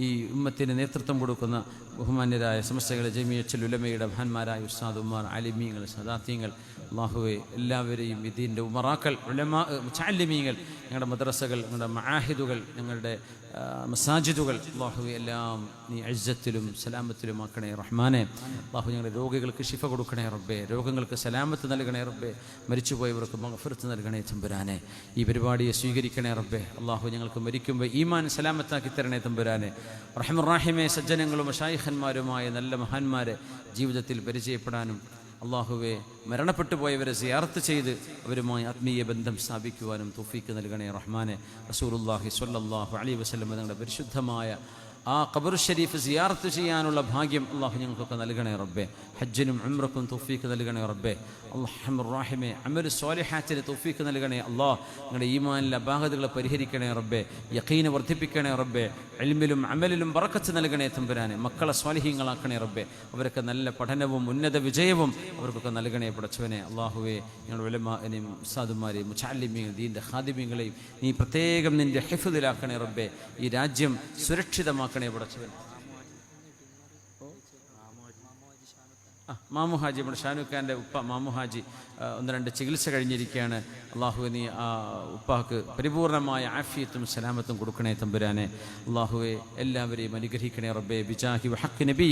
ഈ ഉമ്മത്തിന് നേതൃത്വം കൊടുക്കുന്ന ബഹുമാന്യരായ സമസ്തകളെ ജമീഅത്തുൽ ഉലമയുടെ മഹാന്മാരായ ഉസ്താദുമാർ, ആലിമീങ്ങൾ, സദാത്യങ്ങൾ, അള്ളാഹുവെ എല്ലാവരെയും ഇതിൻ്റെ ഉമറാക്കൾ, ഉലമാ, മുതഅല്ലിമീങ്ങൾ, ഞങ്ങളുടെ മദ്രസകൾ, ഞങ്ങളുടെ മആഹിദുകൾ, ഞങ്ങളുടെ മസാജിദുകൾ, അള്ളാഹുവെ എല്ലാം നീ ഇസ്സത്തിലും സലാമത്തിലും ആക്കണേ റഹ്മാനെ. അള്ളാഹു ഞങ്ങളുടെ രോഗികൾക്ക് ശിഫ കൊടുക്കണേ റബ്ബേ, രോഗങ്ങൾക്ക് സലാമത്ത് നൽകണേ റബ്ബേ, മരിച്ചുപോയവർക്ക് മഗ്ഫിറത്ത് നൽകണേ തമ്പുരാനെ. ഈ പരിപാടിയെ സ്വീകരിക്കണേ റബ്ബേ. അള്ളാഹു ഞങ്ങൾക്ക് മരിക്കുമ്പോൾ ഈമാൻ സലാമത്താക്കി തരണേ തമ്പുരാനെ. റഹ്മാൻ റഹീമേ, സജ്ജനങ്ങളും മശായിഖന്മാരുമായ നല്ല മഹാന്മാരെ ജീവിതത്തിൽ പരിചയപ്പെടാനും അള്ളാഹുവെ മരണപ്പെട്ടു പോയവരെ സിയാറത്ത് ചെയ്ത് അവരുമായി ആത്മീയ ബന്ധം സ്ഥാപിക്കുവാനും തൗഫീക്ക് നൽകണേ റഹ്മാനെ. റസൂലുള്ളാഹി സ്വല്ലല്ലാഹു അലൈഹി വസല്ലം തങ്ങളുടെ പരിശുദ്ധമായ ആ ഖബർ ഷരീഫ് സിയാറത്ത് ചെയ്യാനുള്ള ഭാഗ്യം അള്ളാഹു ഞങ്ങൾക്കൊക്കെ നൽകണേ റബ്ബേ. ഹജ്ജിനും ഉംറക്കും തൗഫീഖ് നൽകണേ റബ്ബേ. അല്ലാഹുമ്മ റഹീമേ, അമൽ സ്വാലിഹാത്തിന് തൗഫീഖ് നൽകണേ അല്ലാഹ്. ഞങ്ങളുടെ ഈമാനിലെ അപാകതകളെ പരിഹരിക്കണേ റബ്ബേ. യഖീൻ വർദ്ധിപ്പിക്കണേ റബ്ബേ. ഇൽമിലും അമലിലും ബറക്കത്ത് നൽകണേ തമ്പുരാനെ. മക്കളെ സ്വാലിഹീങ്ങളാക്കണേ റബ്ബേ. അവരൊക്കെ നല്ല പഠനവും ഉന്നത വിജയവും അവർക്കൊക്കെ നൽകണേ പടച്ചവനെ. അള്ളാഹുവേ, ഞങ്ങളുടെ ഉലമാനെയും ഉസ്താദുമാരെയും മുതഅല്ലിമീൻ ദീൻ്റെ ഖാദിമീങ്ങളെയും നീ പ്രത്യേകം നിൻ്റെ ഹിഫ്ദിലാക്കണേ റബ്ബേ. ഈ രാജ്യം സുരക്ഷിതമാക്കണേ പടച്ചവൻ. മാമു ഹാജി, നമ്മുടെ ഷാനുഖാൻ്റെ ഉപ്പ മാമു ഹാജി 1-2 ചികിത്സ കഴിഞ്ഞിരിക്കുകയാണ്. അള്ളാഹുവെ, നീ ആ ഉപ്പാക്ക് പരിപൂർണമായ ആഫിയത്തും സലാമത്തും കൊടുക്കണേ തമ്പുരാനെ. അള്ളാഹുവെ, എല്ലാവരെയും അനുഗ്രഹിക്കണേ റബ്ബേ. ബിജാഹി വഹഖ് നബി